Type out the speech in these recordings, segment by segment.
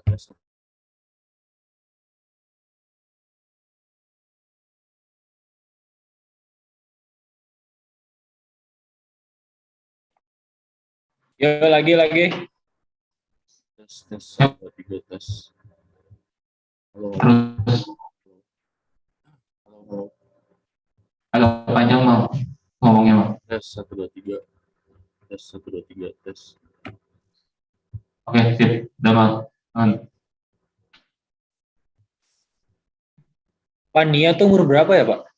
tes. Yo, lagi. Tes 1 2 3 tes. Halo. Terus Halo. agak panjang mau ngomongnya mau. Tes 1 2 3. Tes 1 2 3 tes. Oke, sip. Udah mau. Pak Nia tuh umur berapa ya, Pak?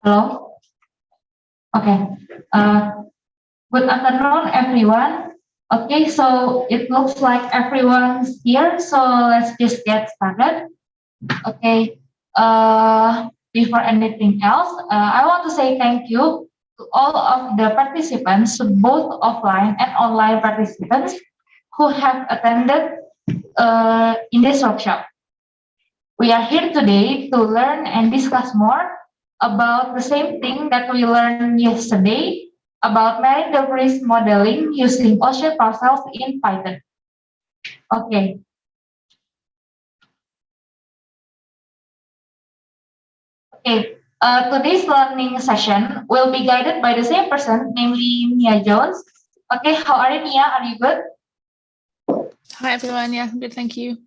Hello? Okay. Good afternoon, everyone. Okay, so it looks like everyone's here, so let's just get started. Okay. Before anything else, I want to say thank you to all of the participants, both offline and online participants who have attended in this workshop. We are here today to learn and discuss more about the same thing that we learned yesterday about marine debris modeling using ocean parcels in Python. Okay. Okay. Today's learning session will be guided by the same person, namely Nia Jones. Okay, how are you, Nia? Are you good? Hi everyone, yeah, I'm good, thank you.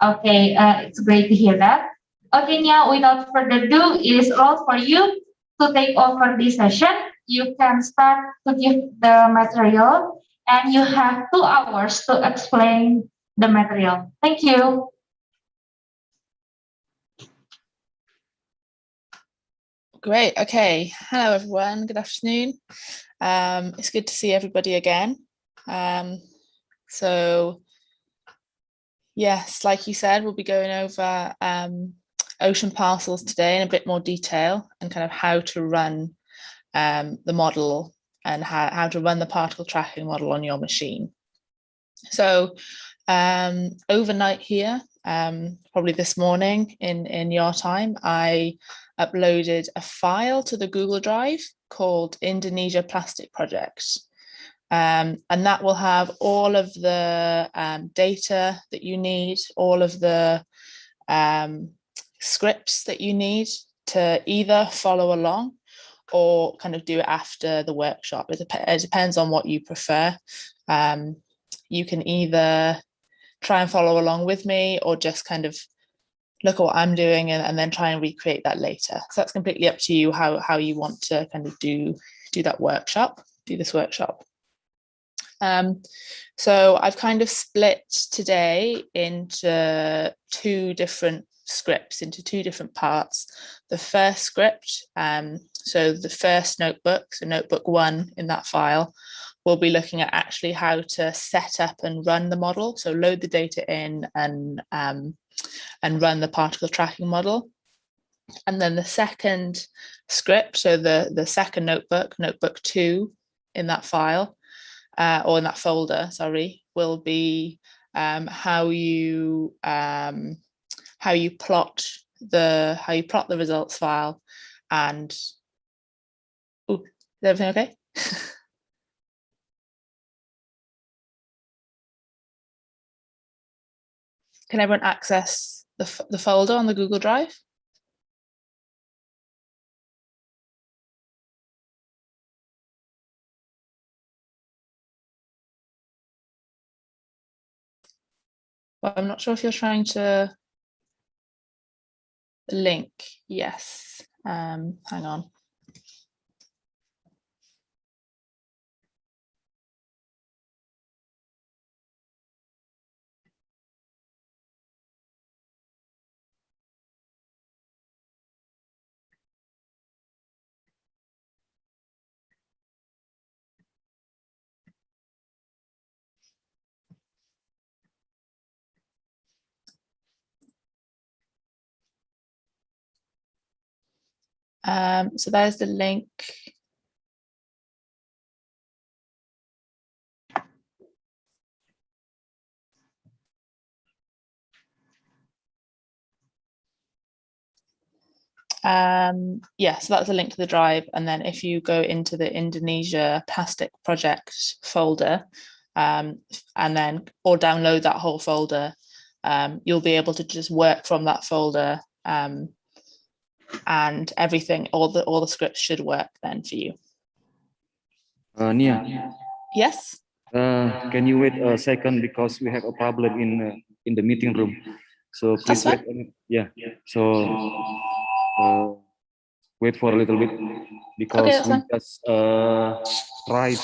Okay, it's great to hear that. Okay, Nia, without further ado, it is all for you to take over this session. You can start to give the material and you have 2 hours to explain the material. Thank you. Great, okay. Hello everyone, good afternoon. It's good to see everybody again. So yes, like you said, we'll be going over ocean parcels today in a bit more detail and kind of how to run the model and how to run the particle tracking model on your machine. So overnight here, probably this morning in your time, I uploaded a file to the Google Drive called Indonesia Plastic Project. And that will have all of the data that you need, all of the scripts that you need to either follow along or kind of do it after the workshop. It depends on what you prefer. You can either try and follow along with me or just kind of look at what I'm doing and then try and recreate that later. So that's completely up to you how you want to kind of do this workshop. So I've kind of split today into 2 different scripts, into 2 different parts. The first script, so the first notebook, so notebook 1 in that file, we'll be looking at actually how to set up and run the model. So load the data in and run the particle tracking model. And then the second script, so the second notebook, notebook 2 in that file, or in that folder, sorry, will be how you plot the results file. And is everything okay? Can everyone access the folder on the Google Drive? Well, I'm not sure if you're trying to link. Yes. Hang on. So there's the link. Yeah, so that's a link to the drive. And then if you go into the Indonesia Plastic Project folder, and then or download that whole folder, you'll be able to just work from that folder, and everything, all the scripts should work then for you. Nia, Yes. can you wait a second because we have a problem in the meeting room. So please wait. Yeah. So wait for a little bit because we just try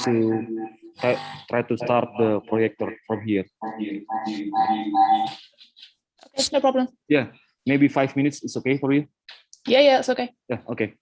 to start the projector from here. Okay, no problem. Yeah, maybe 5 minutes is okay for you. Yeah, it's okay. Yeah, okay.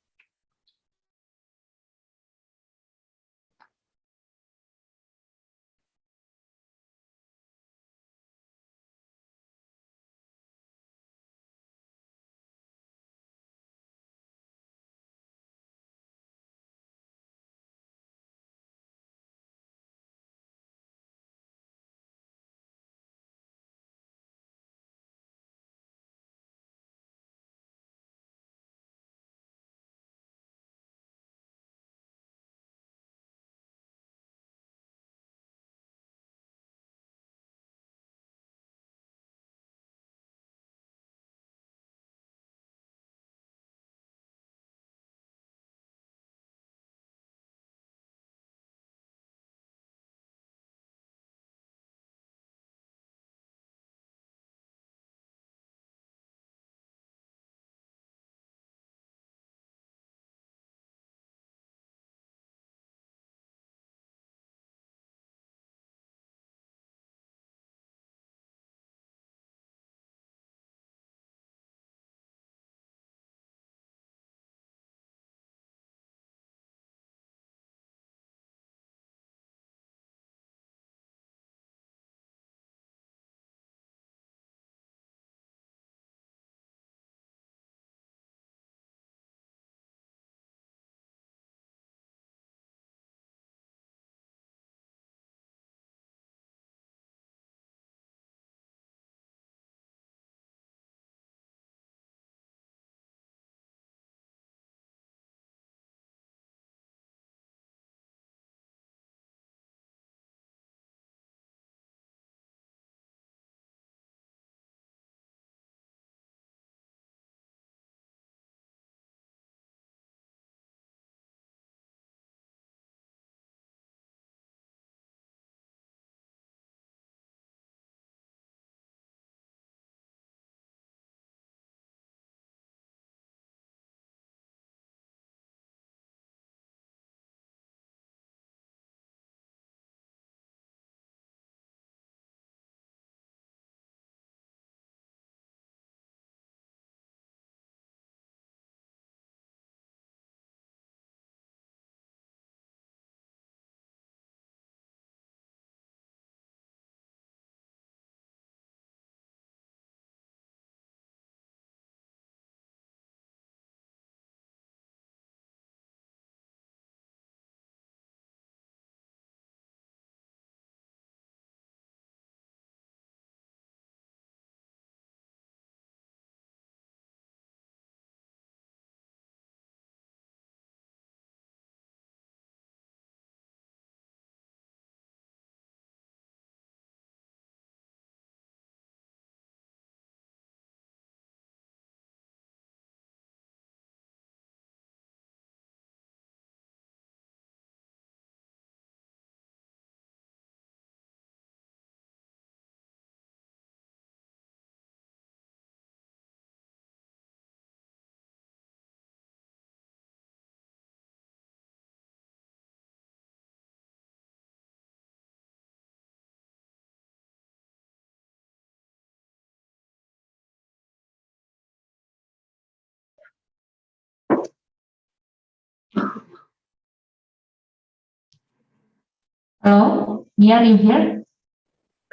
Hello, Nia, are you here?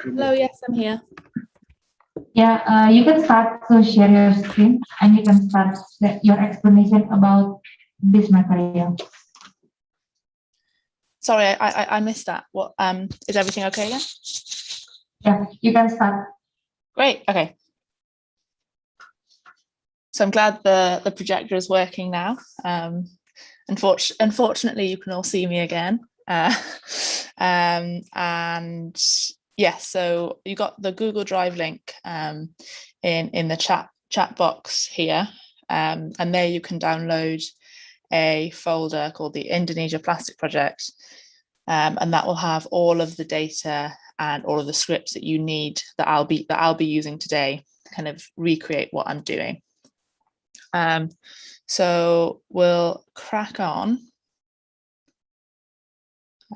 Hello, yes, I'm here. Yeah, you can start to share your screen and you can start your explanation about this material. Sorry, I missed that. What is everything okay again? Yeah, you can start. Great, okay. So I'm glad the projector is working now. Unfortunately, you can all see me again. And yes, so you got the Google Drive link in the chat box here, and there you can download a folder called the Indonesia Plastic Project, and that will have all of the data and all of the scripts that you need that I'll be using today to kind of recreate what I'm doing. So we'll crack on.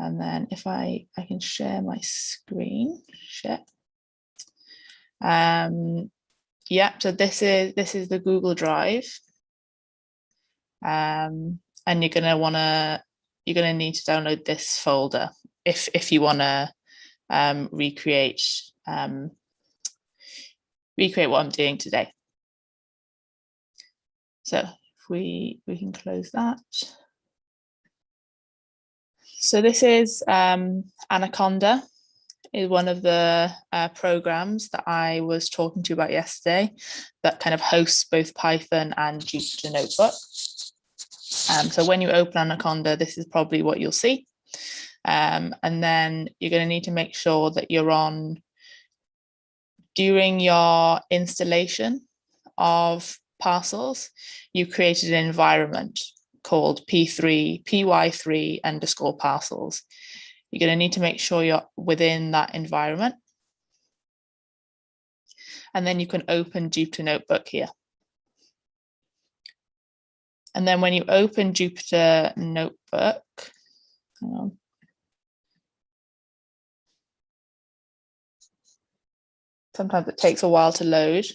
And then if I can share my screen, share. Yeah, so this is the Google Drive. And you're gonna need to download this folder if you wanna recreate what I'm doing today. So if we can close that. So this is Anaconda, is one of the programs that I was talking to you about yesterday that kind of hosts both Python and Jupyter Notebook. So when you open Anaconda, this is probably what you'll see. And then you're going to need to make sure that you're on, during your installation of Parcels, you created an environment called py3 underscore parcels. You're going to need to make sure you're within that environment. And then you can open Jupyter Notebook here. And then when you open Jupyter Notebook, hang on. Sometimes it takes a while to load.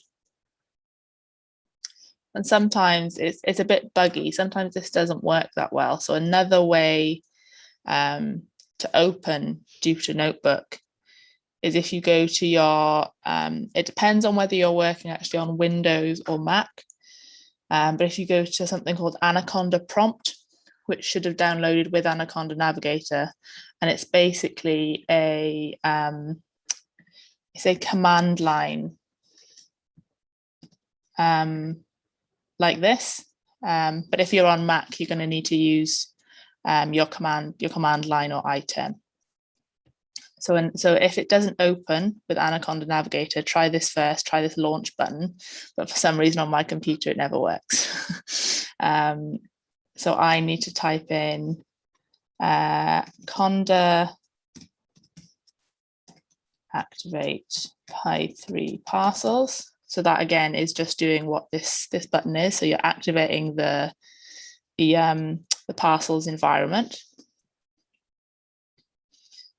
And sometimes it's a bit buggy. Sometimes this doesn't work that well. So another way to open Jupyter Notebook is if you go to your, it depends on whether you're working actually on Windows or Mac. But if you go to something called Anaconda Prompt, which should have downloaded with Anaconda Navigator, and it's basically it's a command line like this. But if you're on Mac, you're going to need to use your command line or item. So if it doesn't open with Anaconda Navigator, try this first, try this launch button. But for some reason on my computer, it never works. So I need to type in Conda activate py3 parcels. So that again is just doing what this button is. So you're activating the parcels environment.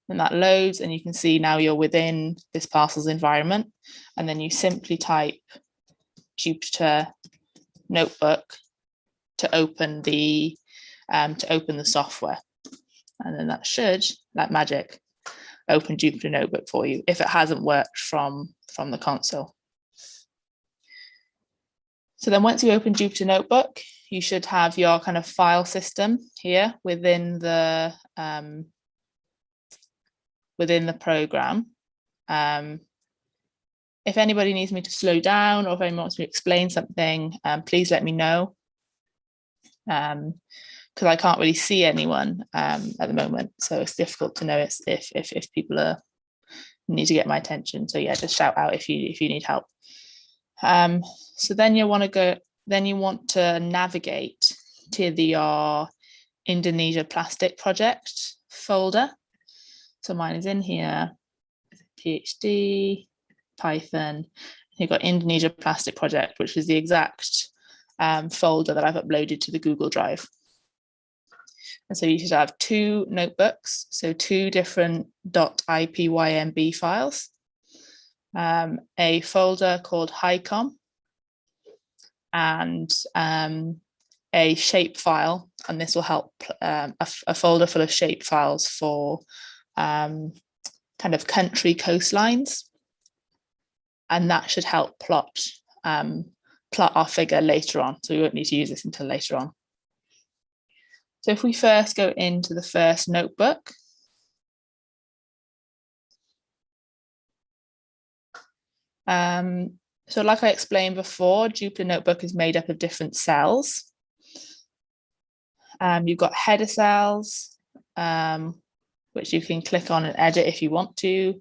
And that loads, and you can see now you're within this parcels environment. And then you simply type Jupyter Notebook to open the software. And then that should, like magic, open Jupyter Notebook for you if it hasn't worked from the console. So then once you open Jupyter Notebook, you should have your kind of file system here within the program. If anybody needs me to slow down or if anyone wants me to explain something, please let me know. Because I can't really see anyone at the moment, so it's difficult to know if people need to get my attention. So yeah, just shout out if you need help. So then you want to navigate to your Indonesia Plastic Project folder. So mine is in here, PhD, Python. You've got Indonesia Plastic Project, which is the exact folder that I've uploaded to the Google Drive. And so you should have two notebooks, so two different .ipynb files, a folder called HiCom, and a shape file, and this will help, a folder full of shape files for kind of country coastlines, and that should help plot our figure later on. So we won't need to use this until later on. So if we first go into the first notebook, so like I explained before, Jupyter Notebook is made up of different cells. You've got header cells, which you can click on and edit if you want to.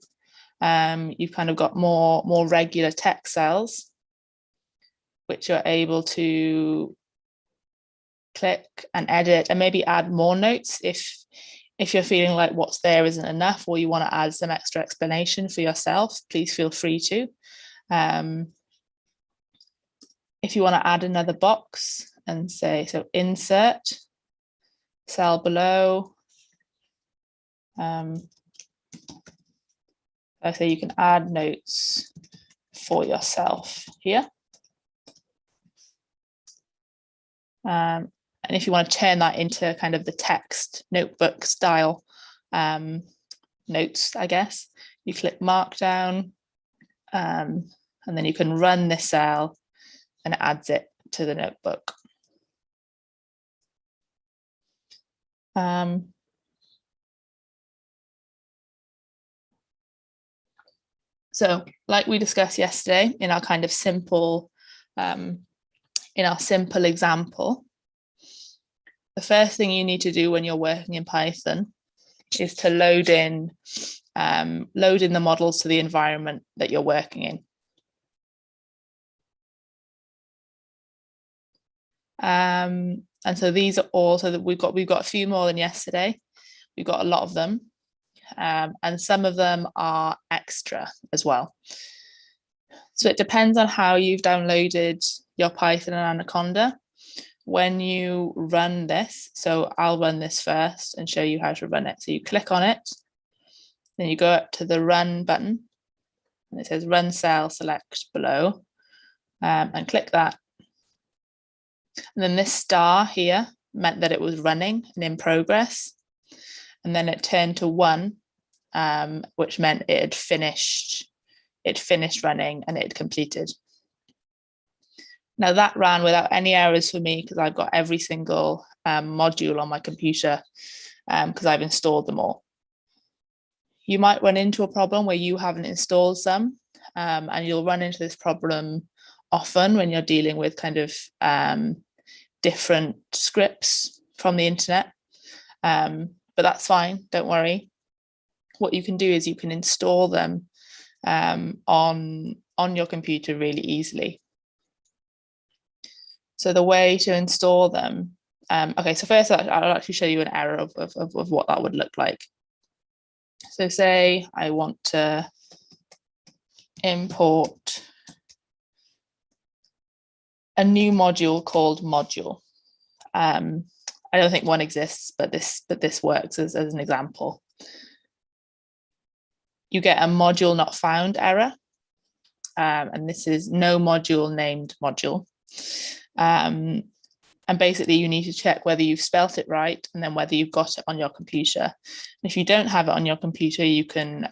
You've kind of got more regular text cells, which you're able to click and edit and maybe add more notes if you're feeling like what's there isn't enough, or you want to add some extra explanation for yourself, please feel free to. If you want to add another box and say, so insert, cell below, I say you can add notes for yourself here. And if you want to turn that into kind of the text notebook style notes, I guess, you click Markdown, and then you can run this cell and it adds it to the notebook. So like we discussed yesterday in our kind of simple, in our simple example, the first thing you need to do when you're working in Python is to load in the models to the environment that you're working in. And so these are all, so that we've got a few more than yesterday. We've got a lot of them, and some of them are extra as well. So it depends on how you've downloaded your Python and Anaconda. When you run this, so I'll run this first and show you how to run it. So you click on it, then you go up to the run button, and it says run cell, select below, and click that. And then this star here meant that it was running and in progress. And then it turned to 1, which meant it had finished running and it had completed. Now that ran without any errors for me because I've got every single module on my computer because I've installed them all. You might run into a problem where you haven't installed some, and you'll run into this problem often when you're dealing with kind of different scripts from the internet, but that's fine, don't worry. What you can do is you can install them on your computer really easily. So the way to install them, okay, so first I'll actually show you an error of what that would look like. So say I want to import a new module called module. I don't think one exists, but this works as an example. You get a module not found error, and this is no module named module. And basically you need to check whether you've spelt it right and then whether you've got it on your computer. And if you don't have it on your computer, you can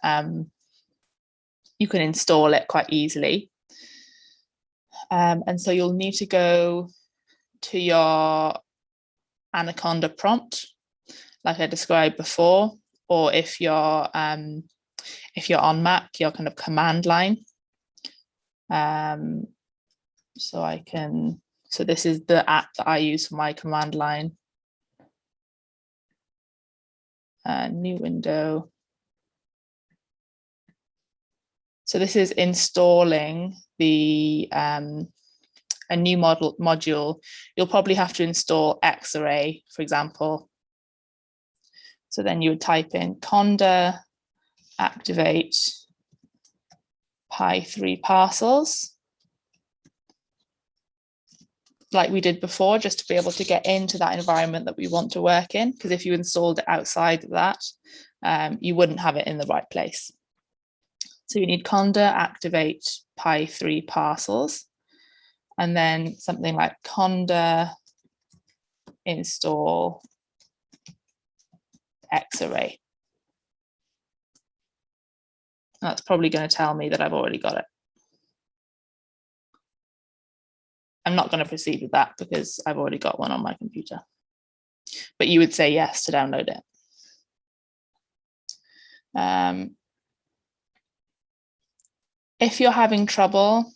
install it quite easily. And so you'll need to go to your Anaconda prompt, like I described before, or if you're on Mac, your kind of command line. So this is the app that I use for my command line. New window. So this is installing a new module. You'll probably have to install Xarray, for example. So then you would type in conda activate pi3 parcels, like we did before, just to be able to get into that environment that we want to work in, because if you installed it outside of that, you wouldn't have it in the right place. So you need conda activate pi3 parcels, and then something like conda install Xarray. That's probably going to tell me that I've already got it. I'm not going to proceed with that because I've already got one on my computer. But you would say yes to download it. If you're having trouble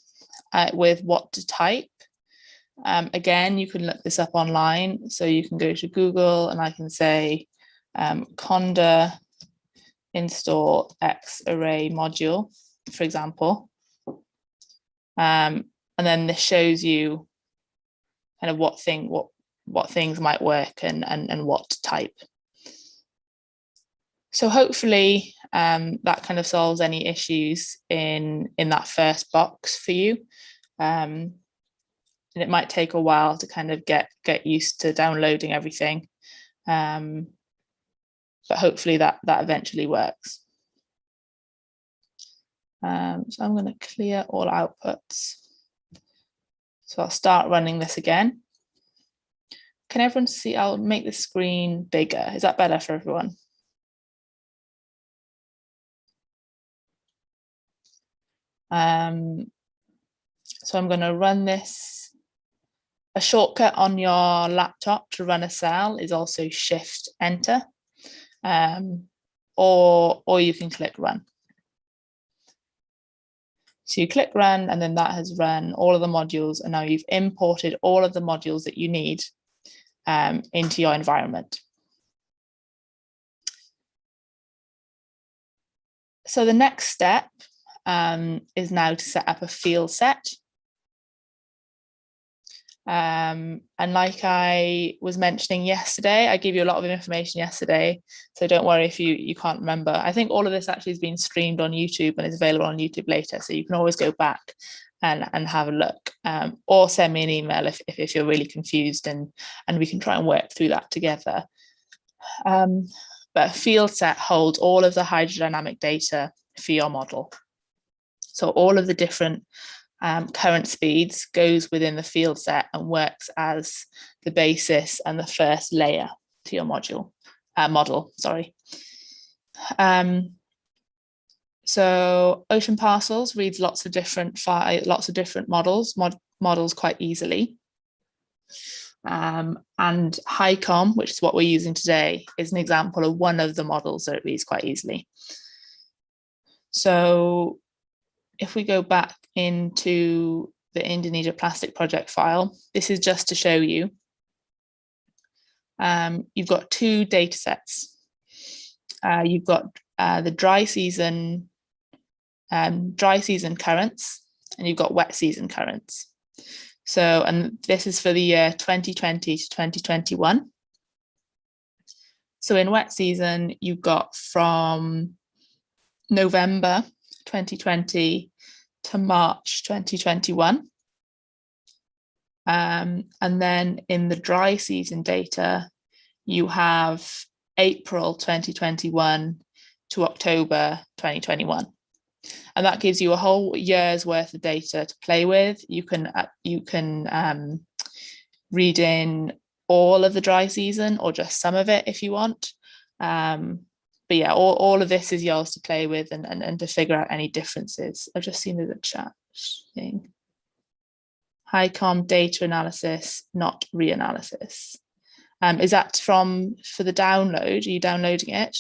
with what to type, again, you can look this up online. So you can go to Google and I can say conda install X array module, for example. And then this shows you kind of what things might work and what to type. So hopefully that kind of solves any issues in that first box for you. And it might take a while to kind of get used to downloading everything. But hopefully that eventually works. So I'm going to clear all outputs. So I'll start running this again. Can everyone see? I'll make the screen bigger. Is that better for everyone? So I'm going to run this. A shortcut on your laptop to run a cell is also Shift Enter, or you can click Run. So you click Run, and then that has run all of the modules, and now you've imported all of the modules that you need into your environment. So the next step is now to set up a field set. And like I was mentioning yesterday, I gave you a lot of information yesterday, so don't worry if you can't remember. I think all of this actually has been streamed on YouTube and is available on YouTube later, so you can always go back and have a look, or send me an email if you're really confused, and we can try and work through that together. But a field set holds all of the hydrodynamic data for your model. So all of the different current speeds goes within the field set and works as the basis and the first layer to your model. So Ocean Parcels reads lots of different models quite easily. And HiCom, which is what we're using today, is an example of one of the models that it reads quite easily. So if we go back into the Indonesia plastic project file, this is just to show you. You've got two data sets. You've got the dry season currents, and you've got wet season currents. So, and this is for the year 2020 to 2021. So in wet season, you've got from November 2020 to March 2021. And then in the dry season data, you have April 2021 to October 2021. And that gives you a whole year's worth of data to play with. You can read in all of the dry season or just some of it if you want. But yeah, all of this is yours to play with and to figure out any differences. I've just seen the chat thing. HiCom data analysis, not reanalysis. Is that for the download? Are you downloading it?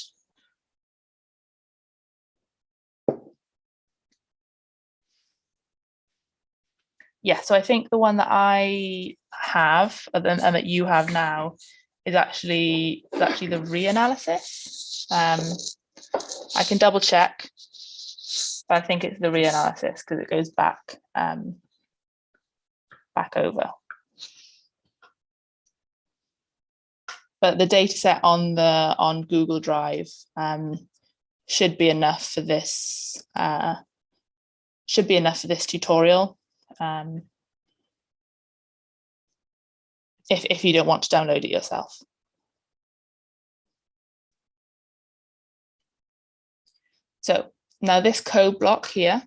Yeah, so I think the one that I have and that you have now is actually the reanalysis. I can double check, but I think it's the reanalysis because it goes back over. But the data set on Google Drive should be enough for this. Should be enough for this tutorial. If you don't want to download it yourself. So now this code block here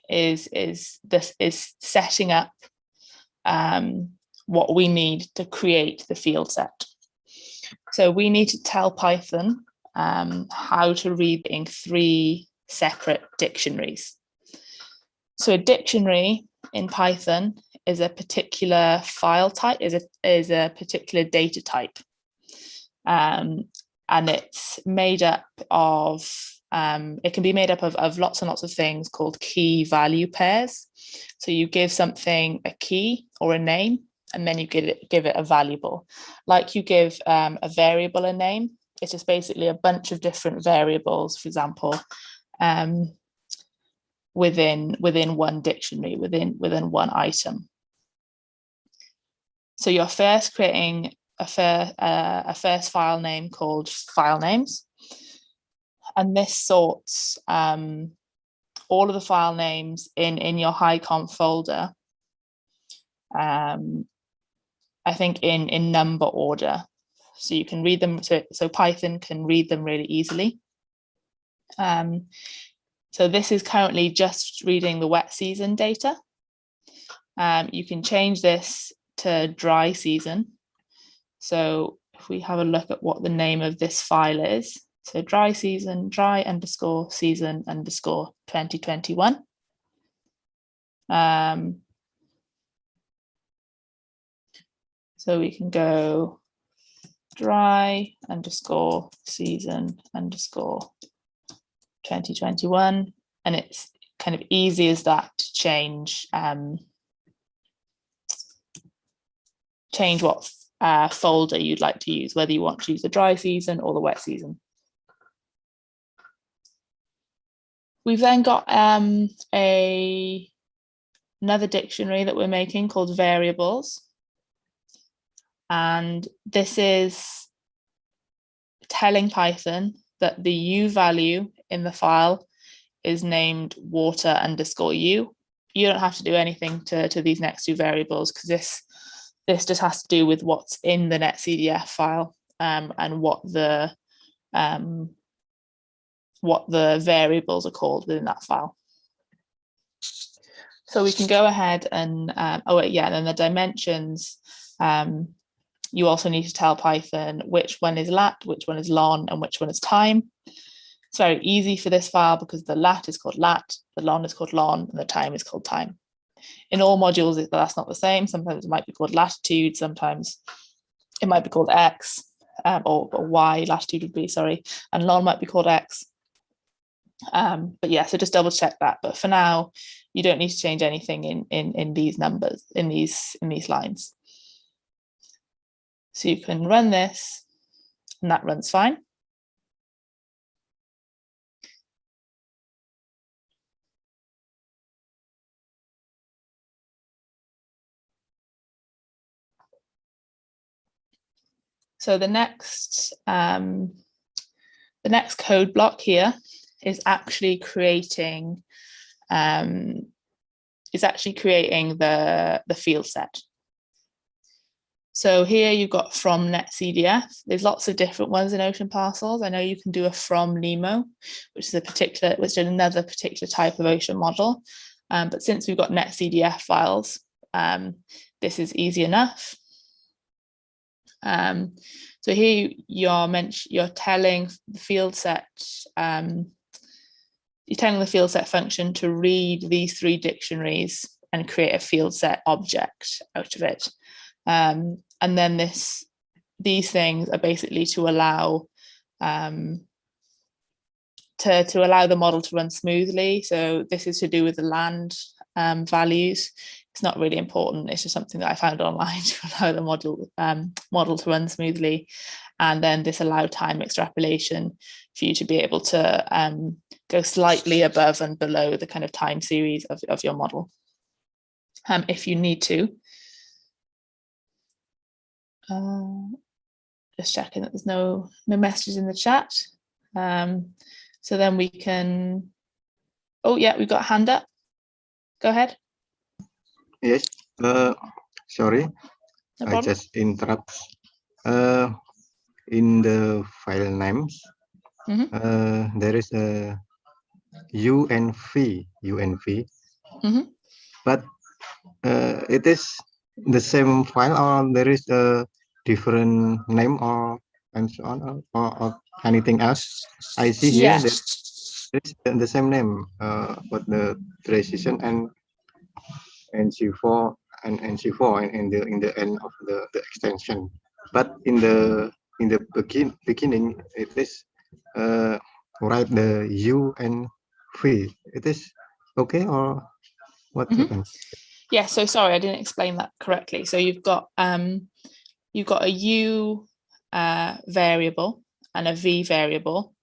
is setting up what we need to create the field set. So we need to tell Python how to read in 3 separate dictionaries. So a dictionary in Python is a particular file type, is a particular data type. And it's made up of, it can be made up of lots and lots of things called key value pairs. So you give something a key or a name, and then you give it a variable. Like you give a variable a name, it's just basically a bunch of different variables, for example, within one dictionary, within one item. So you're first creating a first file name called file names, and this sorts all of the file names in your HighConf folder, I think in number order, so you can read them, so Python can read them really easily. So this is currently just reading the wet season data. You can change this to dry season. So if we have a look at what the name of this file is, so dry season, dry_season_ 2021. So we can go dry_season_ 2021, and it's kind of easy as that to change what folder you'd like to use, whether you want to use the dry season or the wet season. We've then got another dictionary that we're making called variables. And this is telling Python that the U value in the file is named water_U. You don't have to do anything to these next 2 variables, because this just has to do with what's in the netcdf file, and what the variables are called within that file. So we can go ahead and, and then the dimensions, you also need to tell Python which one is lat, which one is lon, and which one is time. It's very easy for this file because the lat is called lat, the lon is called lon, and the time is called time. In all modules, that's not the same. Sometimes it might be called latitude, sometimes it might be called x, or y, latitude would be, sorry, and lon might be called x. But yeah, so just double check that. But for now, you don't need to change anything in these numbers, in these lines. So you can run this, and that runs fine. So the next code block here is actually creating the field set. So here you've got from netcdf. There's lots of different ones in Ocean Parcels. I know you can do a from Nemo, which is another particular type of ocean model. But since we've got netcdf files, this is easy enough. So here you're telling the field set, function to read these 3 dictionaries and create a field set object out of it. And then these things are basically to allow the model to run smoothly. So this is to do with the land values. It's not really important. It's just something that I found online to allow the model to run smoothly. And then this allow time extrapolation for you to be able to go slightly above and below the kind of time series of your model, if you need to. Just checking that there's no messages in the chat. So then we can, oh yeah, we've got a hand up. Go ahead. Yes, sorry, No I problem. just interrupt. In the file names, there is a U and V, but it is the same file, or there is a different name, or and so on, or anything else? I see here Yeah. that it's the same name, but the precision and NC4 and NC4 in the end of the extension. But in the beginning, it is write the U and V. It is okay or what happened? Yeah, so sorry, I didn't explain that correctly. So you've got a U variable and a V variable,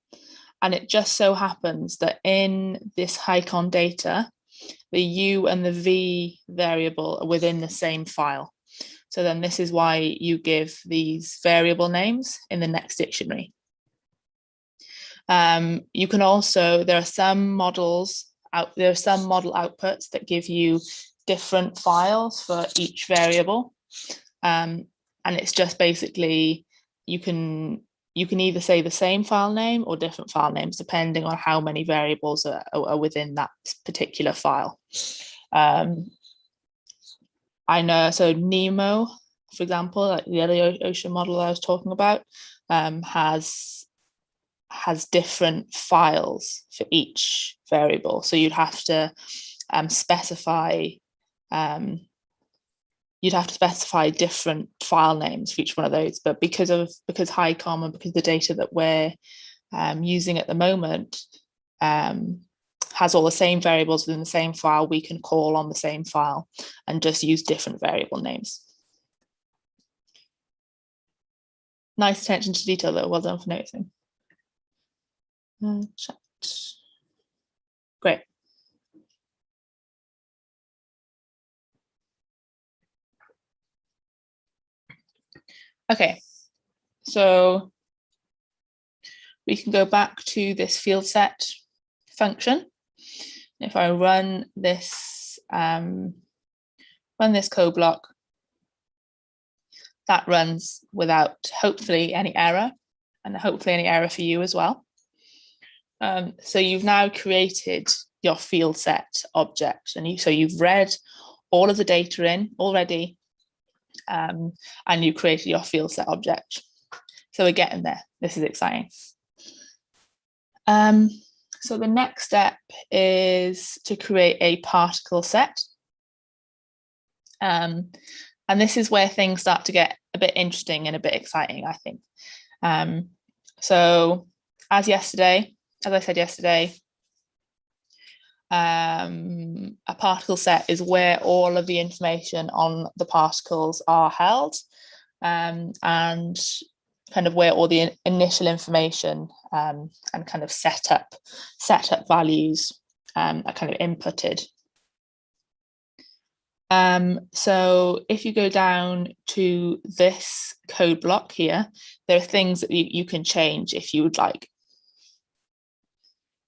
and it just so happens that in this HiCon data, the U and the V variable are within the same file. So then this is why you give these variable names in the next dictionary. You can also, there are some model outputs that give you different files for each variable. And it's just basically, you can either say the same file name or different file names, depending on how many variables are within that particular file. I know, so Nemo, for example, like the other ocean model I was talking about, has different files for each variable. So you'd have to specify different file names for each one of those. But because HiCom and because the data that we're using at the moment has all the same variables within the same file, we can call on the same file and just use different variable names. Nice attention to detail though, well done for noticing. Chat. Great. Okay, so we can go back to this field set function. If I run this code block, that runs without hopefully any error, and hopefully any error for you as well. So you've now created your field set object, and so you've read all of the data in already, and you created your field set object. So we're getting there. This is exciting. So the next step is to create a particle set. And this is where things start to get a bit interesting and a bit exciting, I think. So as I said yesterday, a particle set is where all of the information on the particles are held, and kind of where all the initial information and kind of setup values are kind of inputted. So if you go down to this code block here, there are things that you can change if you would like.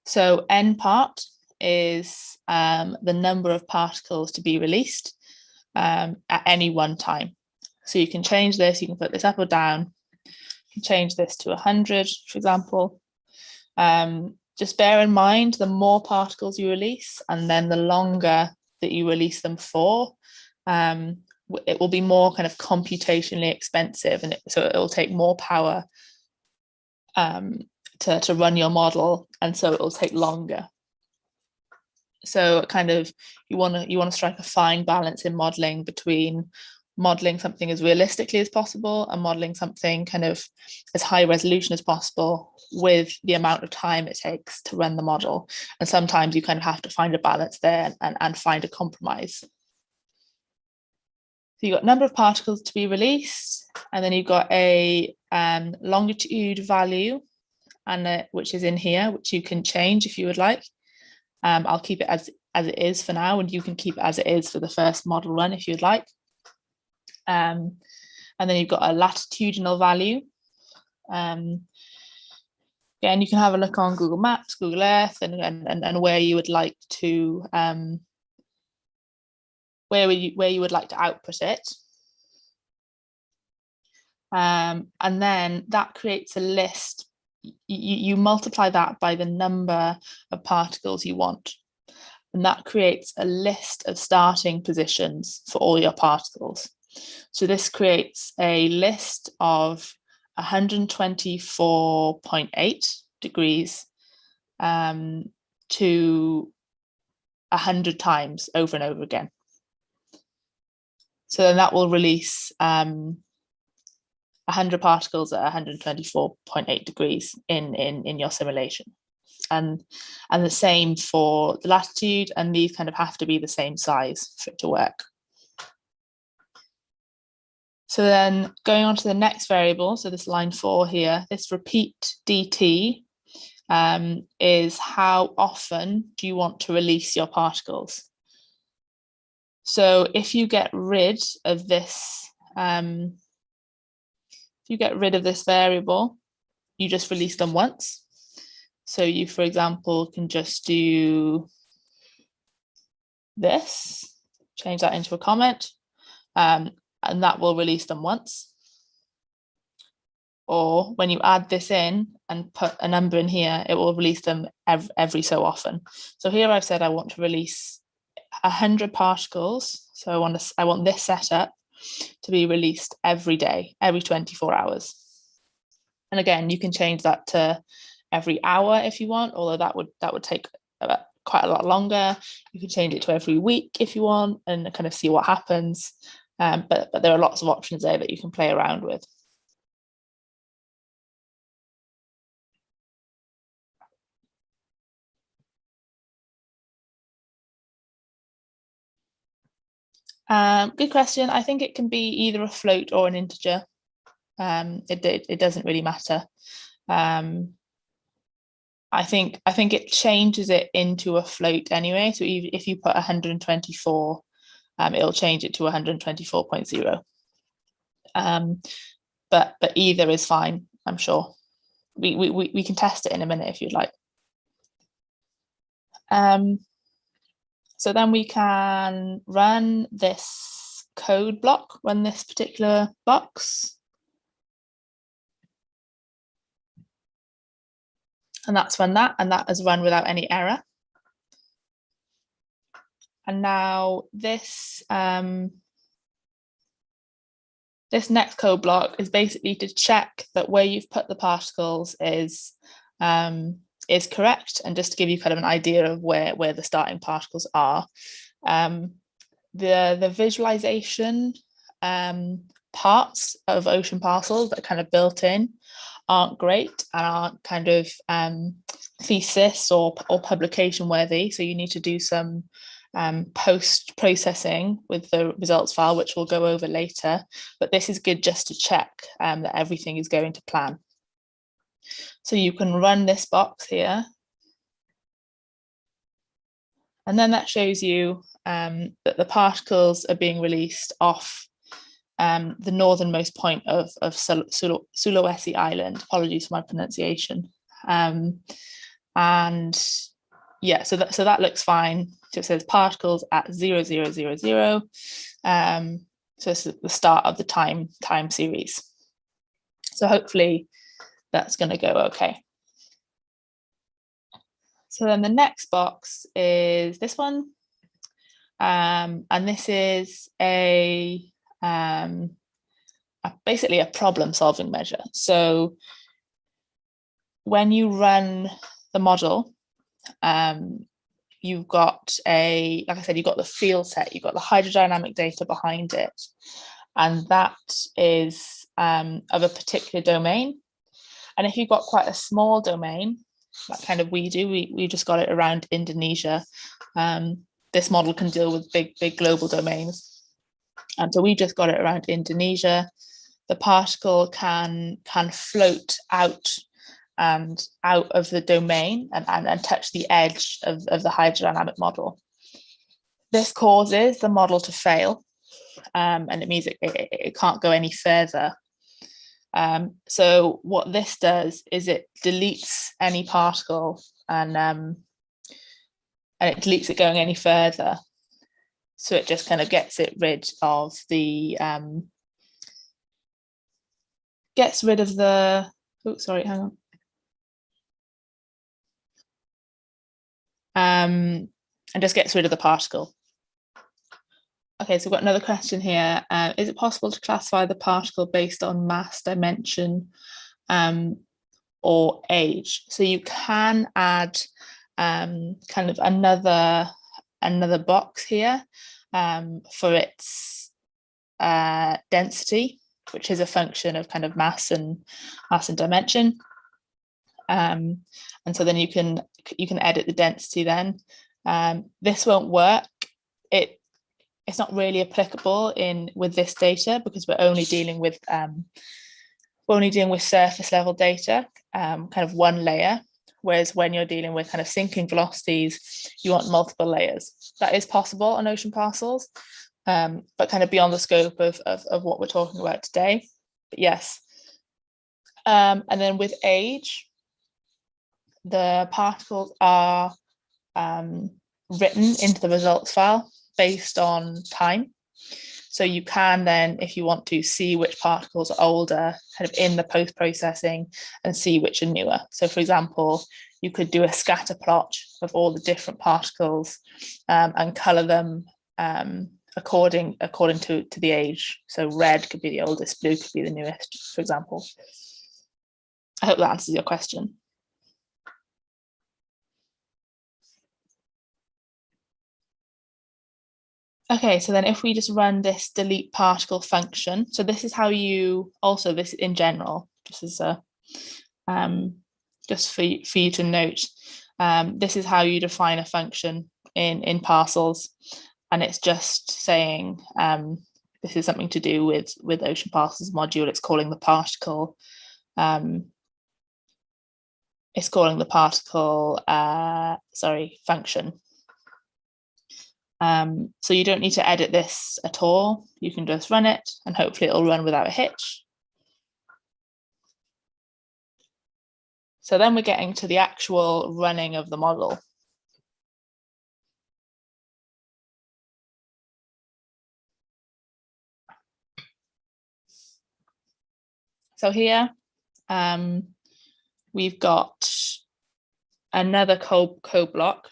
So n part is the number of particles to be released at any one time. So you can change this, you can put this up or down. You can change this to 100, for example. Just bear in mind, the more particles you release and then the longer that you release them for, it will be more kind of computationally expensive, and so it will take more power to run your model, and so it will take longer. So kind of you want to strike a fine balance in modeling between modeling something as realistically as possible and modeling something kind of as high resolution as possible with the amount of time it takes to run the model. And sometimes you kind of have to find a balance there and find a compromise. So you've got number of particles to be released, and then you've got a longitude value, and which is in here, which you can change if you would like. I'll keep it as it is for now, and you can keep it as it is for the first model run if you'd like. And then you've got a latitudinal value. Again, you can have a look on Google Maps, Google Earth, and where you would like to where you would like to output it. And then that creates a list. You multiply that by the number of particles you want, and that creates a list of starting positions for all your particles. So this creates a list of 124.8 degrees to 100 times over and over again. So then that will release 100 particles at 124.8 degrees in your simulation. And the same for the latitude, and these kind of have to be the same size for it to work. So then going on to the next variable, so this line 4 here, this repeat dt is how often do you want to release your particles. So if you get rid of this, variable, you just release them once. So you, for example, can just do this, change that into a comment, and that will release them once. Or when you add this in and put a number in here, it will release them every so often. So here I've said I want to release 100 particles. So I want this setup to be released every day, every 24 hours. And again, you can change that to every hour if you want, although that would take quite a lot longer. You can change it to every week if you want and kind of see what happens. But there are lots of options there that you can play around with. Good question. I think it can be either a float or an integer. It doesn't really matter. I think it changes it into a float anyway. So if you put 124, it'll change it to 124.0. But either is fine, I'm sure. We can test it in a minute if you'd like. So then we can run this code block, run this particular box. And that's run that, and that has run without any error. And now this, this next code block is basically to check that where you've put the particles is correct, and just to give you kind of an idea of where the starting particles are. The visualization parts of Ocean Parcels that are kind of built in aren't great and aren't kind of thesis or publication worthy. So you need to do some post processing with the results file, which we'll go over later. But this is good just to check that everything is going to plan. So you can run this box here. And then that shows you that the particles are being released off the northernmost point of Sulawesi Island. Apologies for my pronunciation. And yeah, so that looks fine. So it says particles at 0000. So this is the start of the time series. So hopefully that's going to go okay. So then the next box is this one. And this is basically a problem solving measure. So when you run the model, you've got like I said, you've got the field set, you've got the hydrodynamic data behind it. And that is of a particular domain. And if you've got quite a small domain, like kind of we do, we just got it around Indonesia. This model can deal with big global domains. And so we just got it around Indonesia. The particle can float out and out of the domain and touch the edge of the hydrodynamic model. This causes the model to fail, and it means it can't go any further. So what this does is it deletes any particle and it deletes it going any further. So it just kind of gets it rid of the oh, sorry, hang on. And just gets rid of the particle. Okay, so we've got another question here. Is it possible to classify the particle based on mass, dimension, or age? So you can add kind of another box here for its density, which is a function of kind of mass and dimension. And so then you can edit the density then. This won't work. It's not really applicable with this data because we're only dealing with surface level data, kind of one layer. Whereas when you're dealing with kind of sinking velocities, you want multiple layers. That is possible on ocean parcels, but kind of beyond the scope of what we're talking about today. But yes. And then with age, the particles are written into the results file based on time. So you can then, if you want to, see which particles are older kind of in the post-processing and see which are newer. So for example, you could do a scatter plot of all the different particles and color them according to the age. So red could be the oldest, blue could be the newest, for example. I hope that answers your question. Okay, so then if we just run this delete particle function, so this is how you, also this in general, just as a, just for you to note, this is how you define a function in Parcels, and it's just saying this is something to do with Ocean Parcels module. It's calling the particle, function. So you don't need to edit this at all. You can just run it and hopefully it'll run without a hitch. So then we're getting to the actual running of the model. So here we've got another code block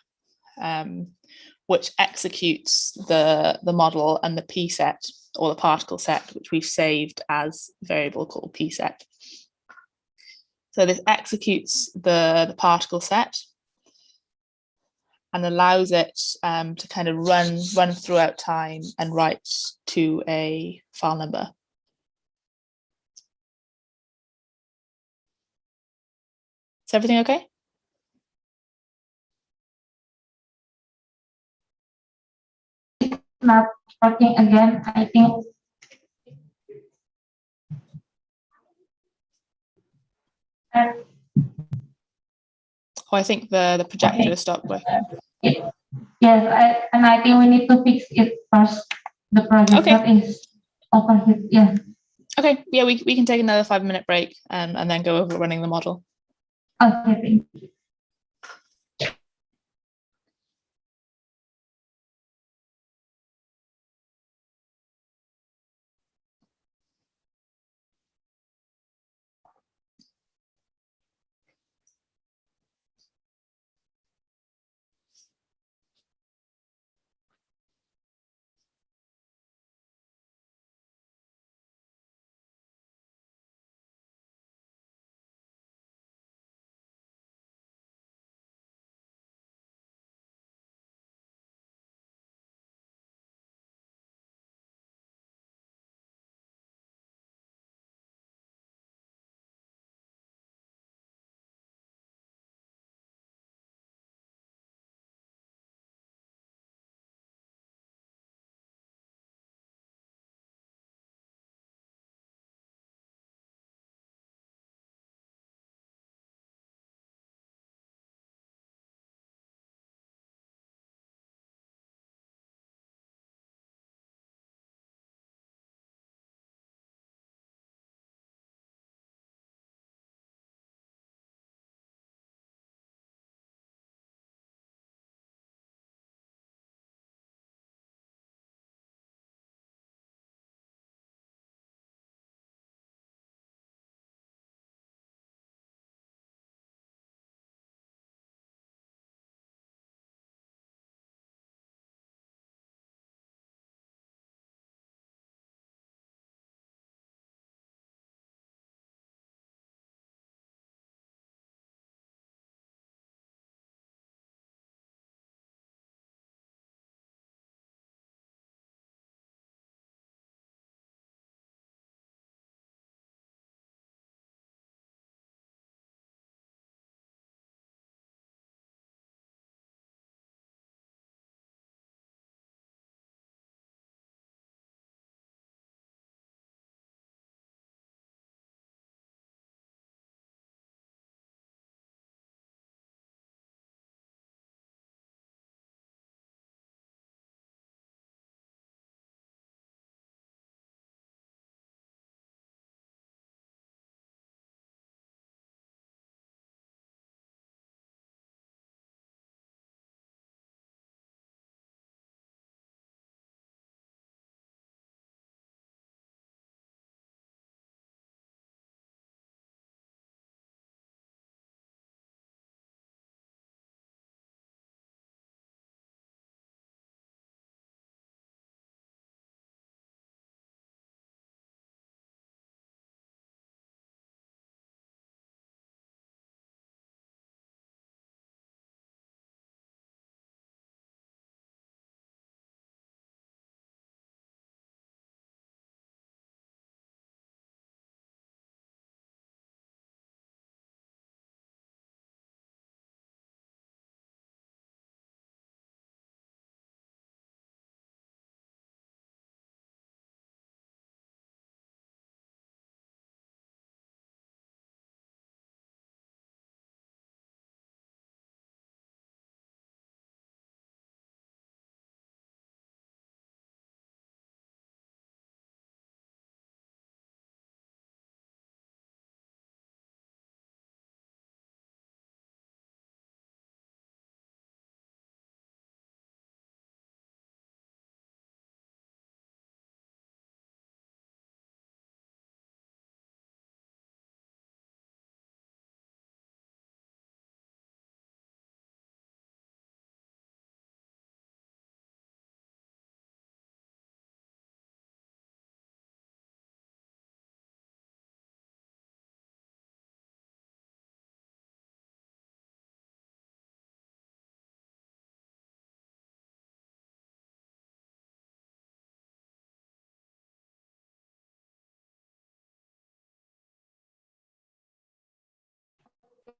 which executes the model and the p set, or the particle set, which we've saved as a variable called p set. So this executes the particle set and allows it to kind of run throughout time and write to a file number. Is everything okay? Not working again, I think. Oh, I think the projector stopped working. Yes, I think we need to fix it first. The projector is overheat. Yeah. Okay, yeah, we can take another 5-minute break and then go over running the model. Okay, thank you.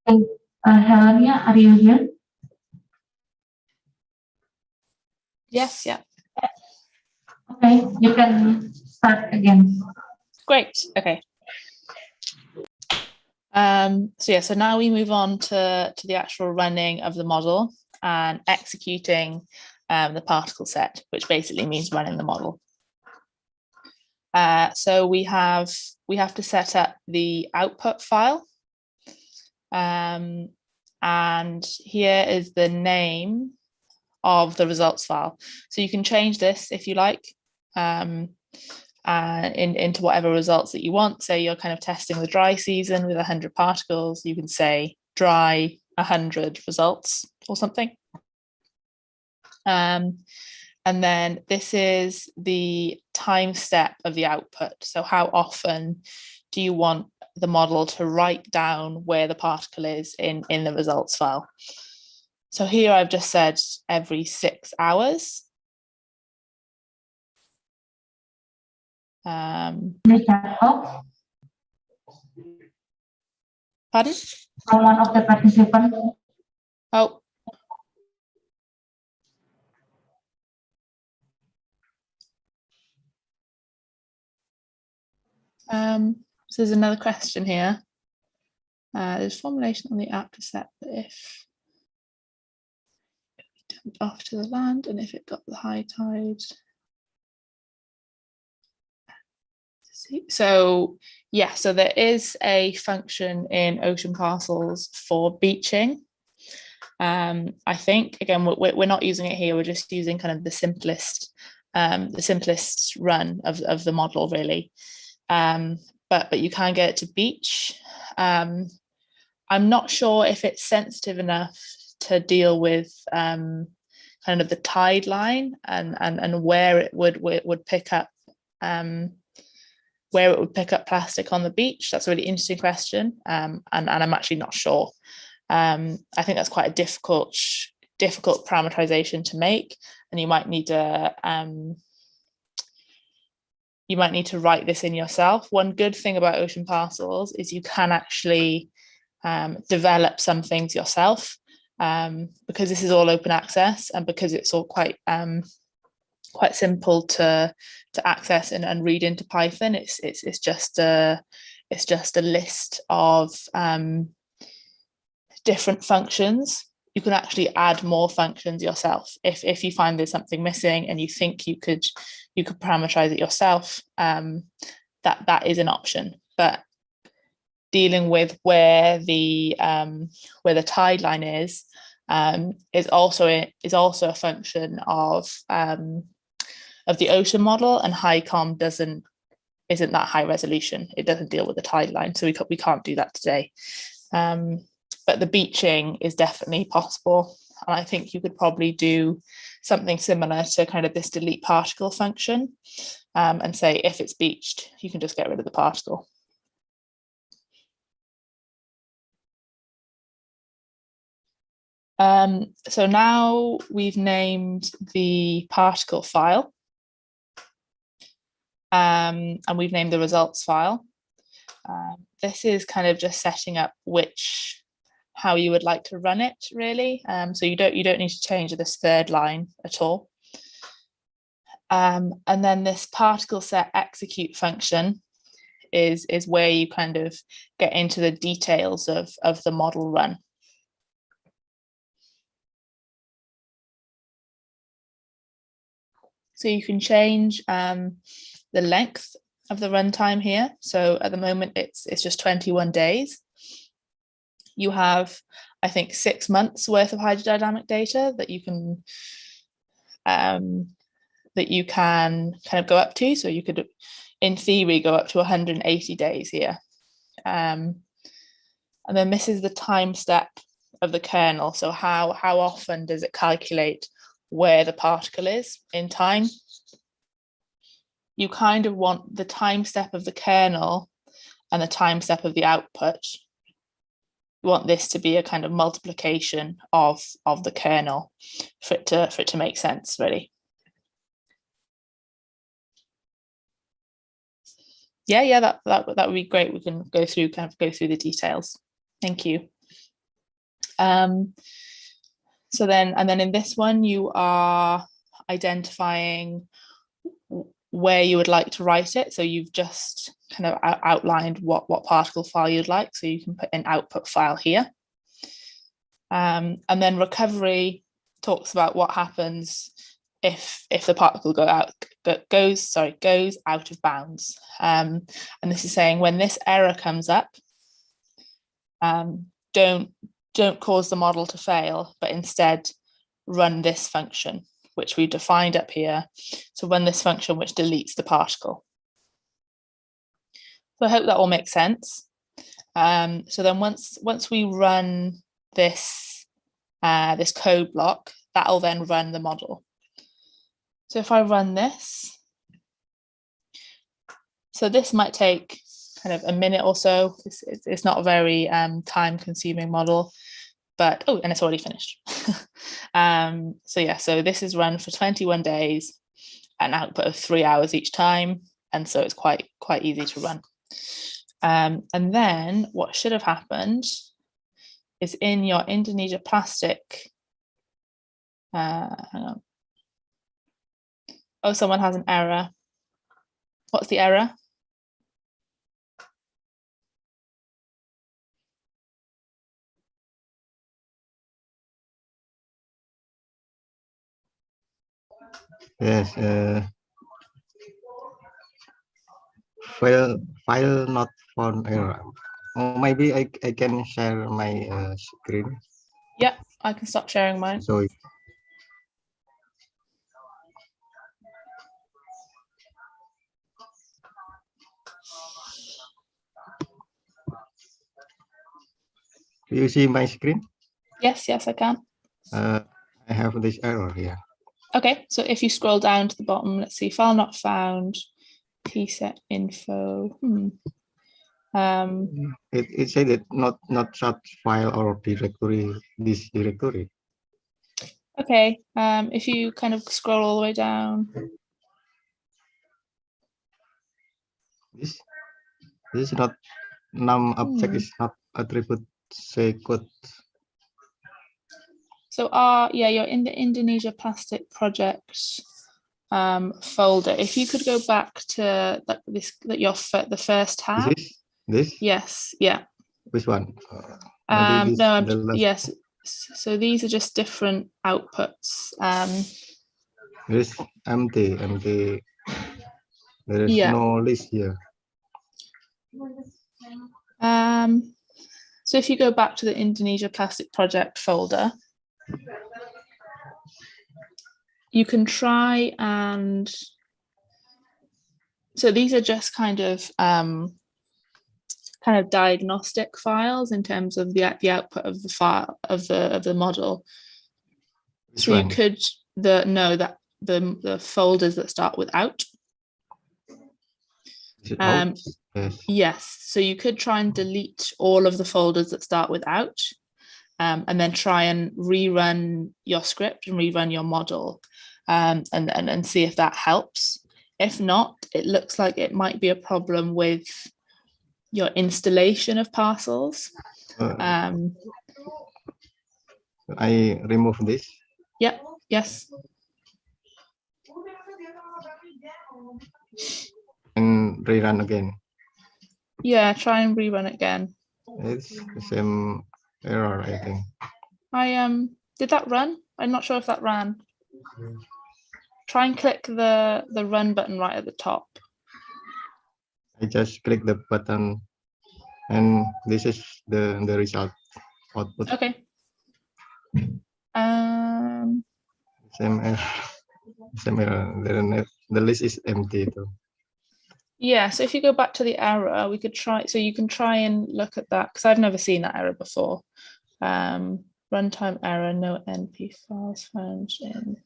Okay, Helenia, are you here? Yes, yeah. Okay, you can start again. Great. Okay. So now we move on to the actual running of the model and executing the particle set, which basically means running the model. So we have to set up the output file. And here is the name of the results file. So you can change this if you like into whatever results that you want. Say you're kind of testing the dry season with 100 particles, you can say dry 100 results or something. And then this is the time step of the output. So how often do you want the model to write down where the particle is in the results file? So here I've just said every 6 hours. Pardon? From one of the participants. Oh. So there's another question here. There's formulation on the app to set if it dumped off to the land and if it got the high tide. So yeah, so there is a function in Ocean Parcels for beaching. I think again we're not using it here. We're just using kind of the simplest run of the model really. But you can get it to beach. I'm not sure if it's sensitive enough to deal with kind of the tide line and where it would pick up plastic on the beach. That's a really interesting question, and I'm actually not sure. I think that's quite a difficult parameterization to make, and you might need to write this in yourself. One good thing about Ocean Parcels is you can actually develop some things yourself, because this is all open access and because it's all quite simple to access and read into Python. It's just a list of different functions. You can actually add more functions yourself if you find there's something missing and you think you could parameterize it yourself. That is an option, but dealing with where the tide line is also a function of the ocean model, and HiCom isn't that high resolution. It doesn't deal with the tide line, so we can't do that today. But the beaching is definitely possible, and I think you could probably do something similar to kind of this delete particle function, and say if it's beached, you can just get rid of the particle. So now we've named the particle file, and we've named the results file. This is kind of just setting up how you would like to run it, really. So you don't need to change this third line at all. And then this particle set execute function is where you kind of get into the details of the model run. So you can change the length of the runtime here. So at the moment, it's just 21 days. You have, I think, 6 months worth of hydrodynamic data that you can kind of go up to. So you could, in theory, go up to 180 days here. And then this is the time step of the kernel. So how often does it calculate where the particle is in time? You kind of want the time step of the kernel and the time step of the output. You want this to be a kind of multiplication of the kernel for it to make sense, really. Yeah, that would be great. We can go through the details. Thank you. So then, and then in this one, you are identifying where you would like to write it. So you've just kind of outlined what particle file you'd like. So you can put an output file here. And then recovery talks about what happens if the particle goes out of bounds. And this is saying when this error comes up, don't cause the model to fail, but instead run this function, which we defined up here. So run this function which deletes the particle. So I hope that all makes sense. So then once we run this this code block, that'll then run the model. So if I run this, so this might take kind of a minute or so. It's not a very time-consuming model, but and it's already finished. So yeah, so this is run for 21 days, an output of 3 hours each time, and so it's quite easy to run. And then what should have happened is in your Indonesia plastic. Hang on. Oh, someone has an error. What's the error? Yes, file not found error. Or maybe I can share my screen. Yeah, I can stop sharing mine. So do you see my screen? Yes, I can. I have this error here. Okay, so if you scroll down to the bottom, let's see, file not found, pset info. It said that not such file or directory, this directory. Okay, if you kind of scroll all the way down. This is not num object is not attribute secret. So you're in the Indonesia plastic project folder. If you could go back to the first tab. This? Yes, yeah. Which one? Yes. So these are just different outputs. There's empty. There is no list here. So if you go back to the Indonesia plastic project folder, you can try and, so these are just kind of diagnostic files in terms of the output of the file of the model. Which so one? You could the folders that start with out. Is it out? Yes, so you could try and delete all of the folders that start with out, and then try and rerun your script and rerun your model, and see if that helps. If not, it looks like it might be a problem with your installation of Parcels. I remove this. Yep. Yes. And rerun again. Yeah, try and rerun it again. It's the same error, I think. Did that run? I'm not sure if that ran. Try and click the run button right at the top. I just click the button, and this is the result output. Okay. Same error. The list is empty too. Yeah, so if you go back to the error, we could try. So you can try and look at that, because I've never seen that error before. Runtime error, no NP files found in.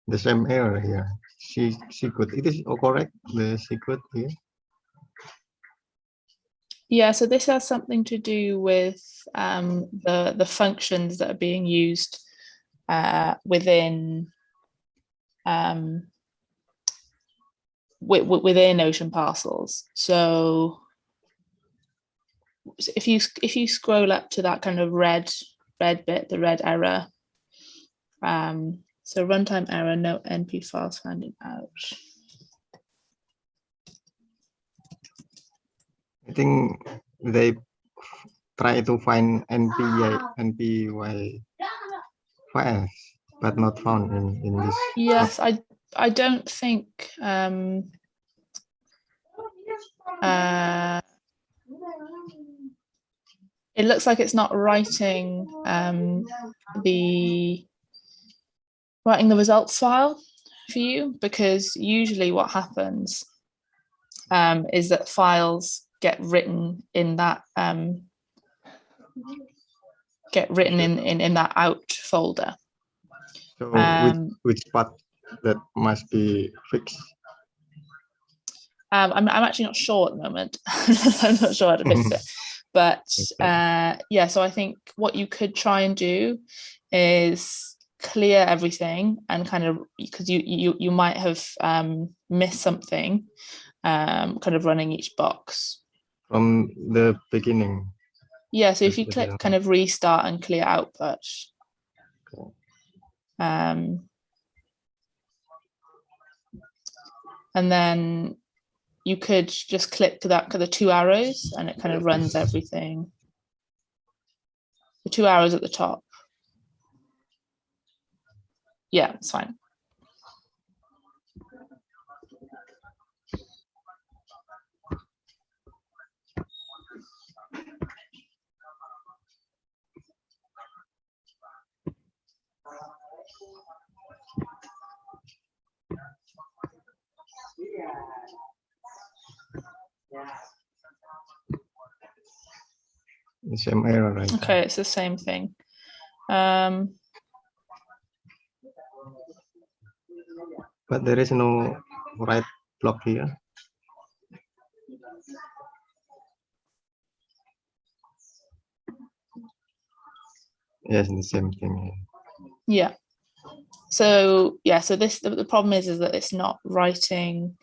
The same error here. Secret. It is correct. The secret here. Yeah, so this has something to do with the functions that are being used within within Ocean Parcels. So if you scroll up to that kind of red bit, the red error, so runtime error, no NP files finding out. I think they try to find NPY files, but not found in this. Yes, I don't think it looks like it's not writing the results file for you, because usually what happens is that files get written in that in that out folder. So which part that must be fixed? I'm actually not sure at the moment. I'm not sure how to fix it, but yeah. So I think what you could try and do is clear everything, and kind of, because you might have missed something, kind of running each box from the beginning. Yeah. So if you click kind of restart and clear output, and then you could just click the 2 arrows, and it kind of runs everything. The 2 arrows at the top. Yeah, it's fine. The same error, right? Okay, it's the same thing. But there is no right block here. Yes, the same thing. Yeah. So yeah, so the problem is that it's not writing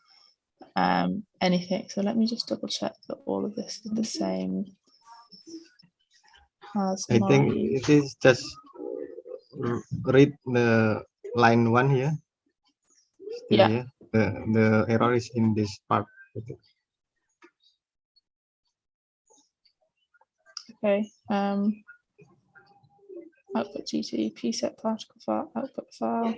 anything. So let me just double check that all of this is the same as I think it is just read the line 1 here. Still yeah. Here. The error is in this part. Okay. Output GT, pset particle file, output file.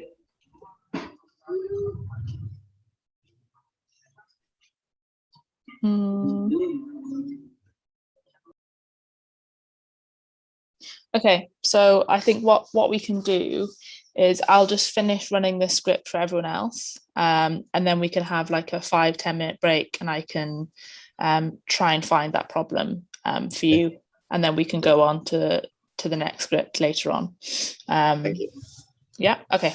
Okay, so I think what we can do is I'll just finish running this script for everyone else, and then we can have like a 5-10 minute break, and I can try and find that problem for you, and then we can go on to the next script later on. Thank you. Yeah, okay.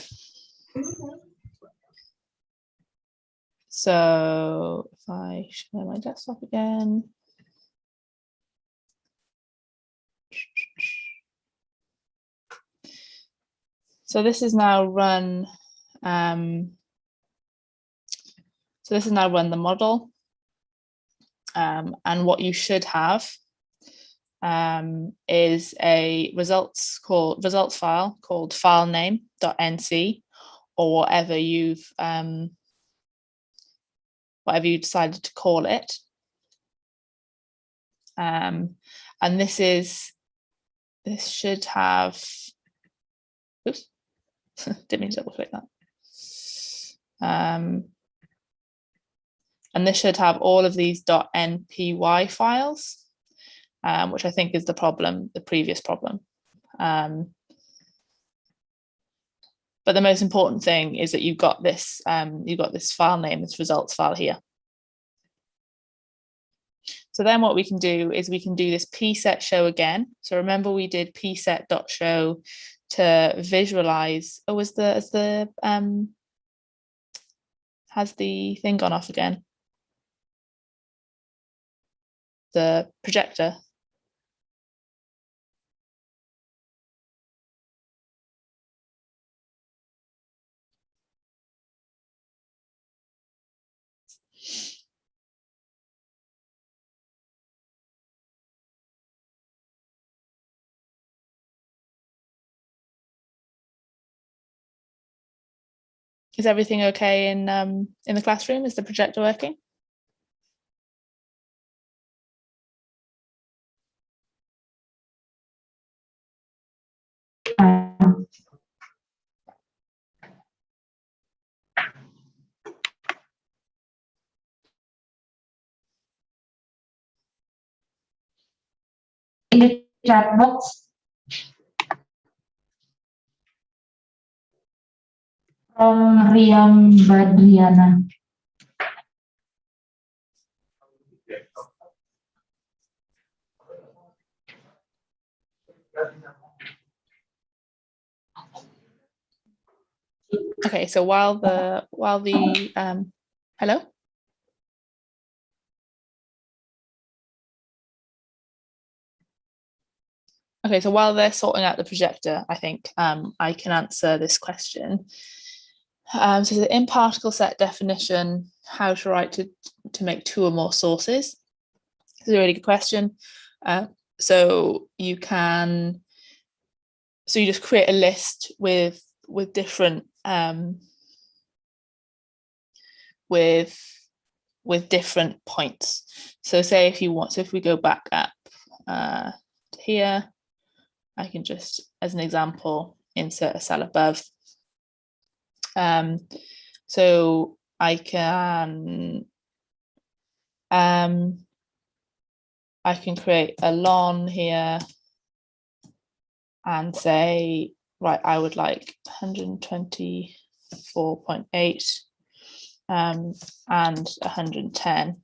So if I share my desktop again. So this is now run. So this is now run the model, and what you should have is a results file called filename.nc, or whatever you decided to call it. And this should have. Oops. Didn't mean to double click that. And this should have all of these .npy files, which I think is the previous problem. But the most important thing is that you've got this file name, this results file here. So then what we can do is we can do this pset show again. So remember we did pset.show to visualize. Oh, has the thing gone off again? The projector. Is everything okay in the classroom? Is the projector working? In the chat box from Riam Badriana. Okay, so while the hello? Okay, so while they're sorting out the projector, I think I can answer this question. So the in particle set definition, how to write to make two or more sources. It's a really good question. So you just create a list with different with different points. So say if you want, so if we go back up to here, I can just, as an example, insert a cell above. So I can create a lon here and say, right, I would like 124.8 and 110.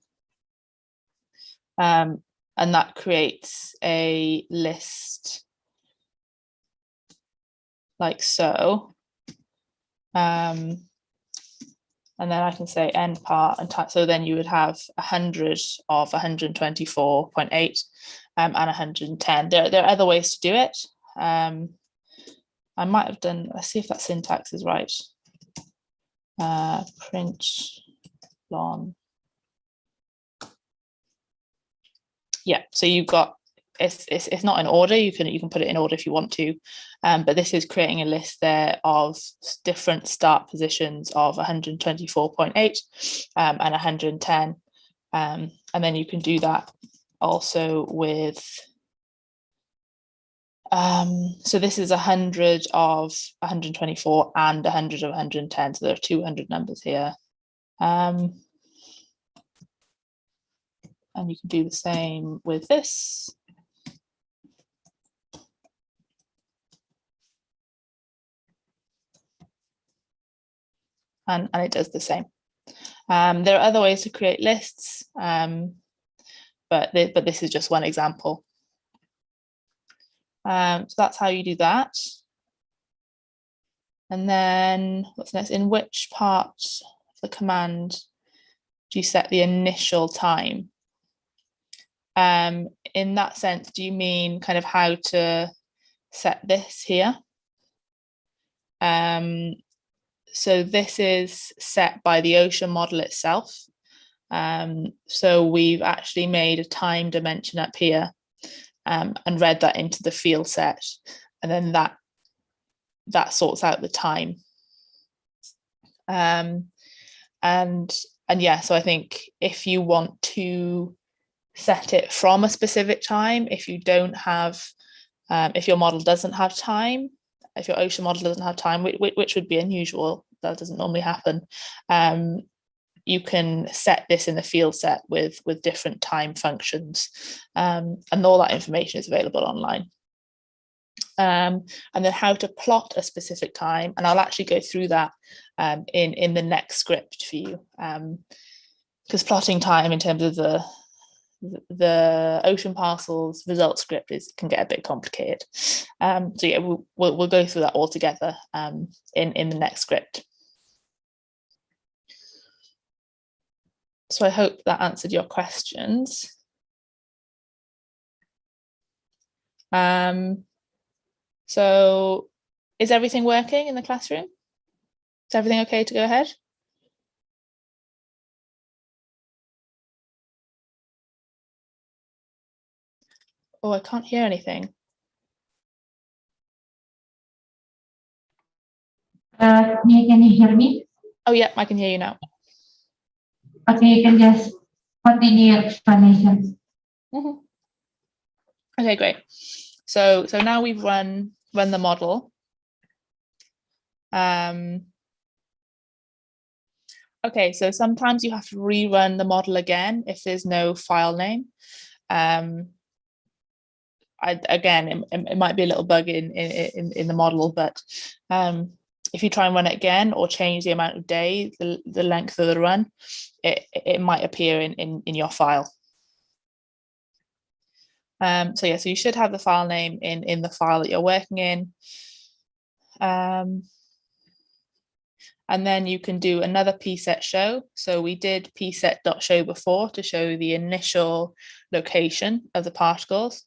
And that creates a list like so. And then I can say end part and so then you would have 100 of 124.8 and 110. There are other ways to do it. I might have done, let's see if that syntax is right. Print lon. Yeah, so you've got, it's not in order. You can put it in order if you want to, but this is creating a list there of different start positions of 124.8 and 110, and then you can do that also with. So this is 100 of 124 and 100 of 110. So there are 200 numbers here. And you can do the same with this. And it does the same. There are other ways to create lists, but this is just one example. So that's how you do that. And then what's next? In which part of the command do you set the initial time? In that sense, do you mean kind of how to set this here? So this is set by the ocean model itself. So we've actually made a time dimension up here and read that into the field set, and then that sorts out the time. And yeah, so I think if you want to set it from a specific time, if you don't have, if your model doesn't have time, if your ocean model doesn't have time, which would be unusual, that doesn't normally happen, you can set this in the field set with different time functions, and all that information is available online. And then how to plot a specific time, and I'll actually go through that in the next script for you, because plotting time in terms of the ocean parcels result script can get a bit complicated. So yeah, we'll go through that all together in the next script. So I hope that answered your questions. So is everything working in the classroom? Is everything okay to go ahead? Oh, I can't hear anything. Can you hear me? Oh, yeah, I can hear you now. Okay, you can just continue your explanation. Mhm. Okay, great. So now we've run the model. Okay, so sometimes you have to rerun the model again if there's no file name. Again, it might be a little bug in the model, but if you try and run it again or change the amount of days, the length of the run, it might appear in your file. So yeah, so you should have the file name in the file that you're working in. And then you can do another pset show. So we did pset.show before to show the initial location of the particles.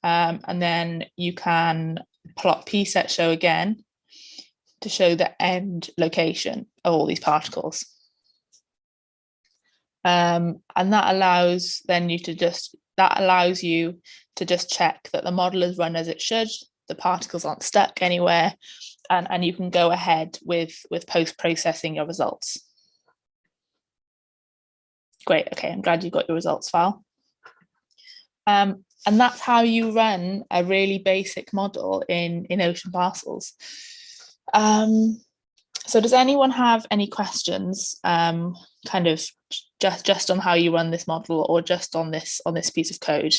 And then you can plot pset show again to show the end location of all these particles. And that allows you to just check that the model is run as it should, the particles aren't stuck anywhere, and you can go ahead with post-processing your results. Great, okay, I'm glad you got your results file. And that's how you run a really basic model in Ocean Parcels. So does anyone have any questions kind of just on how you run this model or just on this piece of code?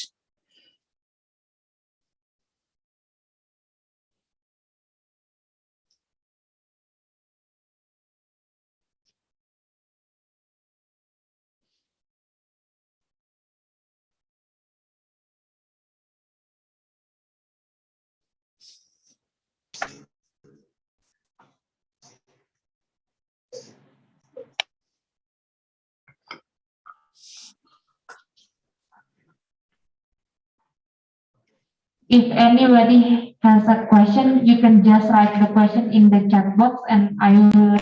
If anybody has a question, you can just write the question in the chat box and I will.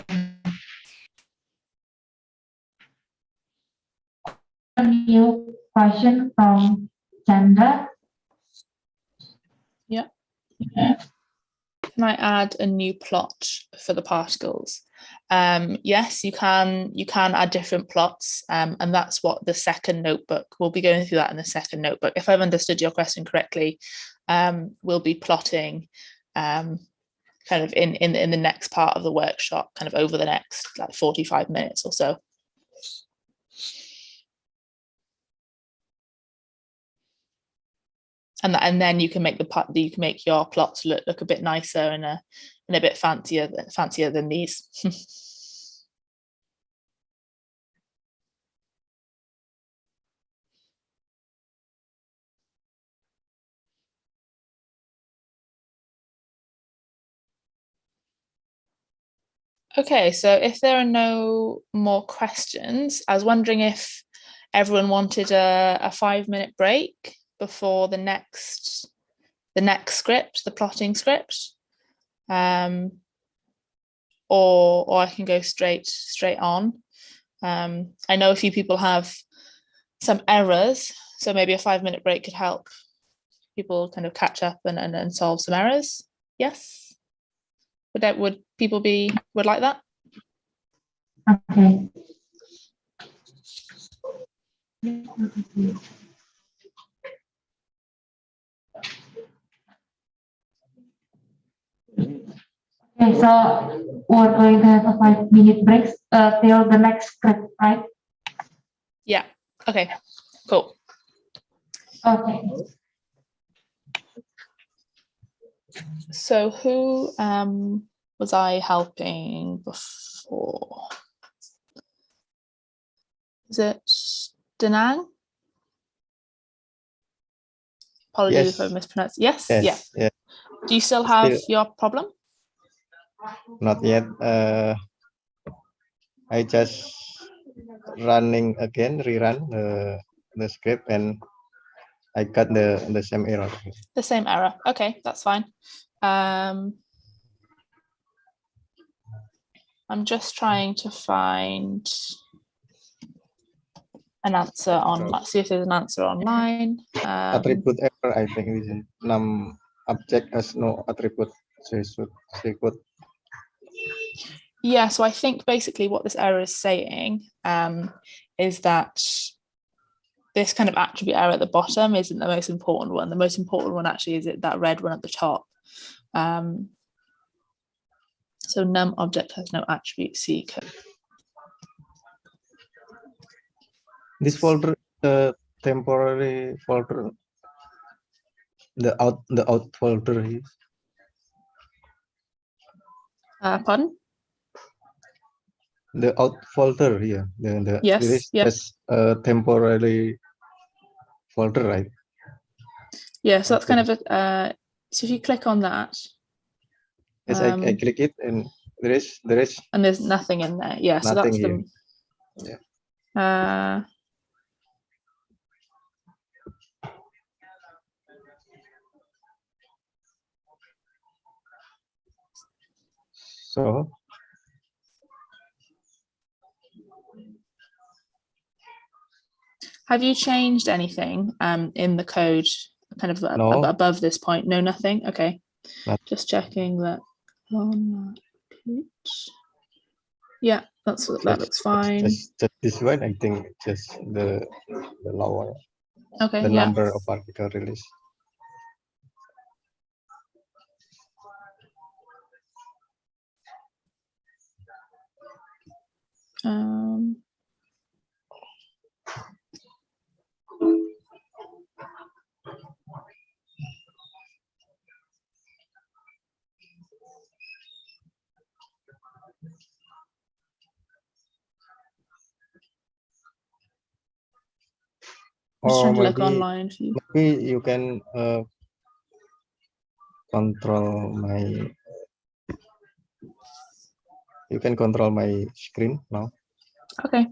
A new question from Chandra. Yeah. Can I add a new plot for the particles? Yes, you can add different plots, and that's what the second notebook, we'll be going through that in the second notebook. If I've understood your question correctly, we'll be plotting kind of in the next part of the workshop, kind of over the next like 45 minutes or so. And then you can make your plots look a bit nicer and a bit fancier than these. Okay, so if there are no more questions, I was wondering if everyone wanted a 5-minute break before the next script, the plotting script, or I can go straight on. I know a few people have some errors, so maybe a 5-minute break could help people kind of catch up and solve some errors. Yes, would people would like that? Okay. Okay, so we're going to have a 5-minute break till the next script, right? Yeah. Okay. Cool. Okay. So who was I helping before? Is it Danang? Apologies if I mispronounced. Yes. Yeah. Do you still have your problem? Not yet. I just rerun the script and I got the same error. The same error. Okay, that's fine. I'm just trying to find an answer on. Let's see if there's an answer online. Attribute error, I think this is num object has no attribute. So it should Yeah, so I think basically what this error is saying is that this kind of attribute error at the bottom isn't the most important one. The most important one actually is that red one at the top. So num object has no attribute C code. This folder, temporary folder, the out folder is Pardon? the out folder here. Yes, it is yeah. just a temporary folder, right? Yeah, so that's kind of a, so if you click on that. Yes, I click it and there is and there's nothing in there. Yeah, so that's here. the So have you changed anything in the code kind of No. above this point? No, nothing. Okay. Not. Just checking that. Yeah, that looks fine. Just this one, I think just the lower, Okay, the yeah. number of article release. I'm just trying to maybe, look online for you. Maybe you can control my screen now. Okay.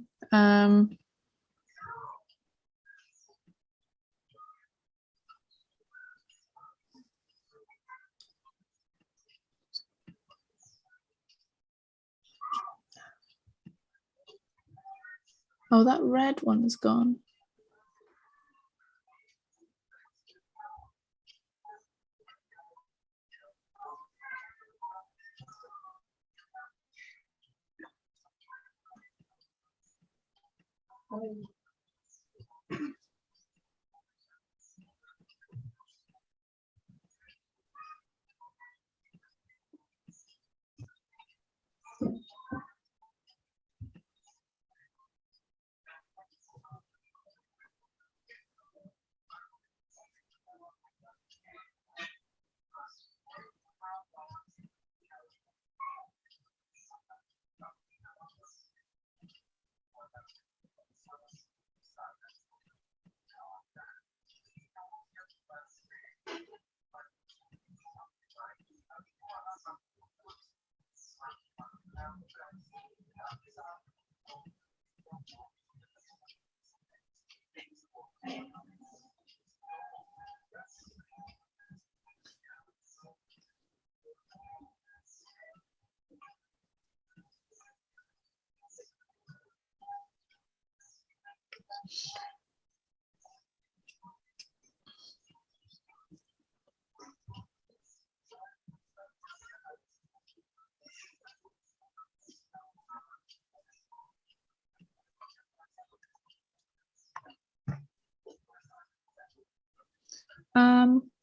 Oh, that red one is gone.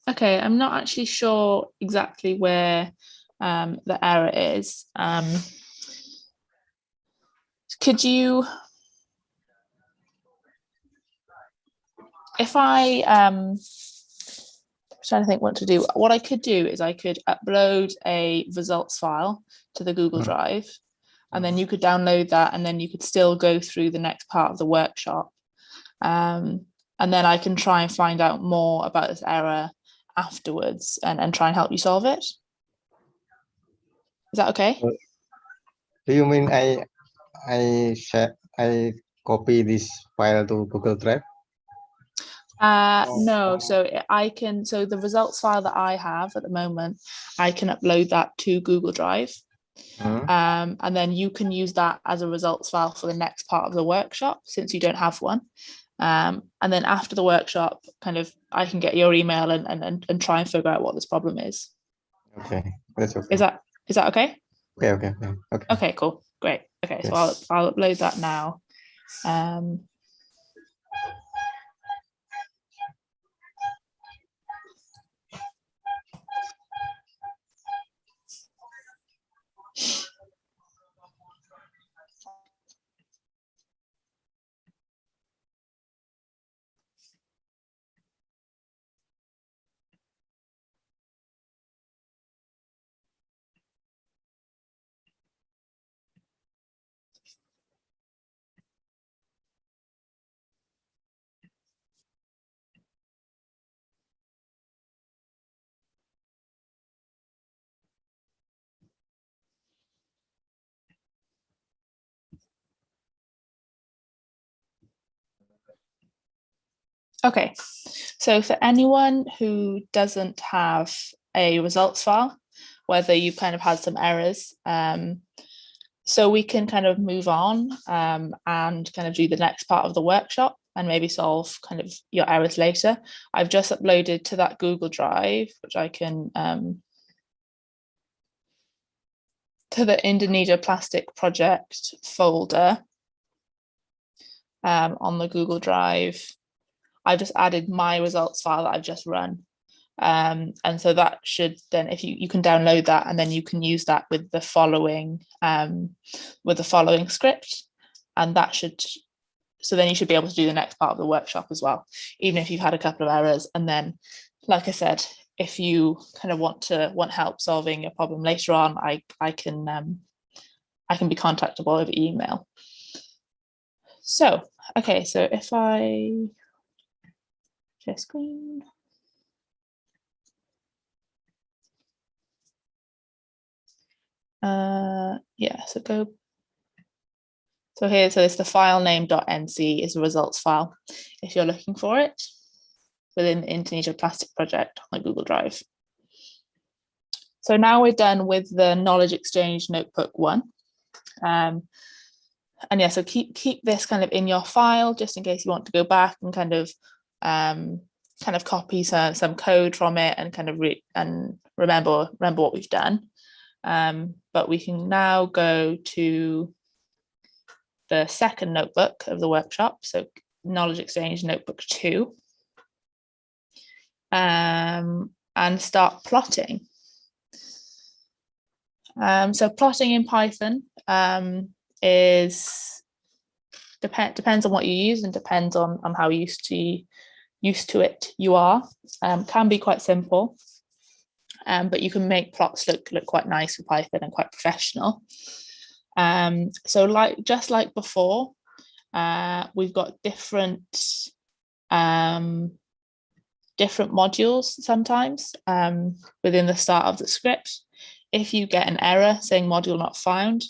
Okay, I'm not actually sure exactly where the error is. Could you, if I, I'm trying to think what to do. What I could do is I could upload a results file to the Google Drive, and then you could download that, and then you could still go through the next part of the workshop. And then I can try and find out more about this error afterwards and try and help you solve it. Is that okay? Do you mean I copy this file to Google Drive? No, so the results file that I have at the moment, I can upload that to Google Drive. And then you can use that as a results file for the next part of the workshop, since you don't have one. And then after the workshop, kind of, I can get your email and try and figure out what this problem is. Okay, that's okay. Is that okay? Okay. Okay, cool, great. Okay, so I'll upload that now. Okay, so for anyone who doesn't have a results file, whether you've kind of had some errors, so we can kind of move on and kind of do the next part of the workshop and maybe solve kind of your errors later. I've just uploaded to that Google Drive, which I can, to the Indonesia Plastic Project folder on the Google Drive. I've just added my results file that I've just run. And so that should then, if you can download that, and then you can use that with the following script, and that should, so then you should be able to do the next part of the workshop as well, even if you've had a couple of errors. And then, like I said, if you kind of want help solving your problem later on, I can be contactable over email. So, okay, so if I share screen. Yeah, so go. So here, so it's the file name.nc is a results file if you're looking for it within the Indonesia Plastic Project on the Google Drive. So now we're done with the Knowledge Exchange Notebook 1. And yeah, so keep this kind of in your file just in case you want to go back and kind of copy some code from it and kind of remember what we've done. But we can now go to the second notebook of the workshop, so Knowledge Exchange Notebook 2, and start plotting. So plotting in Python depends on what you use and depends on how used to it you are. Can be quite simple. But you can make plots look quite nice with Python and quite professional. So just like before, we've got different modules sometimes within the start of the script. If you get an error saying module not found,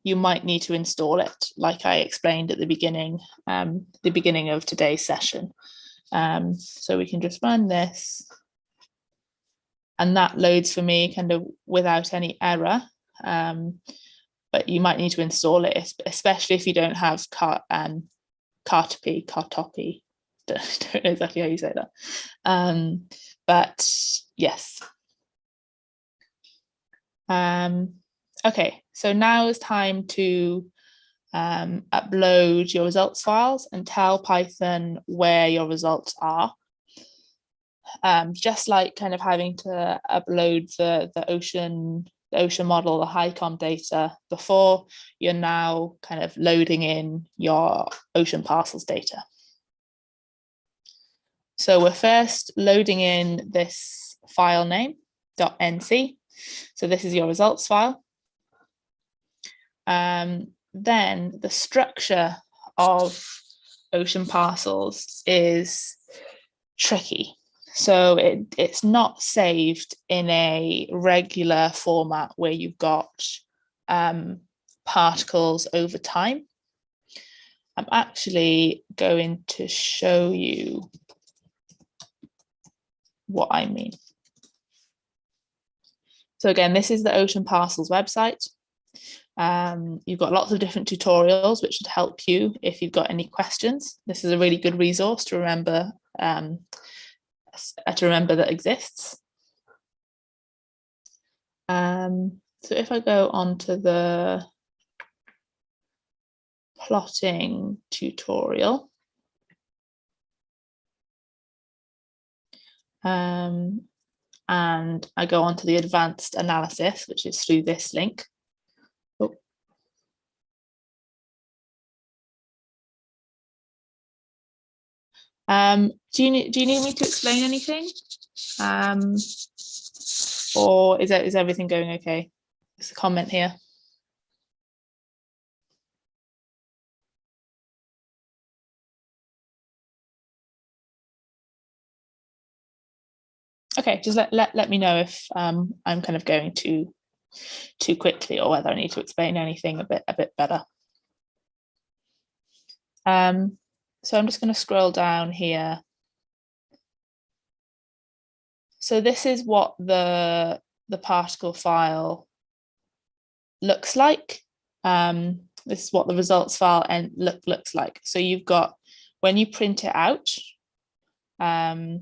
you might need to install it, like I explained at the beginning of today's session. So we can just run this. And that loads for me kind of without any error, but you might need to install it, especially if you don't have Cartopy. Don't know exactly how you say that, but yes. Okay, so now is time to upload your results files and tell Python where your results are. Just like kind of having to upload the ocean model, the HiCom data before, you're now kind of loading in your ocean parcels data. So we're first loading in this file name .nc. So this is your results file. Then the structure of ocean parcels is tricky. So it's not saved in a regular format where you've got particles over time. I'm actually going to show you what I mean. So again, this is the Ocean Parcels website. You've got lots of different tutorials which should help you if you've got any questions. This is a really good resource to remember that exists. So if I go on to the plotting tutorial, and I go on to the advanced analysis, which is through this link. Oh. Do you need me to explain anything? Or is everything going okay? There's a comment here. Okay, just let me know if I'm kind of going too quickly, or whether I need to explain anything a bit better. So I'm just going to scroll down here. So this is what the particle file looks like. This is what the results file looks like. So you've got, when you print it out, I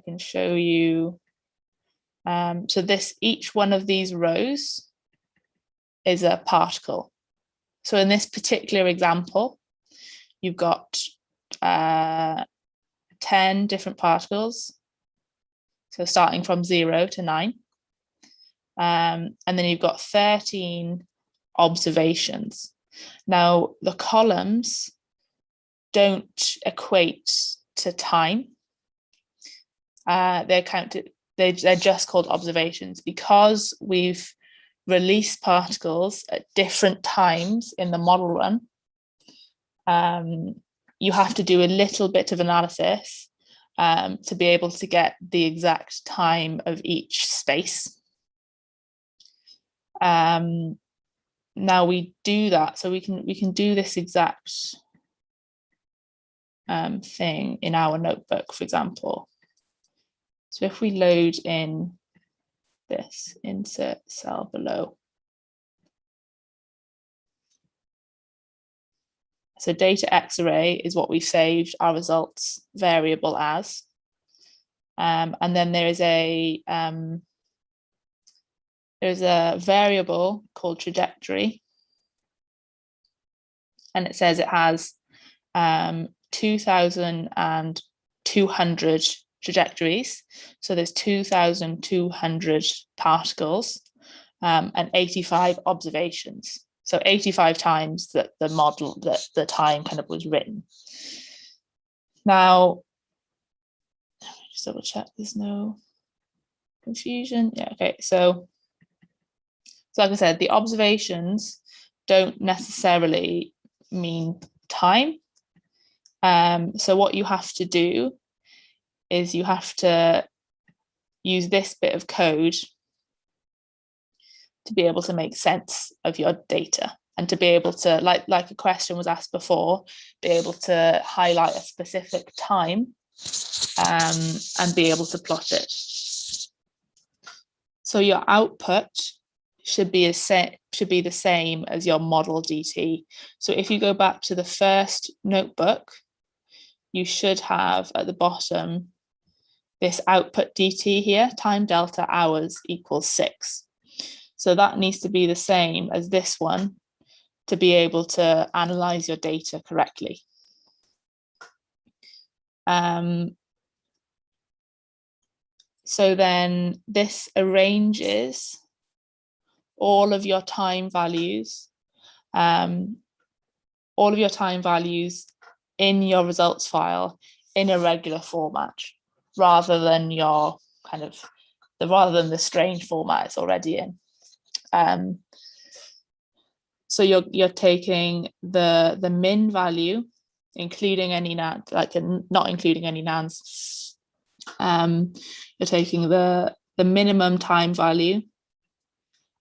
can show you. So each one of these rows is a particle. So in this particular example, you've got 10 different particles. So starting from 0 to 9. And then you've got 13 observations. Now, the columns don't equate to time. They're just called observations, because we've released particles at different times in the model run. You have to do a little bit of analysis to be able to get the exact time of each space. Now we do that, so we can do this exact thing in our notebook, for example. So if we load in this insert cell below. So data X array is what we've saved our results variable as. And then there is a variable called trajectory. And it says it has 2,200 trajectories. So there's 2,200 particles and 85 observations. So 85 times that the model, that the time kind of was written. Now, just double check there's no confusion. Yeah, okay. So like I said, the observations don't necessarily mean time. So what you have to do is you have to use this bit of code to be able to make sense of your data, and to be able to, like a question was asked before, be able to highlight a specific time and be able to plot it. So your output should be the same as your model DT. So if you go back to the first notebook, you should have at the bottom this output DT here, time delta hours equals 6. So that needs to be the same as this one to be able to analyze your data correctly. So then this arranges all of your time values, in your results file in a regular format, rather than the strange format it's already in. So you're taking the min value, including any nans, not including any nans. You're taking the minimum time value,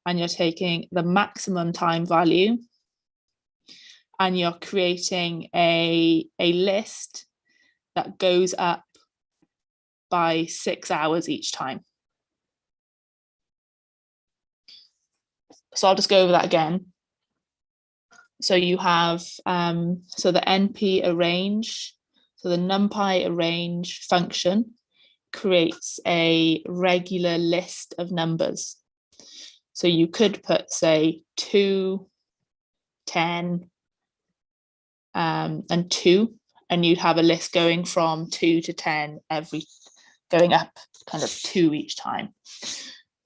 and you're taking the maximum time value, and you're creating a list that goes up by 6 hours each time. So I'll just go over that again. So you have, so the NP arrange, so the NumPy arrange function creates a regular list of numbers. So you could put, say, 2, 10, and 2, and you'd have a list going from 2 to 10, going up kind of 2 each time.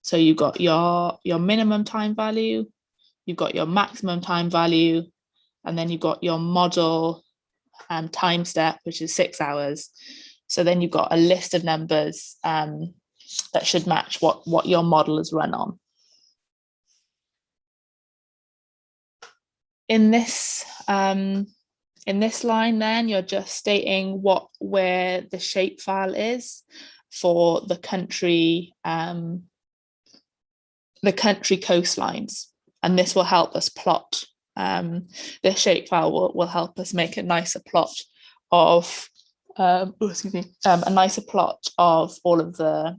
So you've got your minimum time value, you've got your maximum time value, and then you've got your model time step, which is 6 hours. So then you've got a list of numbers that should match what your model is run on. In this line, then you're just stating where the shapefile is for the country coastlines, and this will help us plot. The shapefile will help us make a nicer plot of a nicer plot of all of the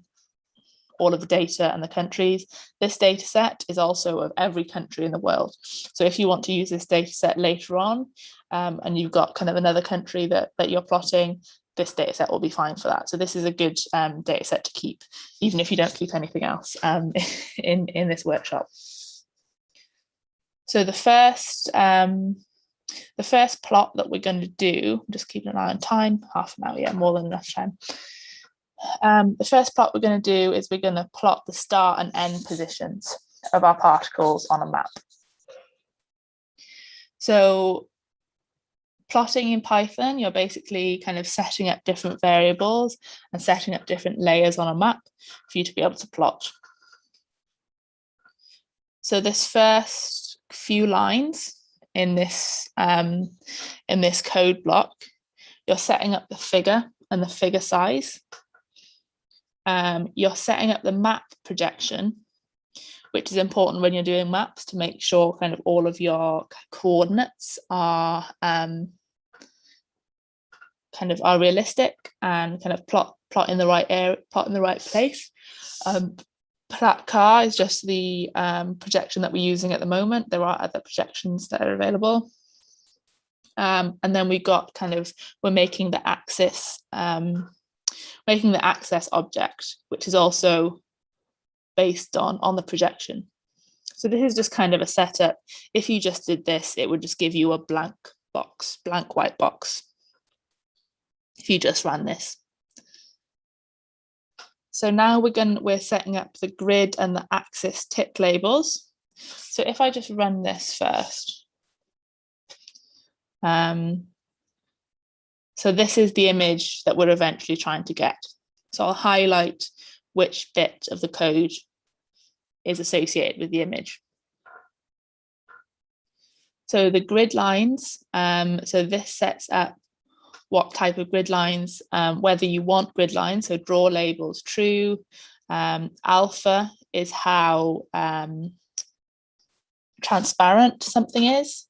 data and the countries. This data set is also of every country in the world. So if you want to use this data set later on, and you've got kind of another country that you're plotting, this data set will be fine for that. So this is a good data set to keep, even if you don't keep anything else in this workshop. So the first plot that we're going to do, just keeping an eye on time, half an hour, yeah, more than enough time. The first plot we're going to do is we're going to plot the start and end positions of our particles on a map. So plotting in Python, you're basically kind of setting up different variables and setting up different layers on a map for you to be able to plot. So this first few lines in this code block, you're setting up the figure and the figure size. You're setting up the map projection, which is important when you're doing maps to make sure kind of all of your coordinates are kind of are realistic and kind of plot in the right area, plot in the right place. Plat-car is just the projection that we're using at the moment. There are other projections that are available. And then we got kind of, we're making the axis object, which is also based on the projection. So this is just kind of a setup. If you just did this, it would just give you a blank white box, if you just ran this. So now we're setting up the grid and the axis tip labels. So if I just run this first. So this is the image that we're eventually trying to get. So I'll highlight which bit of the code is associated with the image. So the grid lines, so this sets up what type of grid lines, whether you want grid lines, so draw labels true. Alpha is how transparent something is.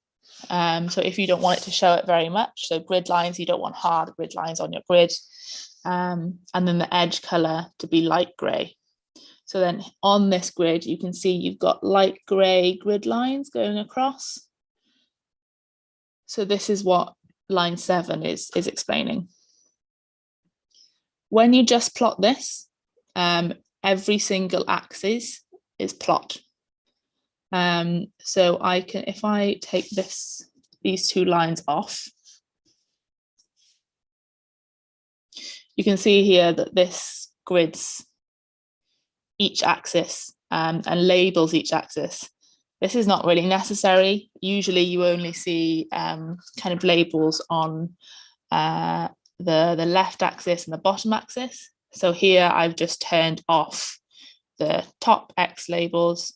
So if you don't want it to show it very much, so grid lines, you don't want hard grid lines on your grid. And then the edge color to be light gray. So then on this grid, you can see you've got light gray grid lines going across. So this is what line 7 is explaining. When you just plot this, every single axis is plot. So I can, if I take these two lines off, you can see here that this grids each axis and labels each axis. This is not really necessary. Usually you only see kind of labels on the left axis and the bottom axis. So here I've just turned off the top X labels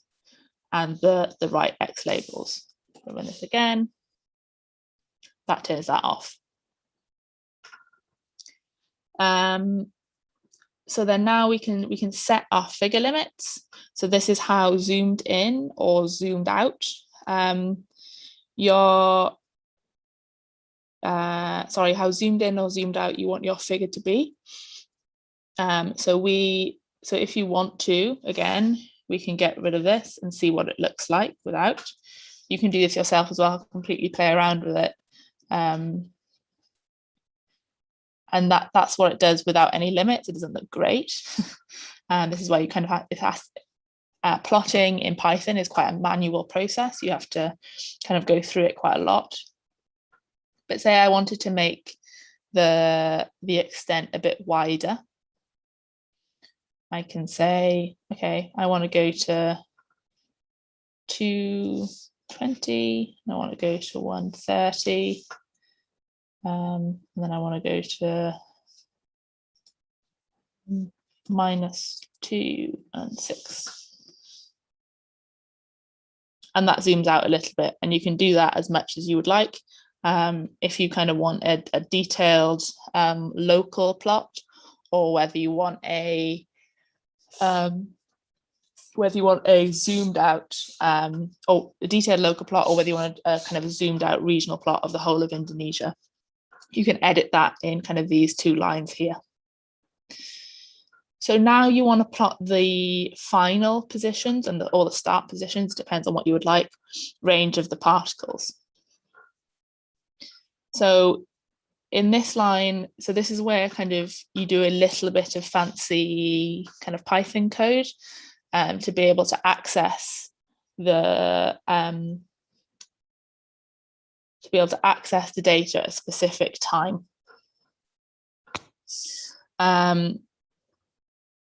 and the right X labels. I'll run this again. That turns that off. So then now we can set our figure limits. So this is how zoomed in or zoomed out how zoomed in or zoomed out you want your figure to be. So if you want to, again, we can get rid of this and see what it looks like without. You can do this yourself as well, completely play around with it. And that's what it does without any limits. It doesn't look great. And this is why you kind of have, plotting in Python is quite a manual process. You have to kind of go through it quite a lot. But say I wanted to make the extent a bit wider. I can say, okay, I want to go to 220, I want to go to 130. And then I want to go to -2 and 6. And that zooms out a little bit, and you can do that as much as you would like. If you kind of want a detailed local plot, or whether you want a zoomed out or a detailed local plot, or whether you want a kind of a zoomed out regional plot of the whole of Indonesia, you can edit that in kind of these 2 lines here. So now you want to plot the final positions and or the start positions, depends on what you would like, range of the particles. So in this line, so this is where kind of you do a little bit of fancy kind of Python code to be able to access the data at a specific time.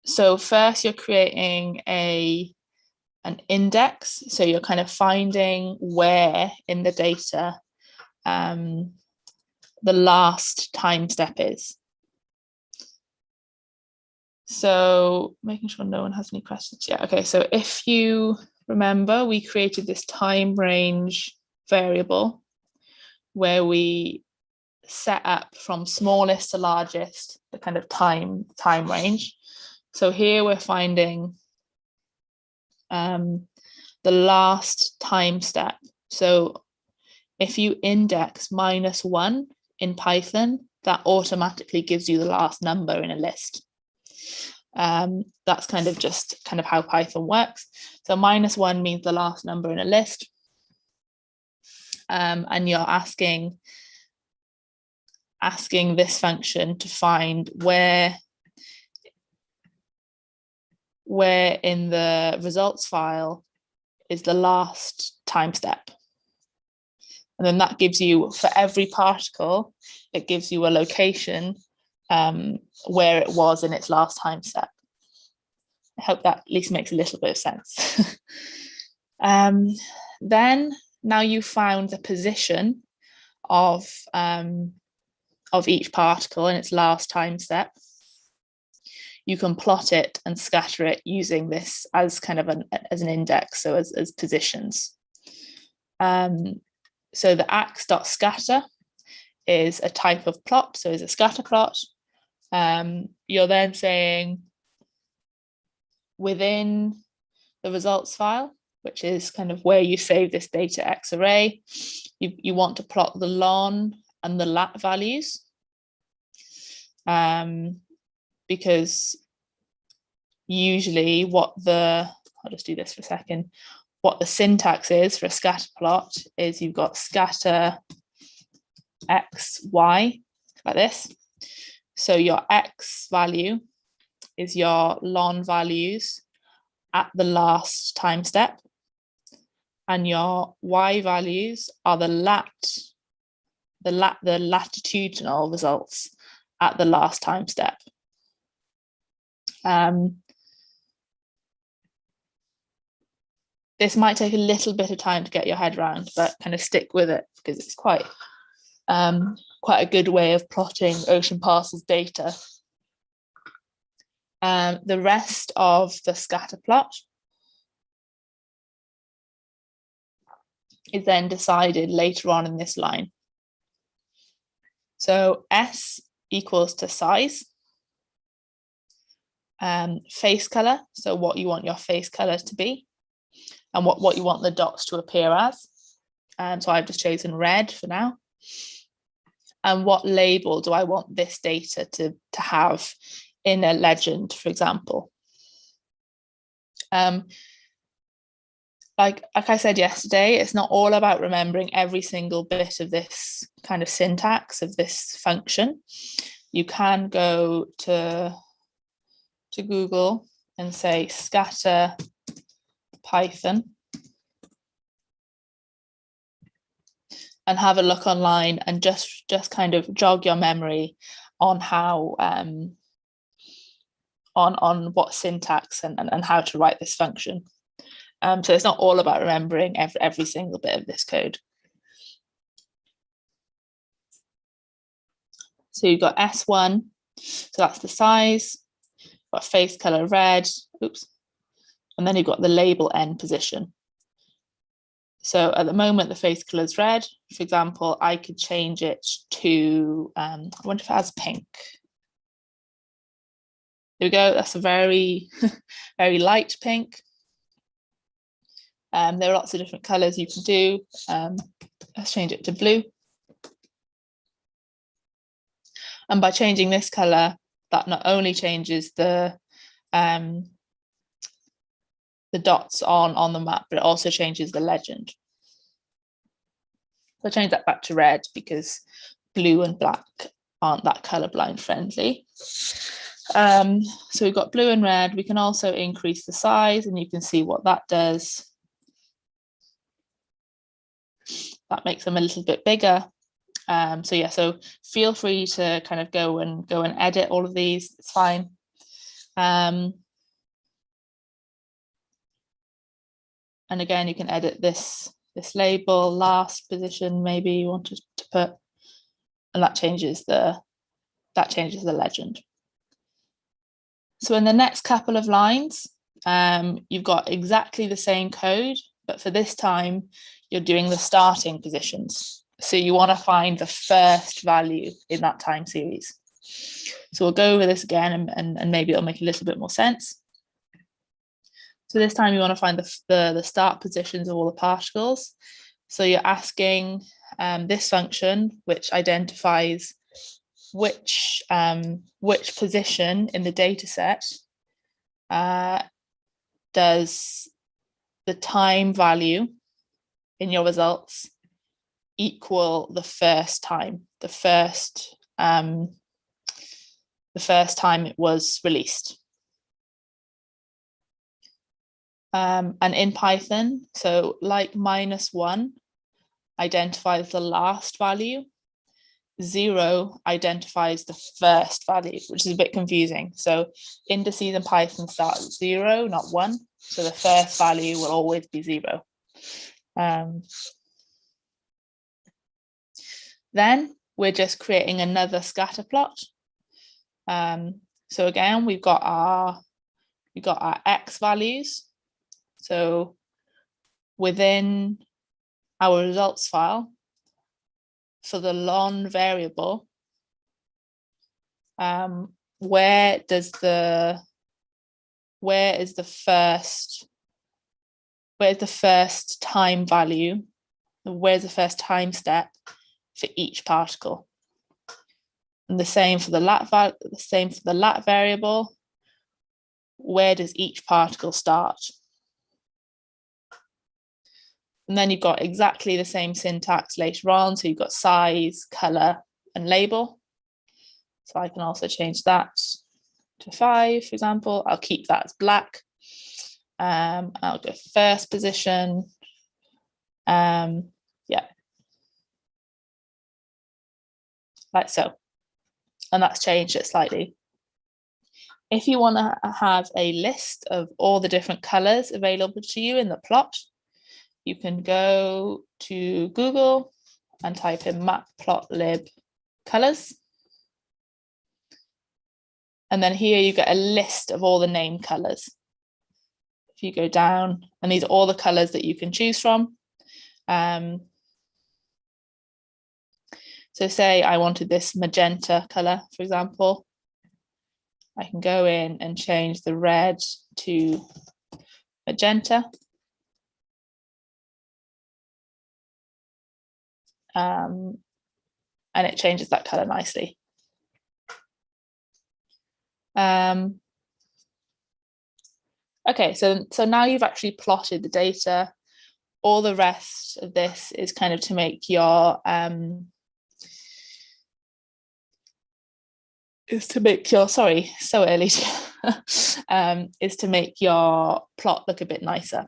So first you're creating an index. So you're kind of finding where in the data the last time step is. So making sure no one has any questions. Yeah, okay, so if you remember, we created this time range variable where we set up from smallest to largest the kind of time range. So here we're finding the last time step. So if you index -1 in Python, that automatically gives you the last number in a list. That's kind of just kind of how Python works. So -1 means the last number in a list. And you're asking this function to find where in the results file is the last time step. And then that gives you, for every particle, it gives you a location where it was in its last time step. I hope that at least makes a little bit of sense. Then now you found the position of each particle in its last time step, you can plot it and scatter it using this as kind of an index, so as positions. So the ax.scatter is a type of plot, so it's a scatter plot. You're then saying within the results file, which is kind of where you save this data X array, you want to plot the lon and the lat values, because usually I'll just do this for a second, what the syntax is for a scatter plot is you've got scatter X, Y, like this. So your X value is your lon values at the last time step, and your Y values are the latitudinal results at the last time step. This might take a little bit of time to get your head around, but kind of stick with it because it's quite a good way of plotting ocean parcels data. The rest of the scatter plot is then decided later on in this line. So S equals to size, face color, so what you want your face color to be, and what you want the dots to appear as. So I've just chosen red for now. And what label do I want this data to have in a legend, for example? Like I said yesterday, it's not all about remembering every single bit of this kind of syntax of this function. you can go to Google and say scatter Python and have a look online and just kind of jog your memory on how on what syntax and how to write this function. So it's not all about remembering every single bit of this code. So you've got S1, so that's the size, got face color red, oops, and then you've got the label end position. So at the moment, the face color is red. For example, I could change it to, I wonder if it has pink. There we go, that's a very, very light pink. There are lots of different colors you can do. Let's change it to blue. And by changing this color, that not only changes the dots on the map, but it also changes the legend. So I change that back to red because blue and black aren't that colorblind friendly. So we've got blue and red. We can also increase the size and you can see what that does. That makes them a little bit bigger. So yeah, so feel free to kind of go and edit all of these, it's fine. And again, you can edit this label, last position, maybe you want to put, and that changes the legend. So in the next couple of lines, you've got exactly the same code, but for this time, you're doing the starting positions. So you want to find the first value in that time series. So we'll go over this again and maybe it'll make a little bit more sense. So this time you want to find the start positions of all the particles. So you're asking this function, which identifies which position in the data set does the time value in your results equal the first time, the first time it was released. And in Python, so like -1 identifies the last value, 0 identifies the first value, which is a bit confusing. So indices in Python start at 0, not 1. So the first value will always be 0. Then we're just creating another scatter plot. So again, we've got our X values. So within our results file, for the lon variable, where is the first time value? Where's the first time step for each particle? And the same for the lat variable. Where does each particle start? And then you've got exactly the same syntax later on. So you've got size, color, and label. So I can also change that to 5, for example. I'll keep that as black. I'll go first position. Yeah. Like so. And that's changed it slightly. If you want to have a list of all the different colors available to you in the plot, you can go to Google and type in matplotlib colors. And then here you get a list of all the named colors. If you go down, and these are all the colors that you can choose from. So say I wanted this magenta color, for example. I can go in and change the red to magenta. And it changes that color nicely. Okay, so now you've actually plotted the data. All the rest of this is kind of to make your is to make your, sorry, so early, is to make your plot look a bit nicer.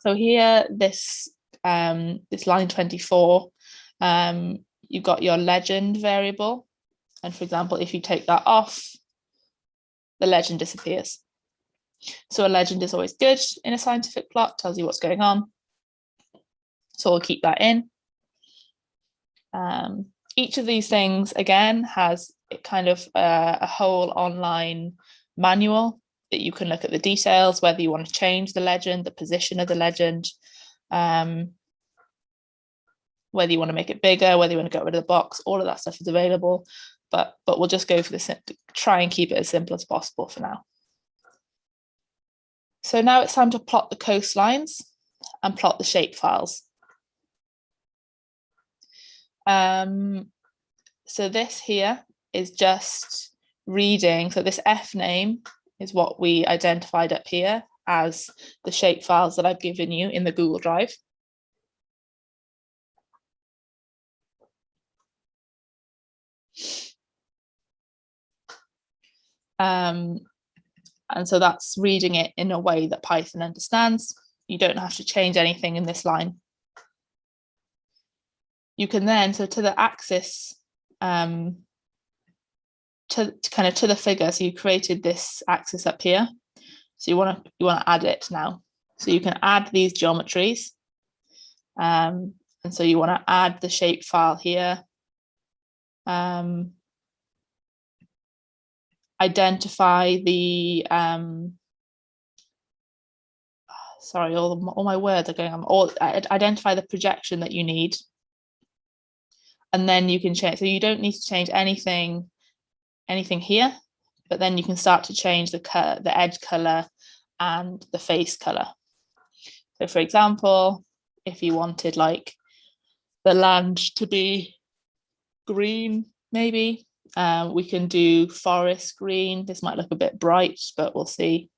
So here, this line 24, you've got your legend variable. And for example, if you take that off, the legend disappears. So a legend is always good in a scientific plot, tells you what's going on. So we'll keep that in. Each of these things, again, has kind of a whole online manual that you can look at the details, whether you want to change the legend, the position of the legend, whether you want to make it bigger, whether you want to get rid of the box, all of that stuff is available. But we'll just go for this, try and keep it as simple as possible for now. So now it's time to plot the coastlines and plot the shape files. So this here is just reading. So this F name is what we identified up here as the shape files that I've given you in the Google Drive. And so that's reading it in a way that Python understands. You don't have to change anything in this line. You can then, so to the axis, to the figure, so you created this axis up here. So you want to add it now. So you can add these geometries. And so you want to add the shape file here. Identify the sorry, all my words are going on. Identify the projection that you need, and then you can change. So you don't need to change anything here, but then you can start to change the edge color and the face color. So for example, if you wanted like the land to be green, maybe we can do forest green. This might look a bit bright, but we'll see.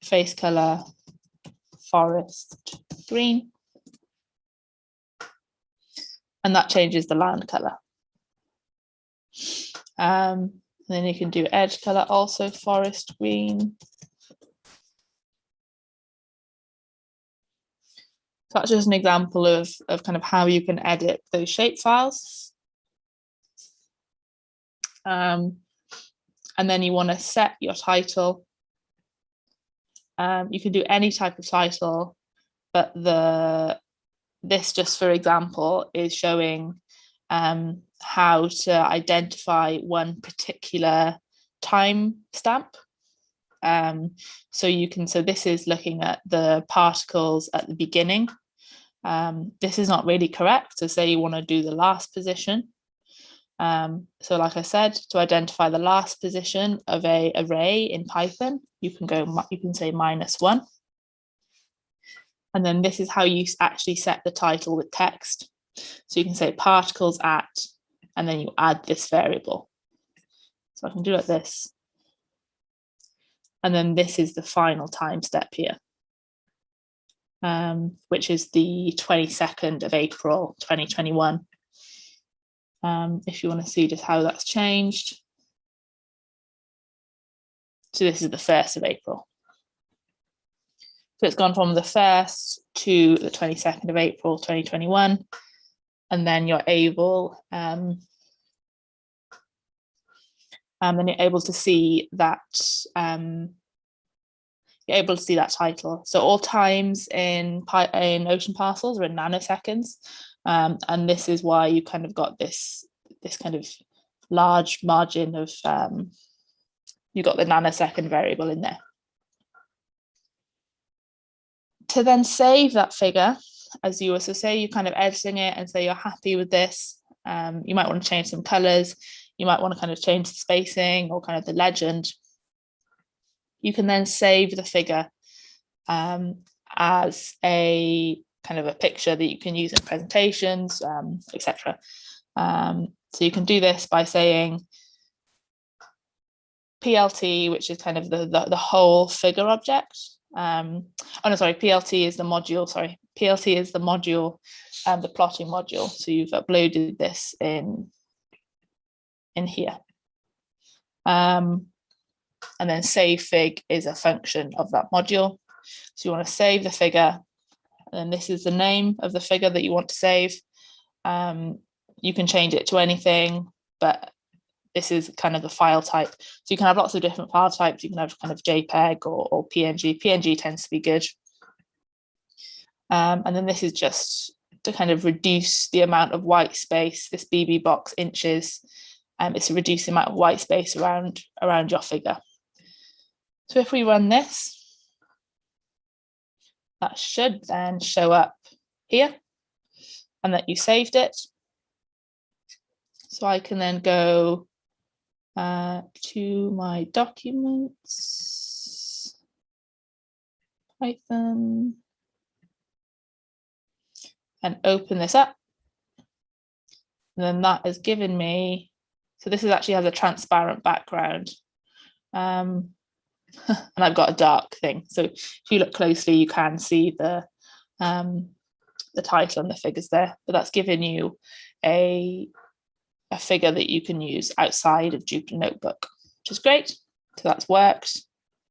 Face color, forest green. And that changes the land color. Then you can do edge color, also forest green. So that's just an example of kind of how you can edit those shape files. And then you want to set your title. You can do any type of title, but this just for example is showing how to identify one particular time stamp. So this is looking at the particles at the beginning. This is not really correct. So say you want to do the last position. So like I said, to identify the last position of an array in Python, you can say -1. And then this is how you actually set the title with text. So you can say particles at, and then you add this variable. So I can do it like this. And then this is the final time step here, which is the 22nd of April, 2021. If you want to see just how that's changed. So this is the 1st of April. So it's gone from the 1st to the 22nd of April, 2021. And then you're able, to see that, you're able to see that title. So all times in Ocean Parcels are in nanoseconds. And this is why you kind of got this kind of large margin of, you got the nanosecond variable in there. To then save that figure, as you also say, you're kind of editing it and say you're happy with this. You might want to change some colors. You might want to kind of change the spacing or kind of the legend. You can then save the figure as a kind of a picture that you can use in presentations, etc. So you can do this by saying PLT, which is kind of the whole figure object. PLT is the module, PLT is the module, the plotting module. So you've uploaded this in here. And then save fig is a function of that module. So you want to save the figure, and then this is the name of the figure that you want to save. You can change it to anything, but this is kind of the file type. So you can have lots of different file types. You can have kind of JPEG or PNG. PNG tends to be good. And then this is just to kind of reduce the amount of white space, this BB box inches. It's to reduce the amount of white space around your figure. So if we run this, that should then show up here and that you saved it. So I can then go to my documents, Python, and open this up. And then that has given me, so this is actually has a transparent background. And I've got a dark thing. So if you look closely, you can see the title and the figures there, but that's given you a figure that you can use outside of Jupyter Notebook, which is great. So that's worked.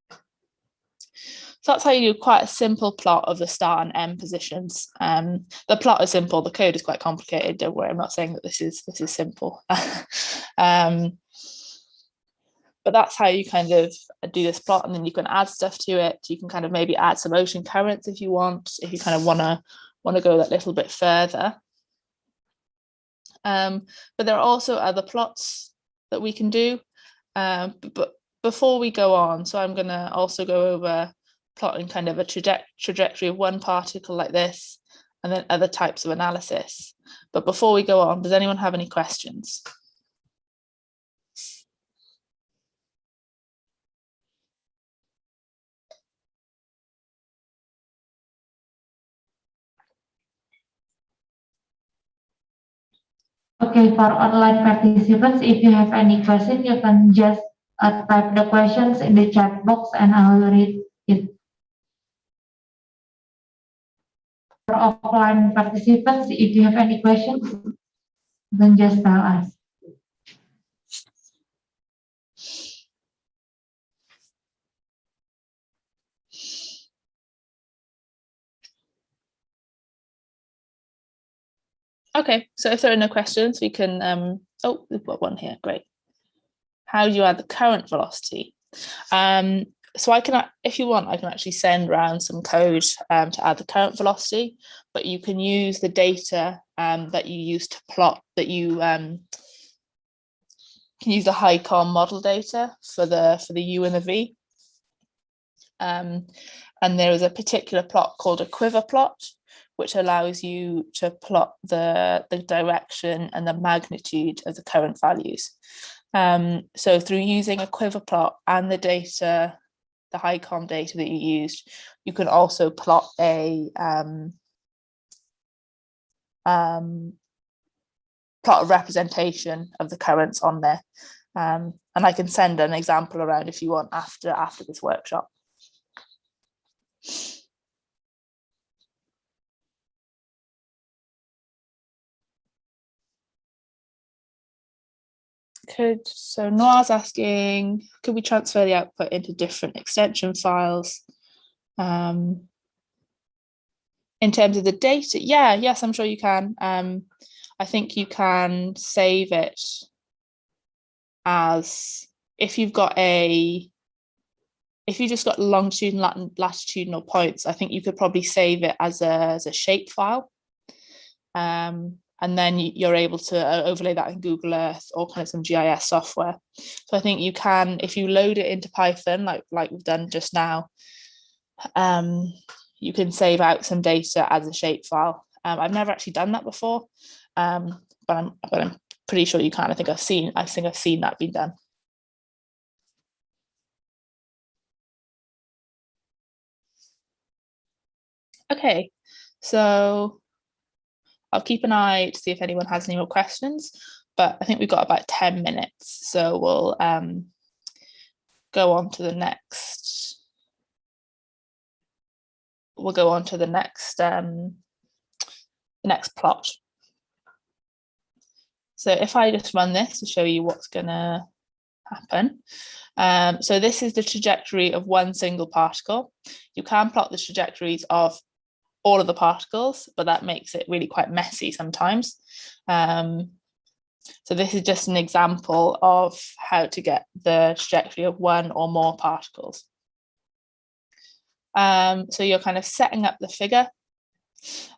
So that's how you do quite a simple plot of the start and end positions. The plot is simple, the code is quite complicated. Don't worry, I'm not saying that this is simple. But that's how you kind of do this plot, and then you can add stuff to it. You can kind of maybe add some ocean currents if you want, if you kind of want to go that little bit further. But there are also other plots that we can do. But before we go on, so I'm going to also go over plotting kind of a trajectory of one particle like this, and then other types of analysis. But before we go on, does anyone have any questions? Okay, for online participants, if you have any question, you can just type the questions in the chat box and I will read it. For offline participants, if you have any questions, then just tell us. Okay, so if there are no questions, we can, oh, we've got one here, great. How do you add the current velocity? So I can, if you want, I can actually send around some code to add the current velocity, but you can use the data that you use to plot, that you can use the HiCom model data for the U and the V. And there is a particular plot called a quiver plot, which allows you to plot the direction and the magnitude of the current values. So through using a quiver plot and the data, the HiCom data that you used, you can also plot a representation of the currents on there. And I can send an example around if you want after this workshop. So Noir's asking, could we transfer the output into different extension files? In terms of the data, yes, I'm sure you can. I think you can save it as, if you've just got longitude and latitudinal points, I think you could probably save it as a shape file. And then you're able to overlay that in Google Earth or kind of some GIS software. So I think you can, if you load it into Python, like we've done just now, you can save out some data as a shape file. I've never actually done that before, but I'm pretty sure you can. I think I've seen that being done. Okay, so I'll keep an eye to see if anyone has any more questions, but I think we've got about 10 minutes. So we'll go on to the next. We'll go on to the next plot. So if I just run this to show you what's gonna happen. So this is the trajectory of one single particle. You can plot the trajectories of all of the particles, but that makes it really quite messy sometimes. So this is just an example of how to get the trajectory of one or more particles. So you're kind of setting up the figure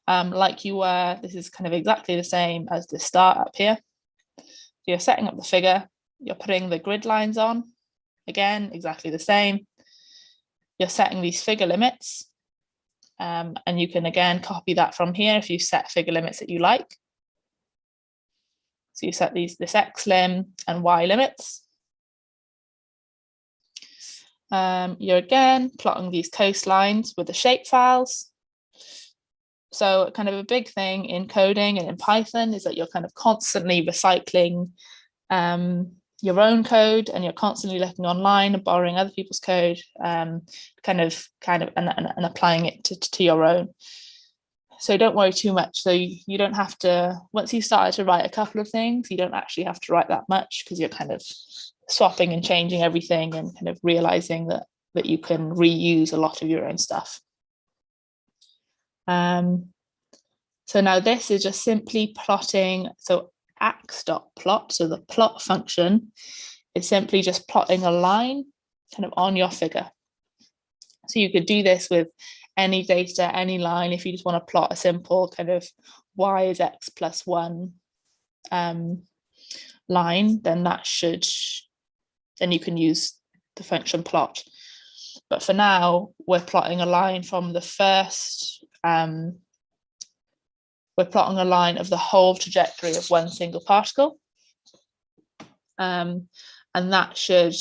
like you were. This is kind of exactly the same as the start up here. So you're setting up the figure, you're putting the grid lines on, again, exactly the same. You're setting these figure limits, and you can again copy that from here if you set figure limits that you like. So you set this X lim and Y limits. You're again plotting these coastlines with the shapefiles. So kind of a big thing in coding and in Python is that you're kind of constantly recycling your own code, and you're constantly looking online and borrowing other people's code, kind of and applying it to your own. So don't worry too much. So you don't have to, once you started to write a couple of things, you don't actually have to write that much, because you're kind of swapping and changing everything and kind of realizing that you can reuse a lot of your own stuff. So now this is just simply plotting. So ax.plot, so the plot function is simply just plotting a line kind of on your figure. So you could do this with any data, any line. If you just want to plot a simple kind of y is x plus 1 line, then then you can use the function plot. But for now, we're plotting a line from the first, we're plotting a line of the whole trajectory of one single particle. And that should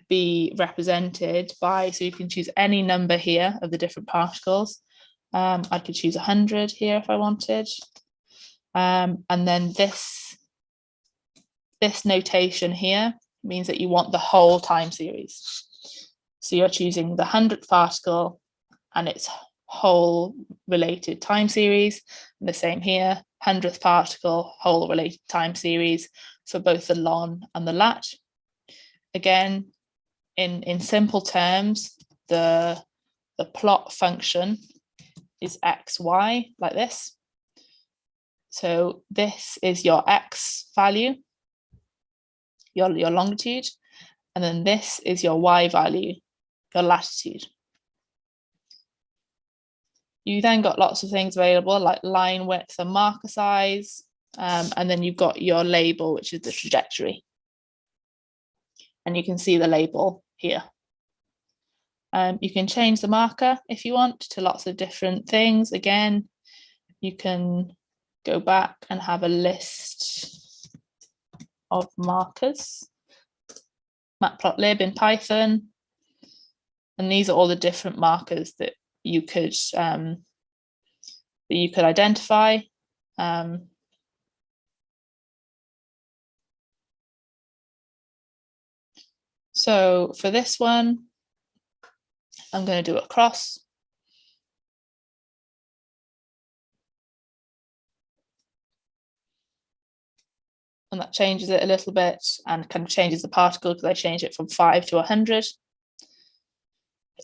be represented by, so you can choose any number here of the different particles. I could choose 100 here if I wanted. And then this notation here means that you want the whole time series. So you're choosing the 100th particle and its whole related time series. And the same here, 100th particle, whole related time series for both the lon and the lat. Again, in simple terms, the plot function is xy, like this. So this is your x value, your longitude, and then this is your y value, your latitude. You then got lots of things available like line width and marker size, and then you've got your label, which is the trajectory. And you can see the label here. You can change the marker if you want to lots of different things. Again, you can go back and have a list of markers. Matplotlib in Python. And these are all the different markers that you could identify. So for this one, I'm going to do a cross. And that changes it a little bit and kind of changes the particle because I changed it from 5 to 100.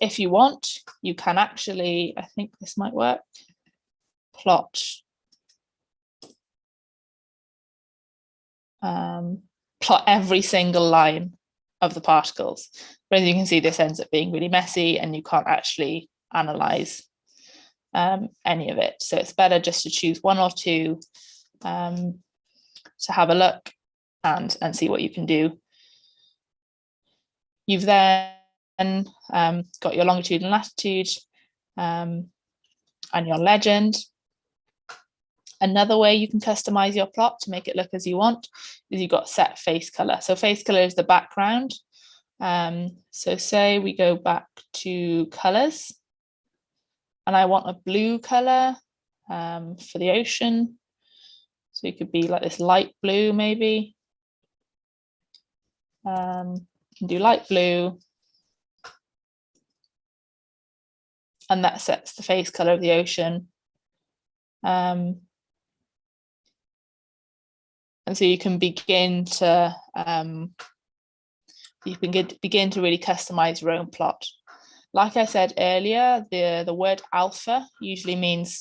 If you want, you can actually, I think this might work, plot every single line of the particles. But as you can see, this ends up being really messy and you can't actually analyze any of it. So it's better just to choose one or two to have a look and see what you can do. You've then got your longitude and latitude and your legend. Another way you can customize your plot to make it look as you want is you've got set face color. So face color is the background. So say we go back to colors and I want a blue color for the ocean. So it could be like this light blue, maybe. You can do light blue. And that sets the face color of the ocean. And so you can begin to you can begin to really customize your own plot. Like I said earlier, the word alpha usually means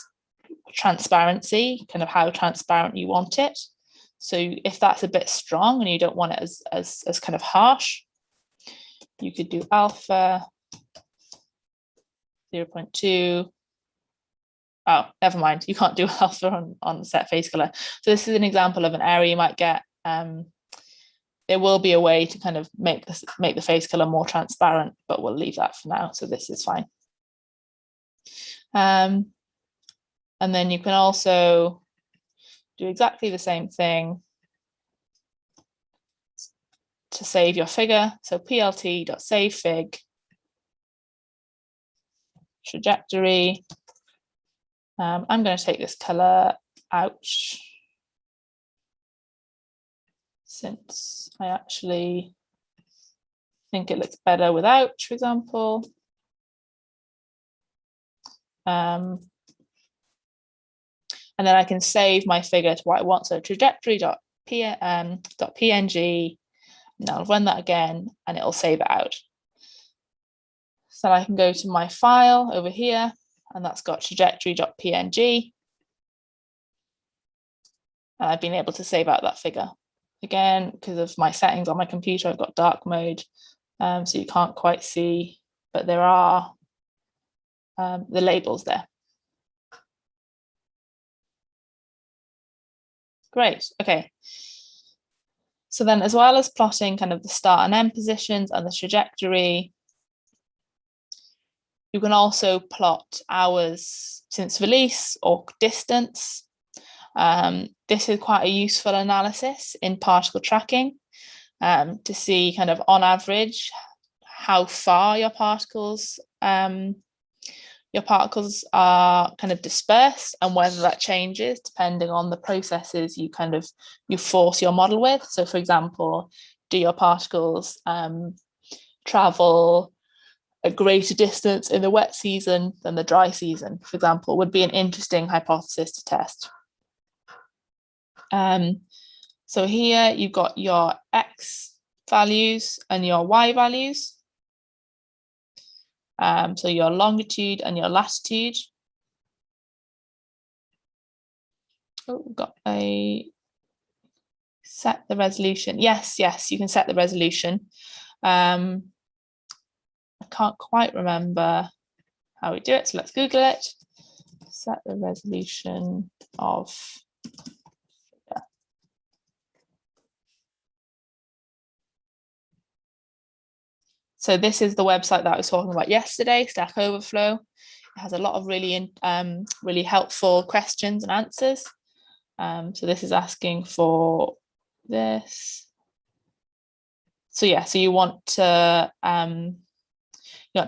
transparency, kind of how transparent you want it. So if that's a bit strong and you don't want it as kind of harsh, you could do alpha 0.2. Oh, never mind. You can't do alpha on set face color. So this is an example of an error you might get. There will be a way to kind of make the face color more transparent, but we'll leave that for now. So this is fine. And then you can also do exactly the same thing to save your figure. So plt.savefig trajectory. I'm going to take this color out since I actually think it looks better without, for example. And then I can save my figure to what I want. So trajectory.png, and I'll run that again and it'll save it out. So I can go to my file over here, and that's got trajectory.png. And I've been able to save out that figure. Again, because of my settings on my computer, I've got dark mode, so you can't quite see, but there are the labels there. Great, okay. So then, as well as plotting kind of the start and end positions and the trajectory, you can also plot hours since release or distance. This is quite a useful analysis in particle tracking to see kind of on average how far your particles are kind of dispersed, and whether that changes depending on the processes you force your model with. So for example, do your particles travel a greater distance in the wet season than the dry season, for example, would be an interesting hypothesis to test. So here you've got your X values and your Y values. So your longitude and your latitude. Oh, we've got a set the resolution. Yes, you can set the resolution. I can't quite remember how we do it, so let's Google it. Set the resolution of figure. So this is the website that I was talking about yesterday, Stack Overflow. It has a lot of really helpful questions and answers. So this is asking for this. So yeah, so you want to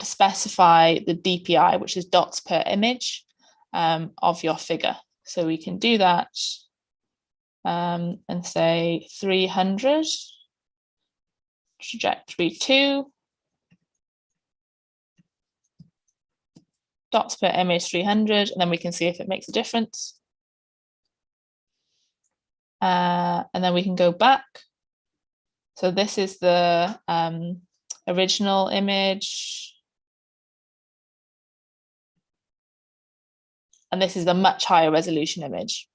specify the DPI, which is dots per image of your figure. So we can do that and say 300, trajectory 2, dots per image 300, and then we can see if it makes a difference. And then we can go back. So this is the original image. And this is the much higher resolution image.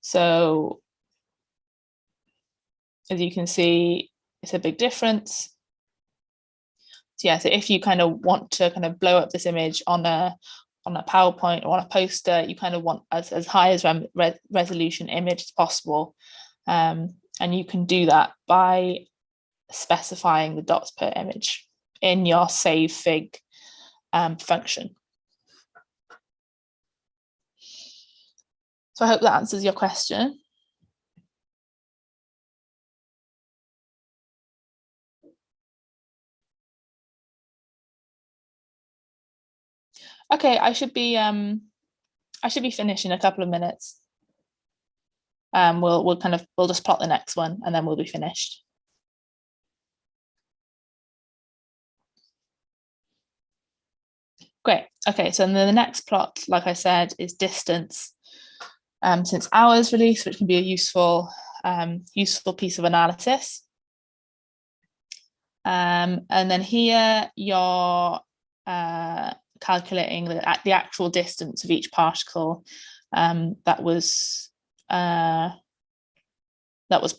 So as you can see, it's a big difference. So yeah, so if you kind of want to kind of blow up this image on a PowerPoint or on a poster, you kind of want as high as resolution image as possible. And you can do that by specifying the dots per image in your save fig function. So I hope that answers your question. Okay, I should be finished in a couple of minutes. We'll just plot the next one and then we'll be finished. Great. Okay, so then the next plot, like I said, is distance since hours release, which can be a useful piece of analysis. And then here you're calculating the actual distance of each particle that was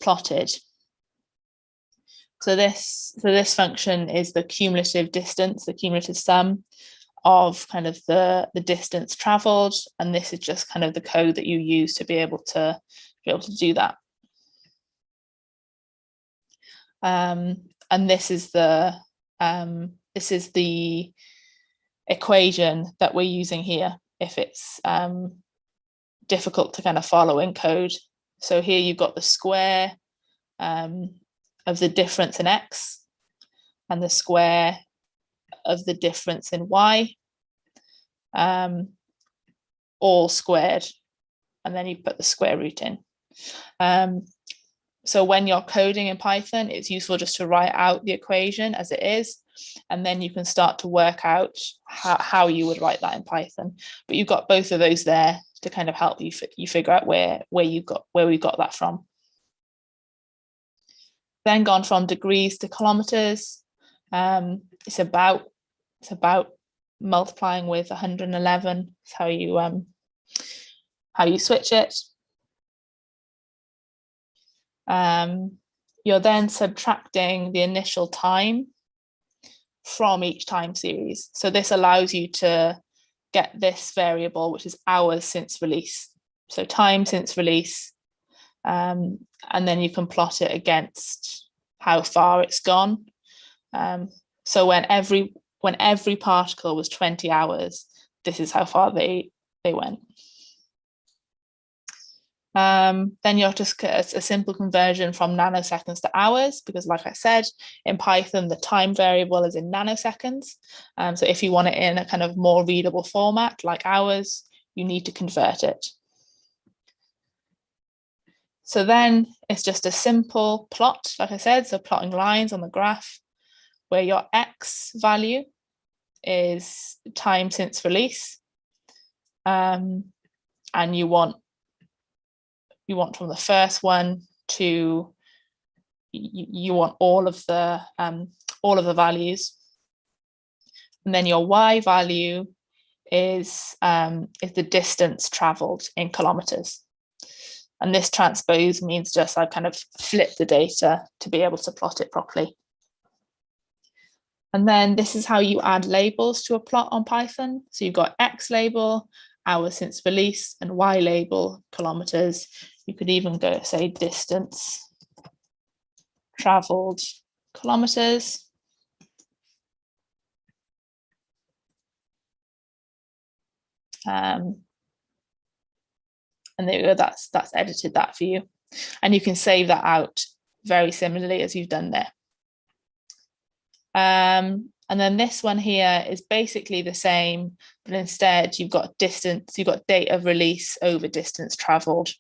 plotted. So this function is the cumulative distance, the cumulative sum of kind of the distance traveled, and this is just kind of the code that you use to be able to do that. And this is the equation that we're using here if it's difficult to kind of follow in code. So here you've got the square of the difference in x and the square of the difference in y, all squared, and then you put the square root in. So when you're coding in Python, it's useful just to write out the equation as it is, and then you can start to work out how you would write that in Python. But you've got both of those there to kind of help you figure out where we got that from. Then gone from degrees to kilometers. It's about multiplying with 111. That's how you switch it. You're then subtracting the initial time from each time series. So this allows you to get this variable, which is hours since release. So time since release, and then you can plot it against how far it's gone. So when every particle was 20 hours, this is how far they went. Then you're just a simple conversion from nanoseconds to hours, because like I said, in Python, the time variable is in nanoseconds. So if you want it in a kind of more readable format like hours, you need to convert it. So then it's just a simple plot, like I said, so plotting lines on the graph where your x value is time since release, and you want from the first one to you want all of the values, and then your y value is the distance traveled in kilometers. And this transpose means just I've kind of flipped the data to be able to plot it properly. And then this is how you add labels to a plot on Python. So you've got X label, hours since release, and Y label, kilometers. You could even go say distance traveled kilometers. And there you go, that's edited that for you. And you can save that out very similarly as you've done there. And then this one here is basically the same, but instead you've got distance, you've got date of release over distance traveled.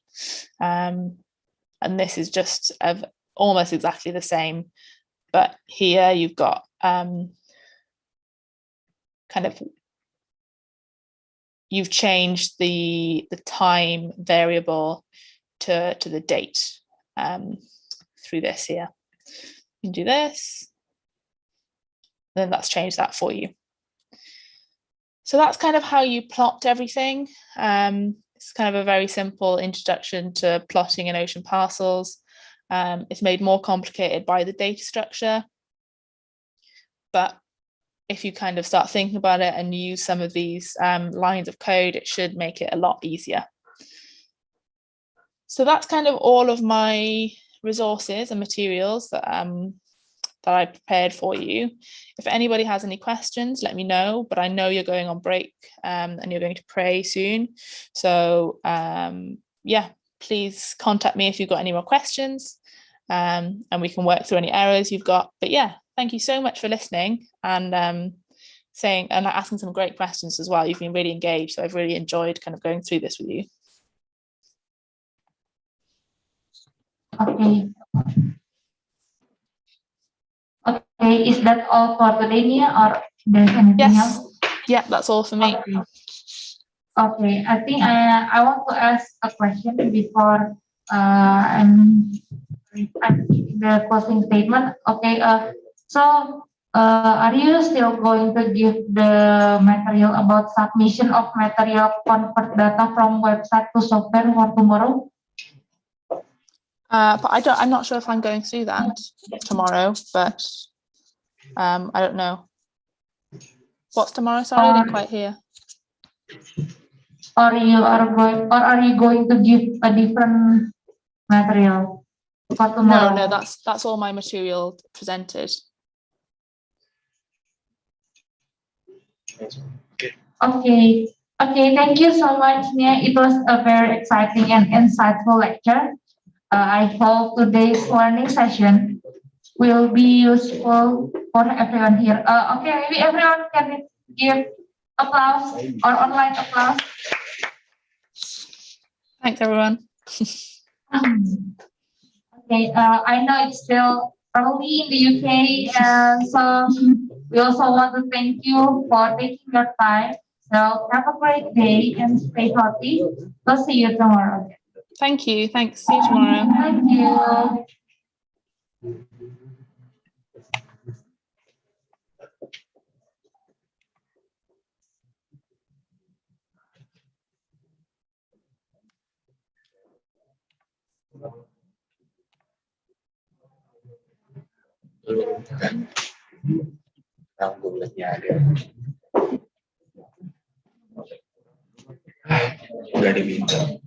And this is just almost exactly the same, but here you've got kind of, you've changed the time variable to the date through this here. You can do this. Then that's changed that for you. So that's kind of how you plot everything. It's kind of a very simple introduction to plotting in Ocean Parcels. It's made more complicated by the data structure, but if you kind of start thinking about it and use some of these lines of code, it should make it a lot easier. So that's kind of all of my resources and materials that I prepared for you. If anybody has any questions, let me know, but I know you're going on break and you're going to pray soon. So yeah, please contact me if you've got any more questions, and we can work through any errors you've got. But yeah, thank you so much for listening and asking some great questions as well. You've been really engaged, so I've really enjoyed kind of going through this with you. Okay. Okay, is that all for today, Nia, or there's anything else? Yeah, that's all for me. Okay, I think I want to ask a question before I'm giving the closing statement. Okay, So, are you still going to give the material about submission of material convert data from website to software for tomorrow? But I'm not sure if I'm going through that tomorrow, but I don't know. What's tomorrow? Sorry, I didn't quite hear. Or are you going to give a different material for tomorrow? No, that's all my material presented. Okay. Okay, thank you so much, Nia. It was a very exciting and insightful lecture. I hope today's learning session will be useful for everyone here. Okay, maybe everyone can give applause or online applause. Thanks, everyone. Okay, I know it's still early in the UK, so we also want to thank you for taking your time. So have a great day and stay healthy. We'll see you tomorrow. Thank you. Thanks. See you tomorrow. Thank you. Udah diminta.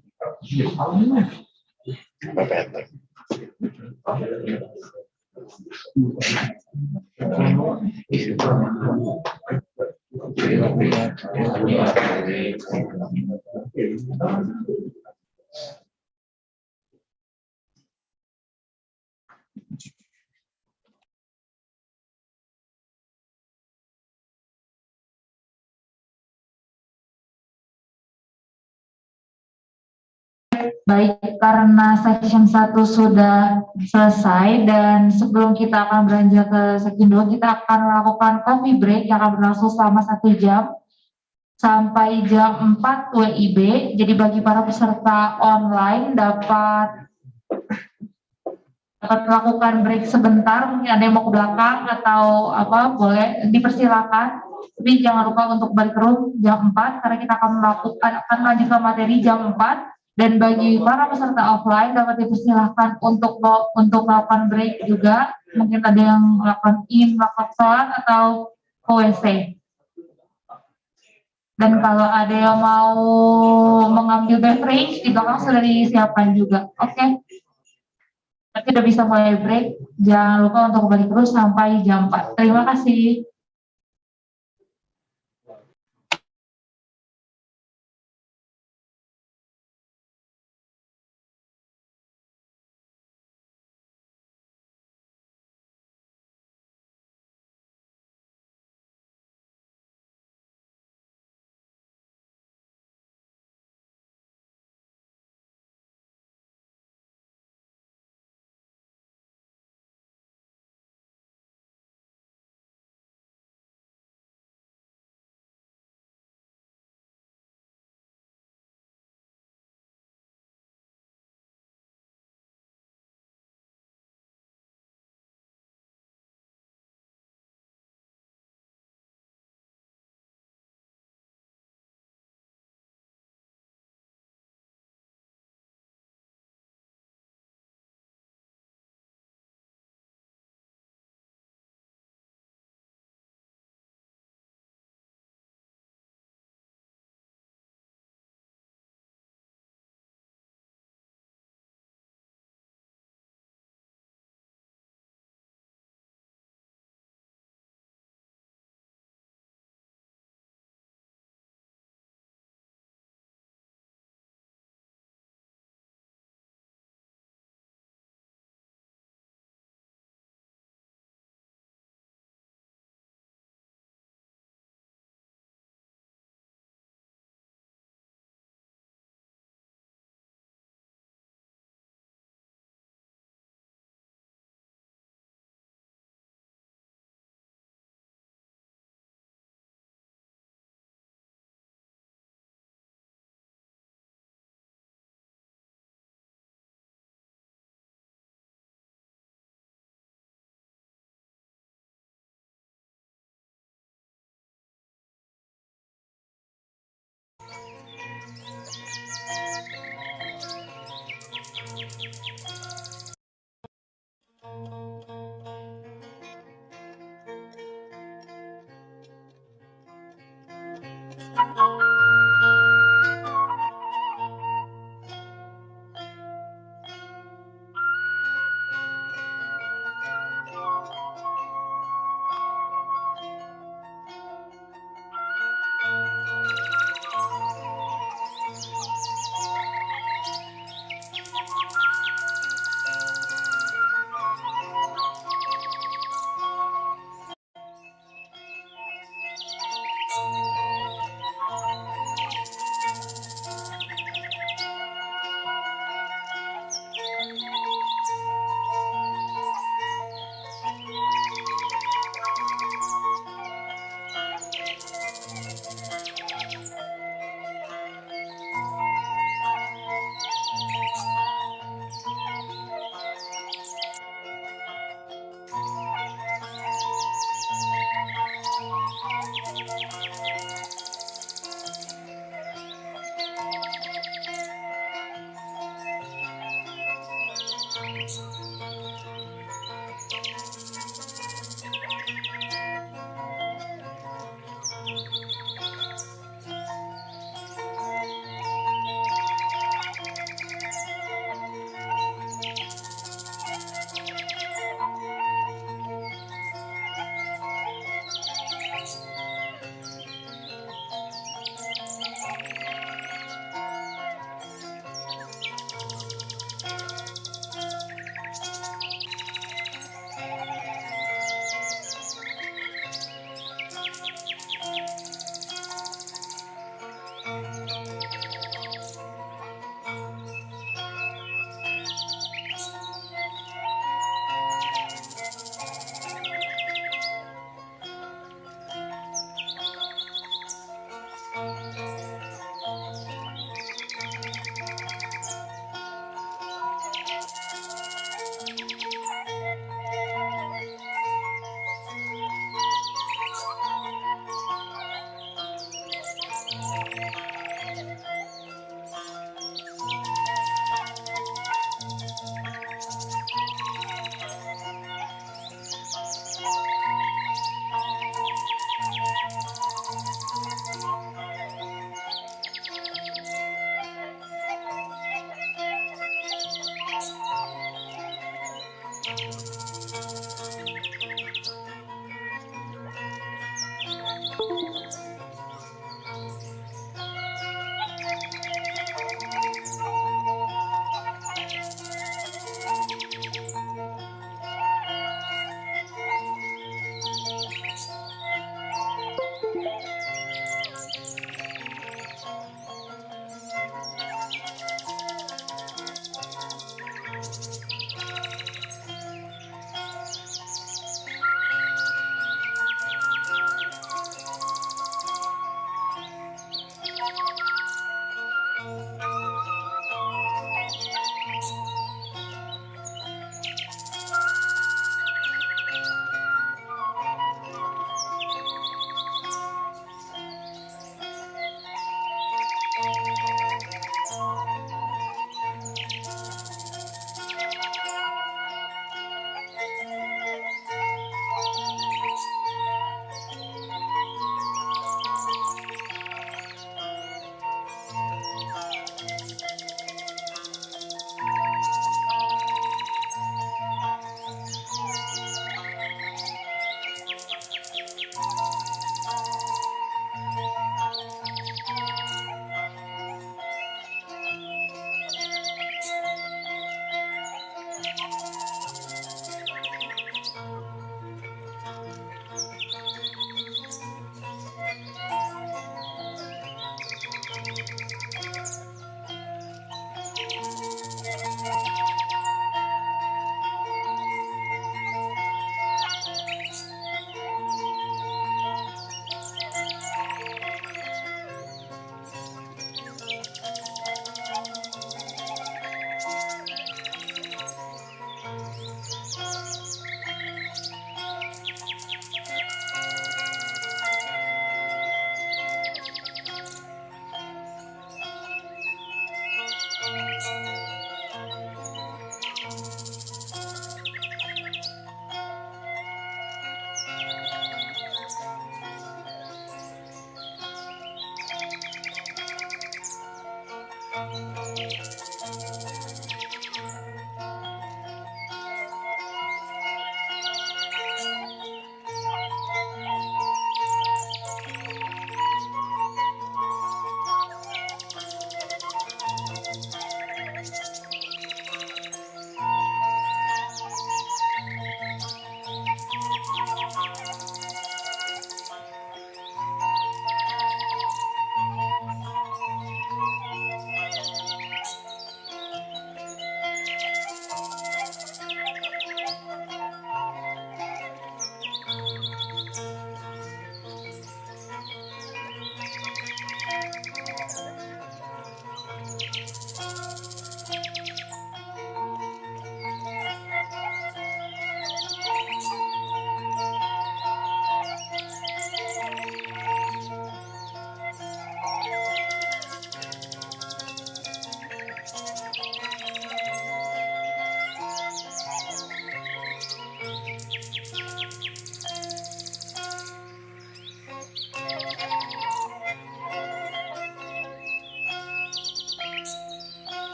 Baik, karena section 1 sudah selesai dan sebelum kita akan beranjak ke section 2, kita akan melakukan coffee break yang akan berlangsung selama 1 jam sampai jam 4 WIB. Jadi bagi para peserta online dapat melakukan break sebentar, mungkin ada yang mau ke belakang atau apa, boleh dipersilakan. Tapi jangan lupa untuk balik ke room jam 4 karena kita akan melanjutkan materi jam 4. Dan bagi para peserta offline dapat dipersilahkan untuk melakukan break juga. Mungkin ada yang melakukan sholat atau ke WC. Dan kalau ada yang mau mengambil beverage di belakang sudah disiapkan juga. Oke. Tapi udah bisa mulai break. Jangan lupa untuk balik terus sampai jam 4. Terima kasih.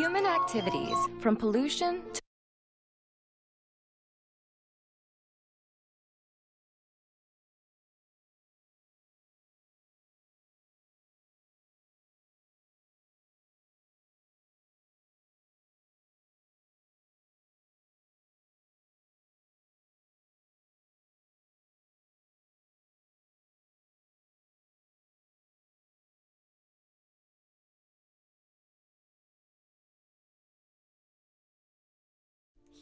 Human activities, from pollution to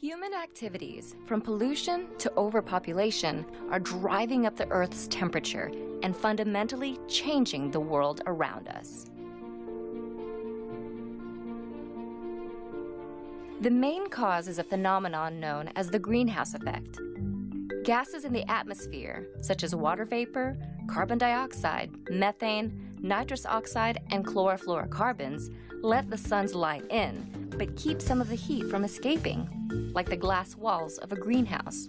Human activities, from pollution to overpopulation, are driving up the Earth's temperature and fundamentally changing the world around us. The main cause is a phenomenon known as the greenhouse effect. Gases in the atmosphere, such as water vapor, carbon dioxide, methane, nitrous oxide, and chlorofluorocarbons, let the sun's light in, but keep some of the heat from escaping, like the glass walls of a greenhouse.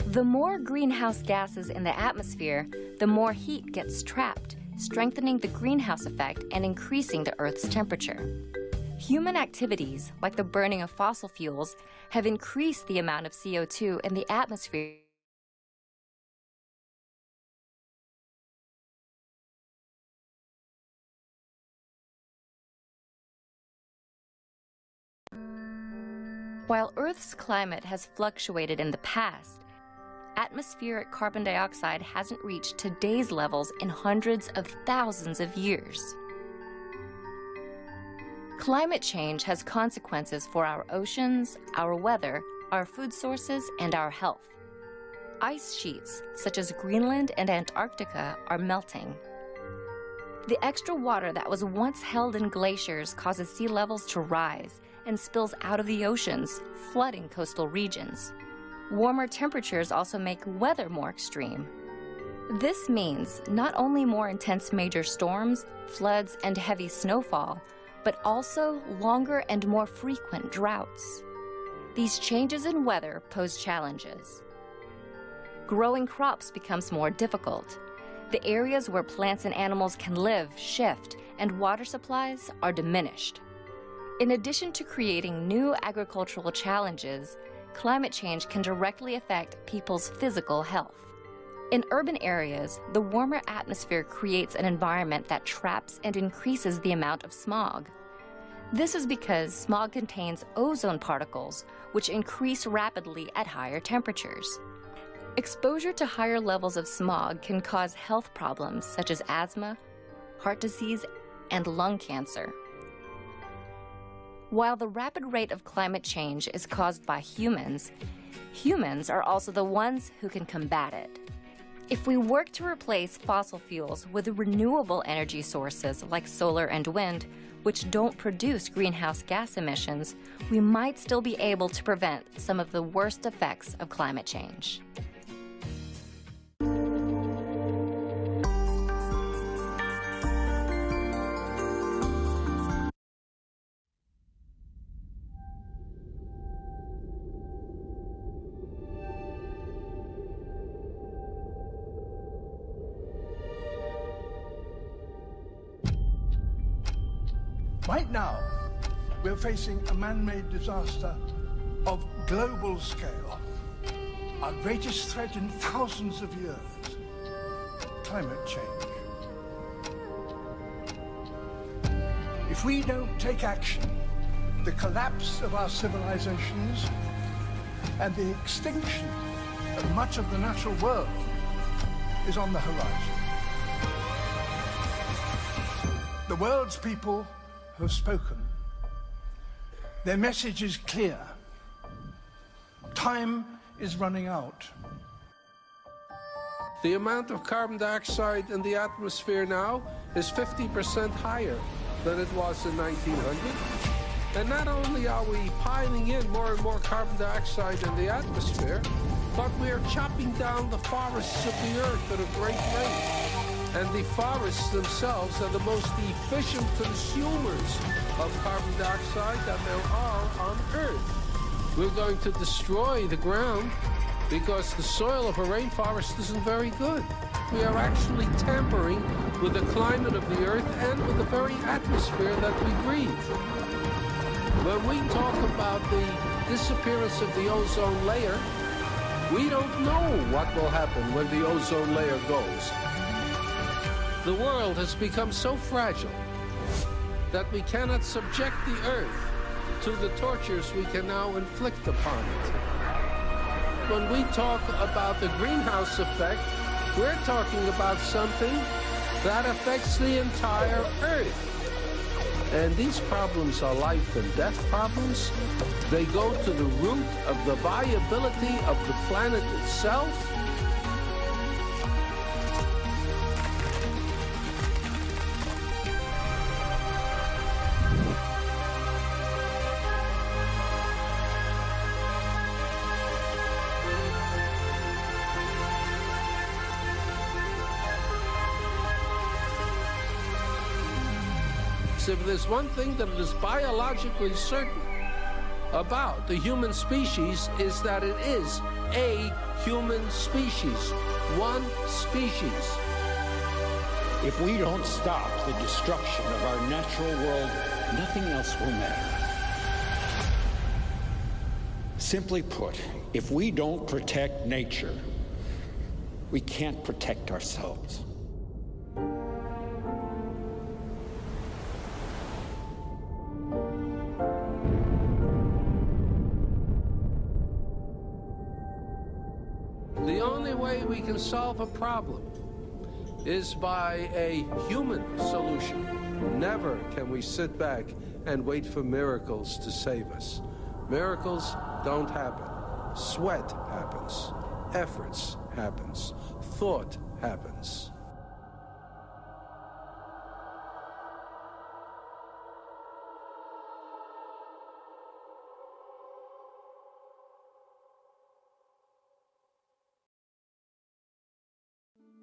The more greenhouse gases in the atmosphere, the more heat gets trapped, strengthening the greenhouse effect and increasing the Earth's temperature. Human activities, like the burning of fossil fuels, have increased the amount of CO2 in the atmosphere. While Earth's climate has fluctuated in the past, atmospheric carbon dioxide hasn't reached today's levels in hundreds of thousands of years. Climate change has consequences for our oceans, our weather, our food sources, and our health. Ice sheets, such as Greenland and Antarctica, are melting. The extra water that was once held in glaciers causes sea levels to rise and spills out of the oceans, flooding coastal regions. Warmer temperatures also make weather more extreme. This means not only more intense major storms, floods, and heavy snowfall, but also longer and more frequent droughts. These changes in weather pose challenges. Growing crops becomes more difficult. The areas where plants and animals can live shift, and water supplies are diminished. In addition to creating new agricultural challenges, climate change can directly affect people's physical health. In urban areas, the warmer atmosphere creates an environment that traps and increases the amount of smog. This is because smog contains ozone particles, which increase rapidly at higher temperatures. Exposure to higher levels of smog can cause health problems such as asthma, heart disease, and lung cancer. While the rapid rate of climate change is caused by humans, humans are also the ones who can combat it. If we work to replace fossil fuels with renewable energy sources like solar and wind, which don't produce greenhouse gas emissions, we might still be able to prevent some of the worst effects of climate change. Right now, we're facing a man-made disaster of global scale. Our greatest threat in thousands of years, climate change. If we don't take action, the collapse of our civilizations and the extinction of much of the natural world is on the horizon. The world's people have spoken. Their message is clear. Time is running out. The amount of carbon dioxide in the atmosphere now is 50% higher than it was in 1900. And not only are we piling in more and more carbon dioxide in the atmosphere, but we are chopping down the forests of the earth at a great rate. And the forests themselves are the most efficient consumers of carbon dioxide that there are on Earth. We're going to destroy the ground because the soil of a rainforest isn't very good. We are actually tampering with the climate of the Earth and with the very atmosphere that we breathe. When we talk about the disappearance of the ozone layer, we don't know what will happen when the ozone layer goes. The world has become so fragile that we cannot subject the Earth to the tortures we can now inflict upon it. When we talk about the greenhouse effect, we're talking about something that affects the entire Earth. And these problems are life and death problems. They go to the root of the viability of the planet itself. If there's one thing that is biologically certain about the human species, is that it is a human species, one species. If we don't stop the destruction of our natural world, nothing else will matter. Simply put, if we don't protect nature, we can't protect ourselves. The only way we can solve a problem is by a human solution. Never can we sit back and wait for miracles to save us. Miracles don't happen. Sweat happens. Efforts happens. Thought happens.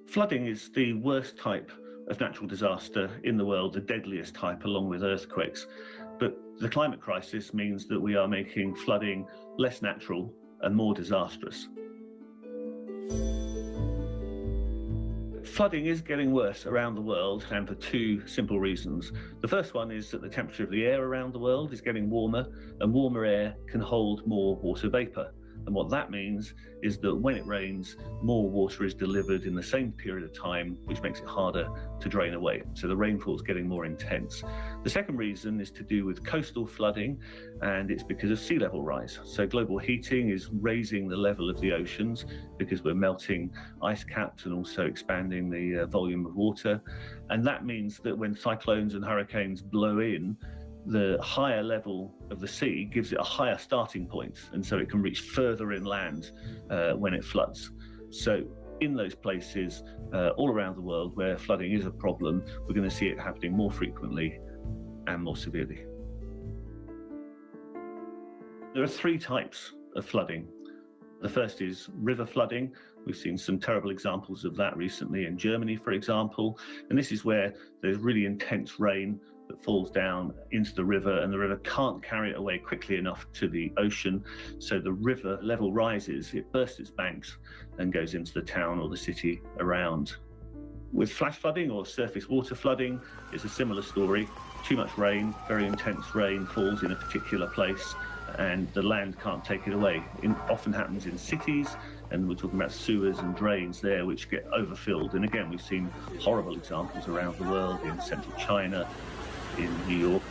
Flooding is the worst type of natural disaster in the world, the deadliest type, along with earthquakes. But the climate crisis means that we are making flooding less natural and more disastrous. Flooding is getting worse around the world, and for two simple reasons. The first one is that the temperature of the air around the world is getting warmer, and warmer air can hold more water vapor. And what that means is that when it rains, more water is delivered in the same period of time, which makes it harder to drain away. So the rainfall is getting more intense. The second reason is to do with coastal flooding, and it's because of sea level rise. So global heating is raising the level of the oceans because we're melting ice caps and also expanding the volume of water. And that means that when cyclones and hurricanes blow in, the higher level of the sea gives it a higher starting point, and so it can reach further inland when it floods. So in those places all around the world where flooding is a problem, we're going to see it happening more frequently and more severely. There are three types of flooding. The first is river flooding. We've seen some terrible examples of that recently in Germany, for example. And this is where there's really intense rain that falls down into the river, and the river can't carry it away quickly enough to the ocean. So the river level rises, it bursts its banks and goes into the town or the city around. With flash flooding or surface water flooding, it's a similar story. Too much rain, very intense rain falls in a particular place, and the land can't take it away. It often happens in cities, and we're talking about sewers and drains there which get overfilled. And again, we've seen horrible examples around the world, in central China, in New York,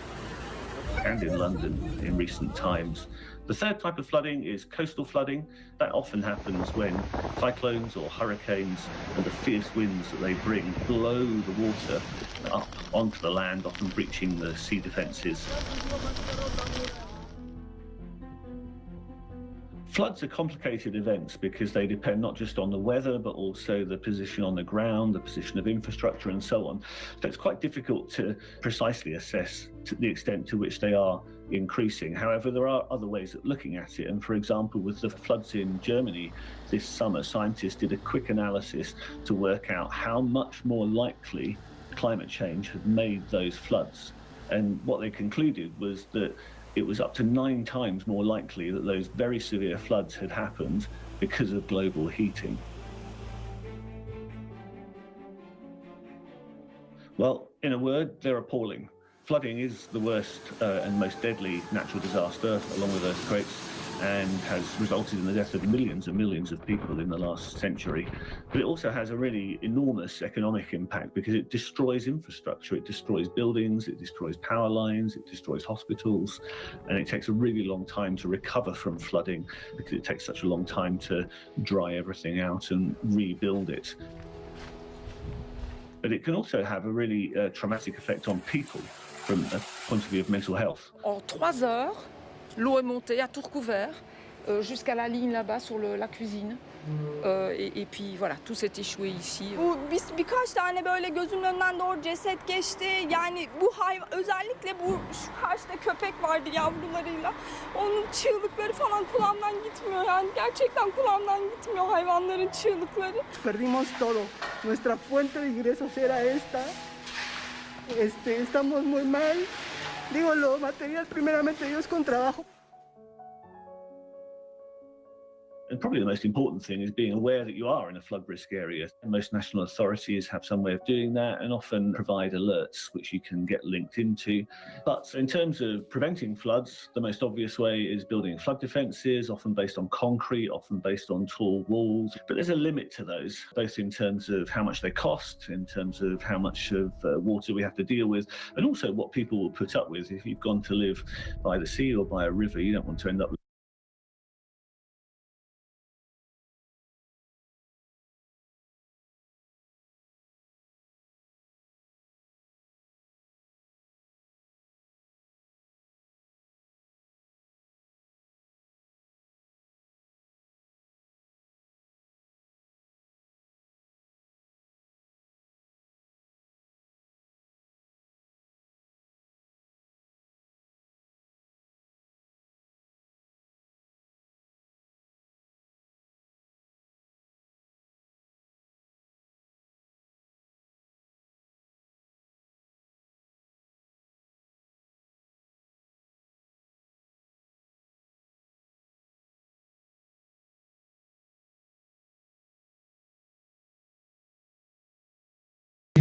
and in London in recent times. The third type of flooding is coastal flooding. That often happens when cyclones or hurricanes and the fierce winds that they bring blow the water up onto the land, often breaching the sea defences. Floods are complicated events because they depend not just on the weather, but also the position on the ground, the position of infrastructure, and so on. So it's quite difficult to precisely assess to the extent to which they are increasing. However, there are other ways of looking at it. And for example, with the floods in Germany this summer, scientists did a quick analysis to work out how much more likely climate change had made those floods. And what they concluded was that it was up to 9 times more likely that those very severe floods had happened because of global heating. Well, in a word, they're appalling. Flooding is the worst and most deadly natural disaster, along with earthquakes, and has resulted in the death of millions and millions of people in the last century. But it also has a really enormous economic impact because it destroys infrastructure, it destroys buildings, it destroys power lines, it destroys hospitals, and it takes a really long time to recover from flooding because it takes such a long time to dry everything out and rebuild it. But it can also have a really traumatic effect on people from a point of view of mental health. En 3 heures, l'eau est montée à tout recouvert jusqu'à la ligne là-bas sur la cuisine. Et puis voilà, tout s'est échoué ici. Birkaç tane böyle gözümün önünden doğru ceset geçti. Yani bu hayvan, özellikle bu şu karşıda köpek vardı yavrularıyla. Onun çığlıkları falan kulağımdan gitmiyor. Yani gerçekten kulağımdan gitmiyor hayvanların çığlıkları. Perdimos todo. Nuestra fuente de ingresos era esta. Estamos muy mal. Digo, lo material primeramente Dios con trabajo. And probably the most important thing is being aware that you are in a flood risk area. Most national authorities have some way of doing that and often provide alerts which you can get linked into. But in terms of preventing floods, the most obvious way is building flood defences, often based on concrete, often based on tall walls. But there's a limit to those, both in terms of how much they cost, in terms of how much of water we have to deal with, and also what people will put up with. If you've gone to live by the sea or by a river, you don't want to end up with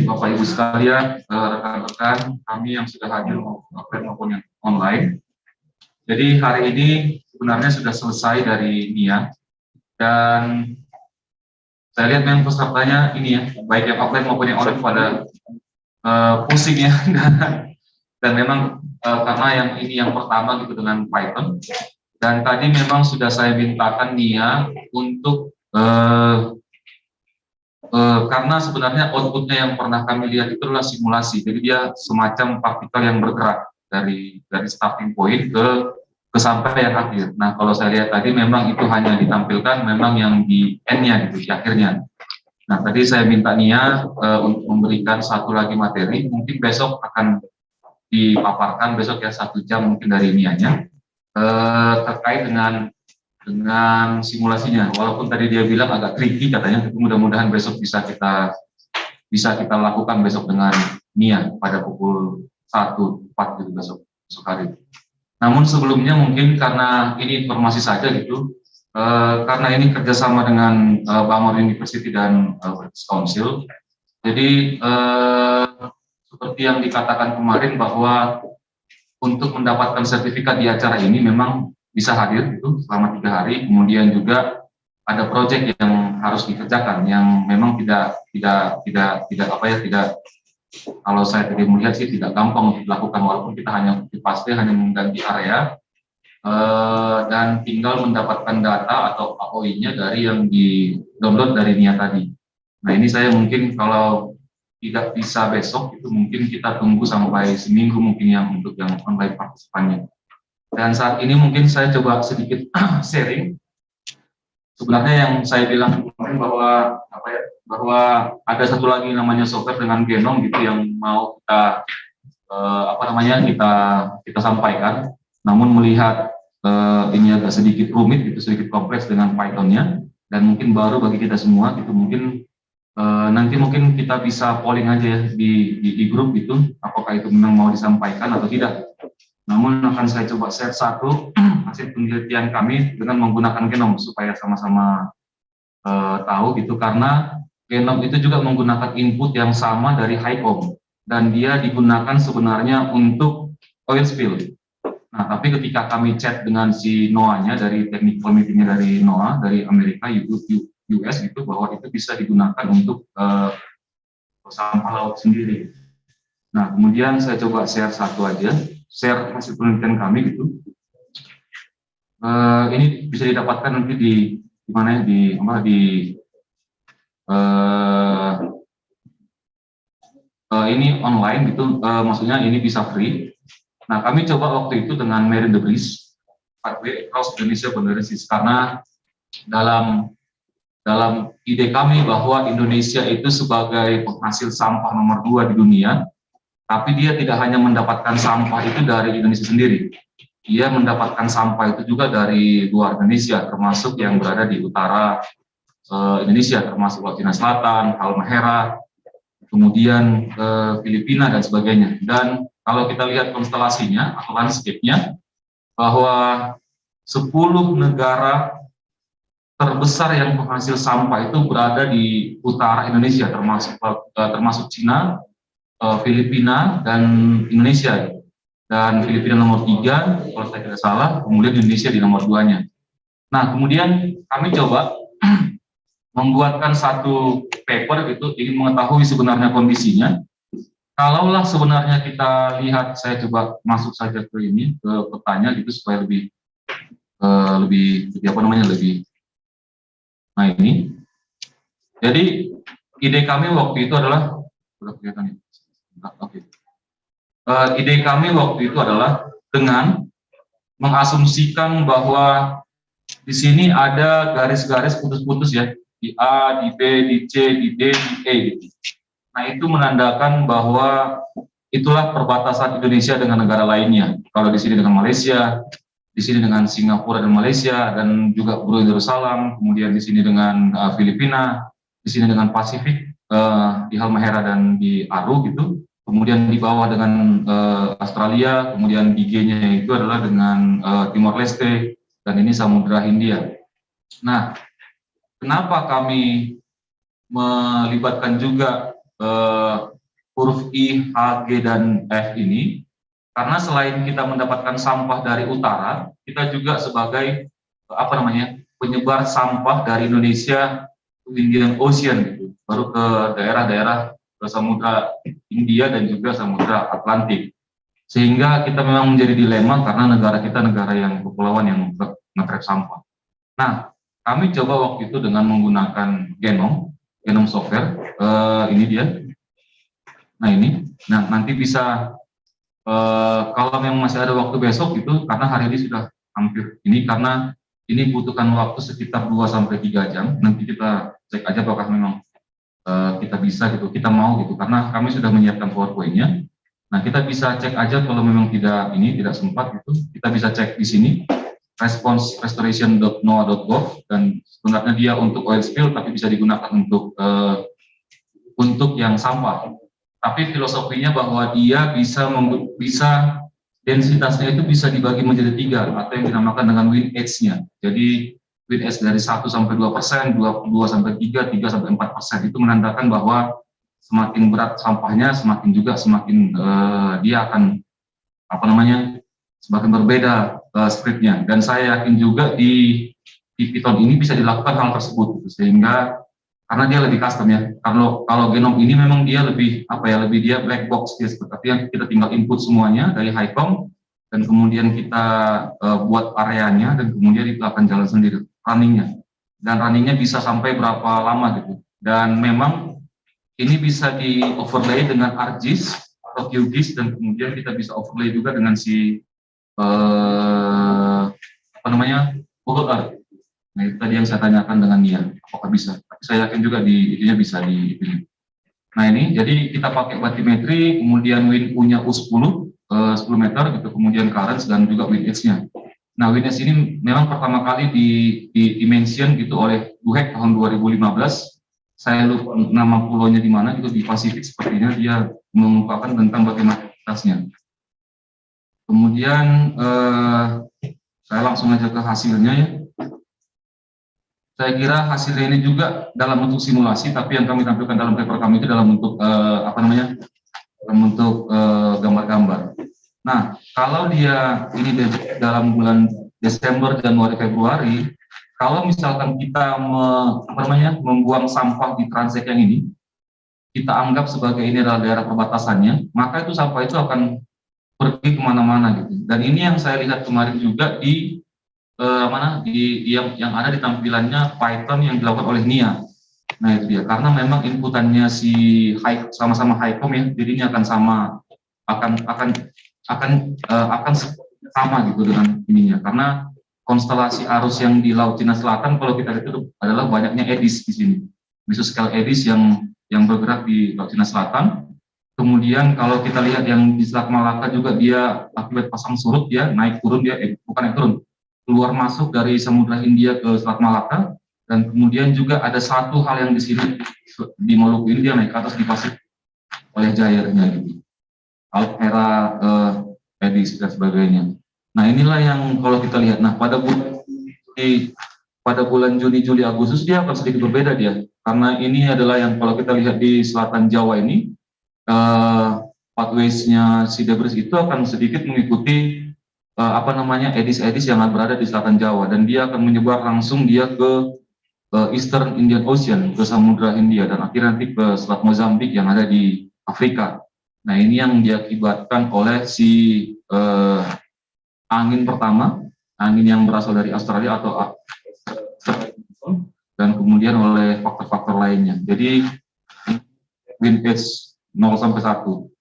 Bapak Ibu sekalian, rekan-rekan kami yang sudah hadir maupun yang online. Jadi hari ini sebenarnya sudah selesai dari NIA dan saya lihat memang pesertanya ini ya, baik yang offline maupun yang online pada pusing ya dan memang karena yang ini yang pertama gitu dengan Python dan tadi memang sudah saya mintakan NIA untuk karena sebenarnya outputnya yang pernah kami lihat itu adalah simulasi, jadi dia semacam partikel yang bergerak dari starting point ke sampai yang akhir. Nah kalau saya lihat tadi memang itu hanya ditampilkan memang yang di end-nya gitu, di akhirnya. Nah tadi saya minta Nia untuk memberikan satu lagi materi, mungkin besok akan dipaparkan besok ya 1 jam mungkin dari Nianya terkait dengan simulasinya, walaupun tadi dia bilang agak tricky katanya, tapi mudah-mudahan besok bisa kita lakukan besok dengan Nia pada pukul 1.4 gitu besok hari. Namun sebelumnya mungkin karena ini informasi saja gitu, karena ini kerjasama dengan Bangor University dan British Council, jadi seperti yang dikatakan kemarin bahwa untuk mendapatkan sertifikat di acara ini memang bisa hadir itu selama 3 hari, kemudian juga ada proyek yang harus dikerjakan yang memang tidak kalau saya tadi melihat sih tidak gampang untuk dilakukan, walaupun kita hanya mengganti area dan tinggal mendapatkan data atau AOI-nya dari yang di download dari Nia tadi. Nah ini saya mungkin kalau tidak bisa besok itu mungkin kita tunggu sampai seminggu mungkin yang untuk yang online partisipannya. Dan saat ini mungkin saya coba sedikit sharing. Sebenarnya yang saya bilang kemarin bahwa ada satu lagi namanya software dengan genom gitu yang mau kita sampaikan. Namun melihat ini agak sedikit rumit gitu, sedikit kompleks dengan Python-nya dan mungkin baru bagi kita semua gitu, mungkin nanti mungkin kita bisa polling aja ya di grup gitu apakah itu memang mau disampaikan atau tidak. Namun akan saya coba share satu hasil penelitian kami dengan menggunakan genom supaya sama-sama tahu gitu, karena genom itu juga menggunakan input yang sama dari HiCom. dan dia digunakan sebenarnya untuk oil spill. Nah, tapi ketika kami chat dengan si Noah-nya dari technical meeting-nya dari Noah dari Amerika, US gitu, bahwa itu bisa digunakan untuk sampah laut sendiri. Nah, kemudian saya coba share satu aja, share hasil penelitian kami gitu. Ini bisa didapatkan nanti di mana ya, ini online gitu, maksudnya ini bisa free. Nah, kami coba waktu itu dengan Marine Debris, across Indonesia Boundaries, karena dalam ide kami bahwa Indonesia itu sebagai penghasil sampah nomor 2 di dunia, tapi dia tidak hanya mendapatkan sampah itu dari Indonesia sendiri, dia mendapatkan sampah itu juga dari luar Indonesia, termasuk yang berada di utara Indonesia, termasuk Laut Cina Selatan, Halmahera, kemudian Filipina dan sebagainya. Dan kalau kita lihat konstelasinya atau landscape-nya, bahwa 10 negara terbesar yang penghasil sampah itu berada di utara Indonesia, termasuk Cina, Filipina, dan Indonesia. Dan Filipina nomor 3, kalau saya tidak salah, kemudian Indonesia di nomor 2-nya. Nah, kemudian kami coba membuatkan satu paper gitu, ingin mengetahui sebenarnya kondisinya. Kalaulah sebenarnya kita lihat, saya coba masuk saja ke ini, ke petanya gitu, supaya lebih nah ini. Jadi ide kami waktu itu adalah, ide kami waktu itu adalah dengan mengasumsikan bahwa di sini ada garis-garis putus-putus ya, di A, di B, di C, di D, di E gitu. Nah, itu menandakan bahwa itulah perbatasan Indonesia dengan negara lainnya. Kalau di sini dengan Malaysia, di sini dengan Singapura dan Malaysia, dan juga Brunei Darussalam, kemudian di sini dengan Filipina, di sini dengan Pasifik, di Halmahera dan di Aru gitu. Kemudian di bawah dengan Australia, kemudian di G-nya itu adalah dengan Timor Leste, dan ini Samudra Hindia. Nah, kenapa kami melibatkan juga huruf I, H, G, dan F ini? Karena selain kita mendapatkan sampah dari utara, kita juga sebagai penyebar sampah dari Indonesia ke Indian Ocean gitu, baru ke daerah-daerah ke Samudra Hindia dan juga Samudra Atlantik. Sehingga kita memang menjadi dilema karena negara kita negara yang kepulauan yang nge-trap sampah. Nah, kami coba waktu itu dengan menggunakan genom software, ini dia. Nah ini, nah nanti bisa kalau memang masih ada waktu besok itu, karena hari ini sudah hampir ini, karena ini butuhkan waktu sekitar 2-3 jam. Nanti kita cek aja apakah memang kita bisa gitu, kita mau gitu, karena kami sudah menyiapkan PowerPoint-nya. Nah, kita bisa cek aja kalau memang tidak sempat gitu, kita bisa cek di sini response restoration.noah.gov, dan sebenarnya dia untuk oil spill tapi bisa digunakan untuk yang sampah. Tapi filosofinya bahwa dia bisa densitasnya itu bisa dibagi menjadi 3 atau yang dinamakan dengan win edge-nya. Jadi win edge dari 1-2%, 2-3, 3-4%, itu menandakan bahwa semakin berat sampahnya, semakin dia akan semakin berbeda spreadnya. Dan saya yakin juga di Python ini bisa dilakukan hal tersebut gitu. Sehingga karena dia lebih custom ya. Kalau genom ini memang dia lebih dia black box dia, tapi yang kita tinggal input semuanya dari HiCom, dan kemudian kita buat areanya, dan kemudian itu akan jalan sendiri runningnya. Dan runningnya bisa sampai berapa lama gitu. Dan memang ini bisa di overlay dengan ArcGIS atau QGIS, dan kemudian kita bisa overlay juga dengan si Google Earth. Nah, itu tadi yang saya tanyakan dengan Nia, apakah bisa? Tapi saya yakin juga itunya bisa dipilih. Nah ini, jadi kita pakai bathymetry, kemudian win U-nya U10, 10 meter gitu, kemudian currents dan juga win edge-nya. Nah, win edge ini memang pertama kali di-mention gitu oleh Duhek tahun 2015. Saya lupa nama pulaunya di mana, itu di Pasifik sepertinya, dia mengungkapkan tentang bagaimana aktivitasnya. Kemudian saya langsung aja ke hasilnya ya. Saya kira hasilnya ini juga dalam bentuk simulasi, tapi yang kami tampilkan dalam paper kami itu dalam bentuk gambar-gambar. Nah, kalau dia ini dalam bulan Desember, Januari, Februari, kalau misalkan kita membuang sampah di transek yang ini, kita anggap sebagai ini adalah daerah perbatasannya, maka itu sampah itu akan pergi kemana-mana gitu. Dan ini yang saya lihat kemarin juga di yang ada di tampilannya Python yang dilakukan oleh Nia. Nah itu dia, karena memang inputannya sama-sama Highcom ya, jadi ini akan sama gitu dengan ininya, karena konstelasi arus yang di Laut Cina Selatan kalau kita lihat itu adalah banyaknya EDIS di sini, mesoskal EDIS yang bergerak di Laut Cina Selatan. Kemudian kalau kita lihat yang di Selat Malaka juga dia akibat pasang surut ya naik turun dia bukan naik turun, keluar masuk dari Samudra Hindia ke Selat Malaka. Dan kemudian juga ada satu hal yang di sini di Maluku ini dia naik ke atas dipasang oleh Jairnya gitu, era EDIS dan sebagainya. Nah inilah yang kalau kita lihat, nah pada bulan Juni, Juli, Agustus dia akan sedikit berbeda dia, karena ini adalah yang kalau kita lihat di selatan Jawa ini, pathways-nya si debris itu akan sedikit mengikuti EDIS yang berada di selatan Jawa, dan dia akan menyebar langsung dia ke Eastern Indian Ocean, ke Samudra Hindia, dan akhirnya nanti ke Selat Mozambik yang ada di Afrika. Nah ini yang diakibatkan oleh si angin pertama, angin yang berasal dari Australia atau dan kemudian oleh faktor-faktor lainnya. Jadi wind edge 0 sampai 1.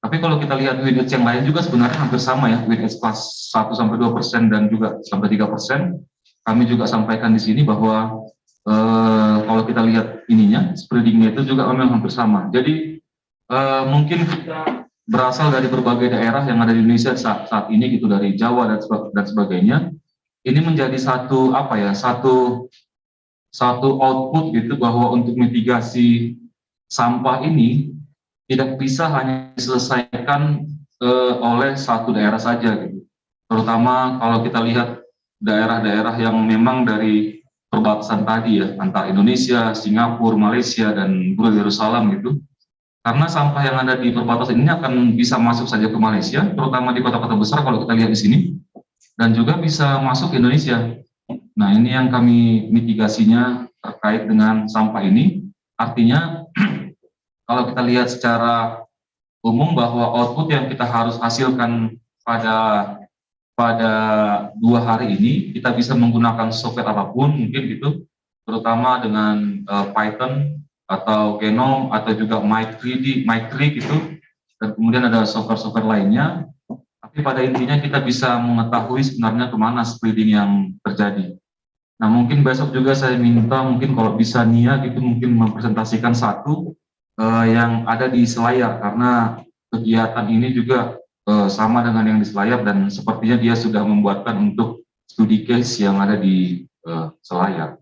Tapi kalau kita lihat wind edge yang lain juga sebenarnya hampir sama ya, wind edge plus 1 sampai 2% dan juga sampai 3%. Kami juga sampaikan di sini bahwa kalau kita lihat ininya, spreadingnya itu juga memang hampir sama. Jadi mungkin kita berasal dari berbagai daerah yang ada di Indonesia saat ini gitu, dari Jawa dan sebagainya. Ini menjadi satu output gitu, bahwa untuk mitigasi sampah ini tidak bisa hanya diselesaikan oleh satu daerah saja gitu. Terutama kalau kita lihat daerah-daerah yang memang dari perbatasan tadi ya, antara Indonesia, Singapura, Malaysia, dan Brunei Darussalam gitu. Karena sampah yang ada di perbatasan ini akan bisa masuk saja ke Malaysia, terutama di kota-kota besar kalau kita lihat di sini, dan juga bisa masuk ke Indonesia. Nah ini yang kami mitigasinya terkait dengan sampah ini. Artinya kalau kita lihat secara umum bahwa output yang kita harus hasilkan pada 2 hari ini, kita bisa menggunakan software apapun mungkin gitu, terutama dengan Python atau Genome atau juga Mic3 gitu, dan kemudian ada software-software lainnya. Tapi pada intinya kita bisa mengetahui sebenarnya kemana spreading yang terjadi. Nah mungkin besok juga saya minta mungkin kalau bisa Nia gitu mungkin mempresentasikan satu yang ada di Selayar, karena kegiatan ini juga sama dengan yang di Selayar, dan sepertinya dia sudah membuatkan untuk studi case yang ada di Selayar.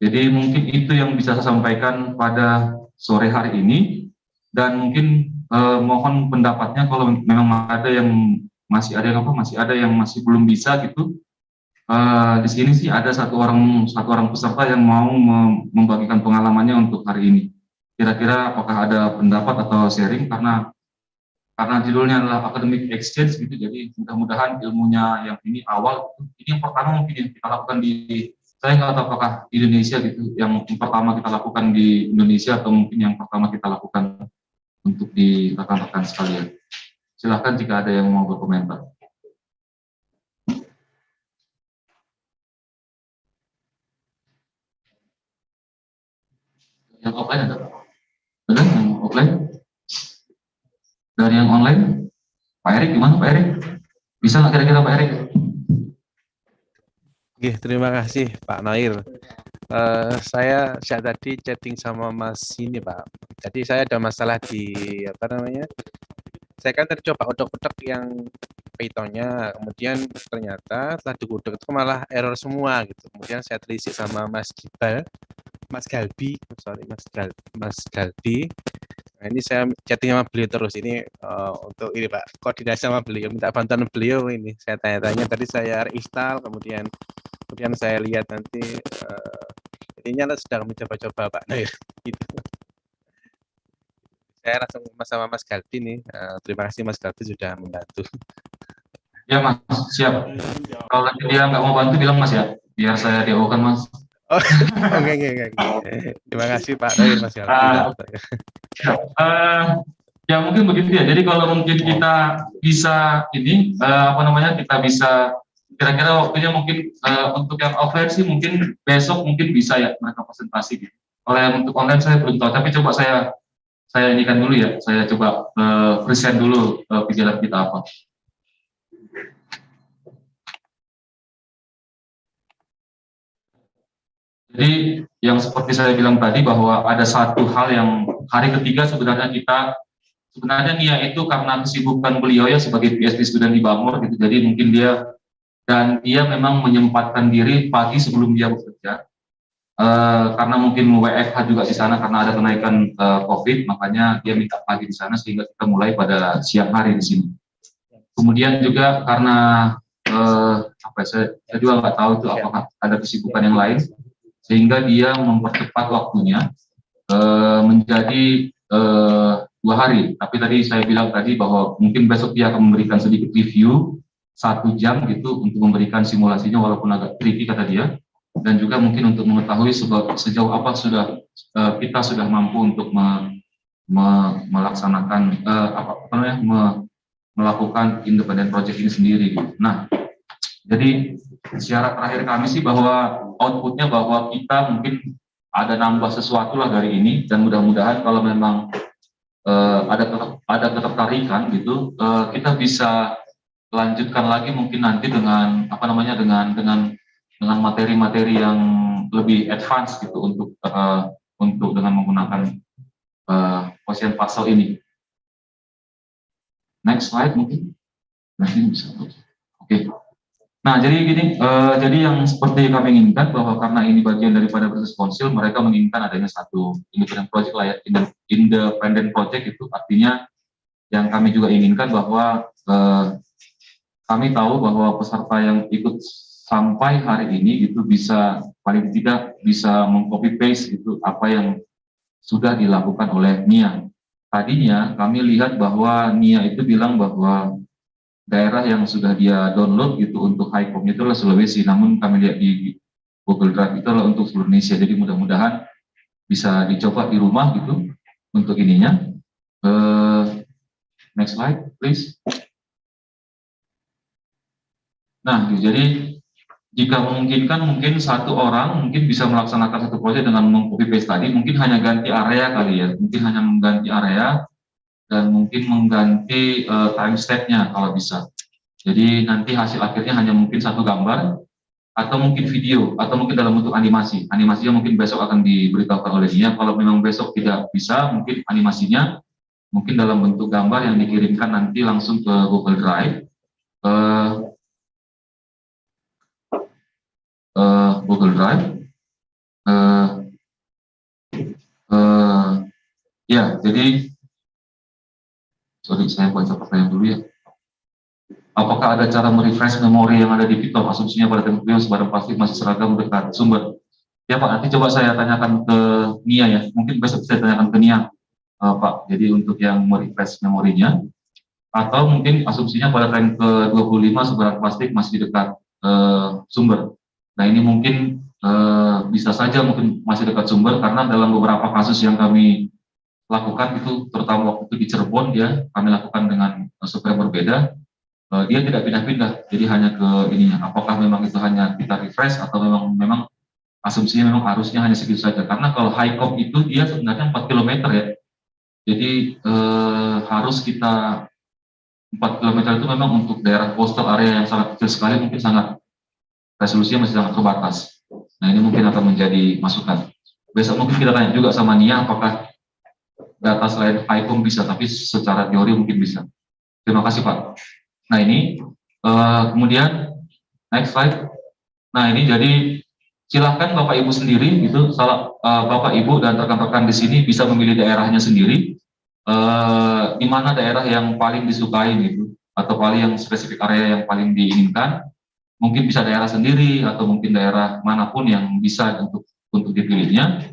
Jadi mungkin itu yang bisa saya sampaikan pada sore hari ini, dan mungkin mohon pendapatnya kalau memang ada yang masih ada yang masih belum bisa gitu. Di sini sih ada satu orang peserta yang mau membagikan pengalamannya untuk hari ini. Kira-kira apakah ada pendapat atau sharing, karena judulnya adalah academic exchange gitu, jadi mudah-mudahan ilmunya yang ini awal ini yang pertama mungkin yang kita lakukan saya nggak tahu apakah di Indonesia gitu, yang pertama kita lakukan di Indonesia atau mungkin yang pertama kita lakukan untuk di rekan-rekan sekalian. Silahkan jika ada yang mau berkomentar. Yang offline ada? Ada yang offline? Dari yang online, Pak Erik gimana Pak Erik? Bisa nggak kira-kira Pak Erik? Oke, terima kasih Pak Noir. Saya tadi chatting sama Mas ini Pak. Jadi saya ada masalah di saya kan tadi coba utek-utek yang Python-nya, kemudian ternyata setelah diutek itu malah error semua gitu. Kemudian saya telisik sama Mas Galbi. Nah, ini saya chatting sama beliau terus ini untuk ini Pak, koordinasi sama beliau, minta bantuan beliau ini. Saya tanya-tanya, tadi saya install, kemudian saya lihat nanti intinya sedang mencoba-coba Pak Noir. Gitu. Saya langsung sama Mas Galpi nih. Terima kasih Mas Galpi sudah membantu. Ya Mas, siap. Kalau nanti dia nggak mau bantu bilang Mas ya, biar saya DO-kan Mas. Oh, enggak. Terima kasih Pak Noir, Mas Galpi. Ya mungkin begitu ya. Jadi kalau mungkin kita bisa ini kita bisa kira-kira waktunya mungkin untuk yang offline sih mungkin besok mungkin bisa ya mereka presentasi gitu. Oleh untuk online saya belum tahu, tapi coba saya inikan dulu ya. Saya coba present dulu pikiran kita apa. Jadi yang seperti saya bilang tadi bahwa ada satu hal yang hari ketiga sebenarnya Nia itu karena kesibukan beliau ya sebagai PhD student di Bangor gitu, jadi mungkin dia memang menyempatkan diri pagi sebelum dia bekerja, karena mungkin WFH juga di sana karena ada kenaikan COVID, makanya dia minta pagi di sana sehingga kita mulai pada siang hari di sini. Kemudian juga karena saya juga nggak tahu itu apakah ada kesibukan yang lain sehingga dia mempercepat waktunya menjadi 2 hari. Tapi tadi saya bilang tadi bahwa mungkin besok dia akan memberikan sedikit review 1 jam gitu untuk memberikan simulasinya walaupun agak tricky kata dia, dan juga mungkin untuk mengetahui sejauh apa kita sudah mampu untuk melaksanakan melakukan independent project ini sendiri. Nah, jadi syarat terakhir kami sih bahwa outputnya bahwa kita mungkin ada nambah sesuatu lah dari ini, dan mudah-mudahan kalau memang ada ketertarikan gitu, kita bisa lanjutkan lagi mungkin nanti dengan dengan materi-materi yang lebih advance gitu untuk dengan menggunakan quotient parcel ini. Next slide mungkin. Nanti bisa. Oke. Nah, jadi gini, jadi yang seperti kami inginkan bahwa karena ini bagian daripada proses konsil, mereka menginginkan adanya satu independent project lah ya, independent project itu artinya yang kami juga inginkan bahwa kami tahu bahwa peserta yang ikut sampai hari ini itu bisa paling tidak bisa meng-copy paste gitu apa yang sudah dilakukan oleh Nia. Tadinya kami lihat bahwa Nia itu bilang bahwa daerah yang sudah dia download gitu untuk HiCom itu adalah Sulawesi, namun kami lihat di Google Drive itu adalah untuk seluruh Indonesia. Jadi mudah-mudahan bisa dicoba di rumah gitu untuk ininya. Next slide, please. Nah, jadi jika memungkinkan mungkin satu orang mungkin bisa melaksanakan satu proyek dengan meng-copy paste tadi, mungkin hanya ganti area kali ya, mungkin hanya mengganti area dan mungkin mengganti timestep-nya kalau bisa. Jadi nanti hasil akhirnya hanya mungkin satu gambar, atau mungkin video, atau mungkin dalam bentuk animasi. Animasinya mungkin besok akan diberitahukan oleh dia. Kalau memang besok tidak bisa, mungkin animasinya mungkin dalam bentuk gambar yang dikirimkan nanti langsung ke Google Drive. Google Drive. Ya, jadi sorry, saya baca pertanyaan dulu ya. Apakah ada cara merefresh memori yang ada di Piton? Asumsinya pada tempo sebarang plastik masih seragam dekat sumber. Ya Pak, nanti coba saya tanyakan ke Nia ya. Mungkin besok saya tanyakan ke Nia, Pak. Jadi untuk yang merefresh memorinya, atau mungkin asumsinya pada time ke-25 sebarang plastik masih dekat sumber. Nah ini mungkin bisa saja mungkin masih dekat sumber, karena dalam beberapa kasus yang kami lakukan itu, terutama waktu itu di Cirebon ya, kami lakukan dengan software berbeda. Dia tidak pindah-pindah, jadi hanya ke ininya. Apakah memang itu hanya kita refresh atau memang asumsinya memang harusnya hanya segitu saja? Karena kalau HiCom itu dia sebenarnya 4 km ya. Jadi harus kita 4 km itu memang untuk daerah coastal area yang sangat kecil sekali, mungkin sangat resolusinya masih sangat terbatas. Nah ini mungkin akan menjadi masukan. Besok mungkin kita tanya juga sama Nia apakah data selain HiCom bisa, tapi secara teori mungkin bisa. Terima kasih Pak. Nah ini kemudian next slide. Nah ini jadi silahkan Bapak Ibu sendiri gitu, Bapak Ibu dan rekan-rekan di sini bisa memilih daerahnya sendiri, di mana daerah yang paling disukai gitu, atau paling yang spesifik area yang paling diinginkan. Mungkin bisa daerah sendiri atau mungkin daerah manapun yang bisa untuk dipilihnya.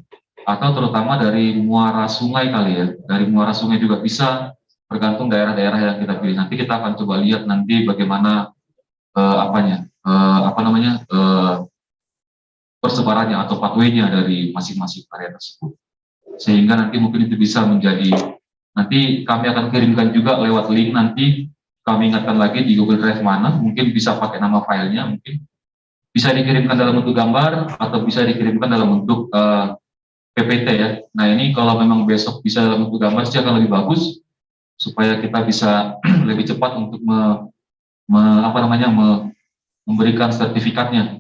atau terutama dari muara sungai kali ya, dari muara sungai juga bisa, tergantung daerah-daerah yang kita pilih. Nanti kita akan coba lihat nanti bagaimana persebarannya atau pathway-nya dari masing-masing area tersebut. Sehingga nanti mungkin itu bisa menjadi, nanti kami akan kirimkan juga lewat link, nanti kami ingatkan lagi di Google Drive mana, mungkin bisa pakai nama filenya, mungkin bisa dikirimkan dalam bentuk gambar atau bisa dikirimkan dalam bentuk PPT ya. Nah ini kalau memang besok bisa dalam bentuk gambar sih akan lebih bagus, supaya kita bisa lebih cepat untuk memberikan sertifikatnya.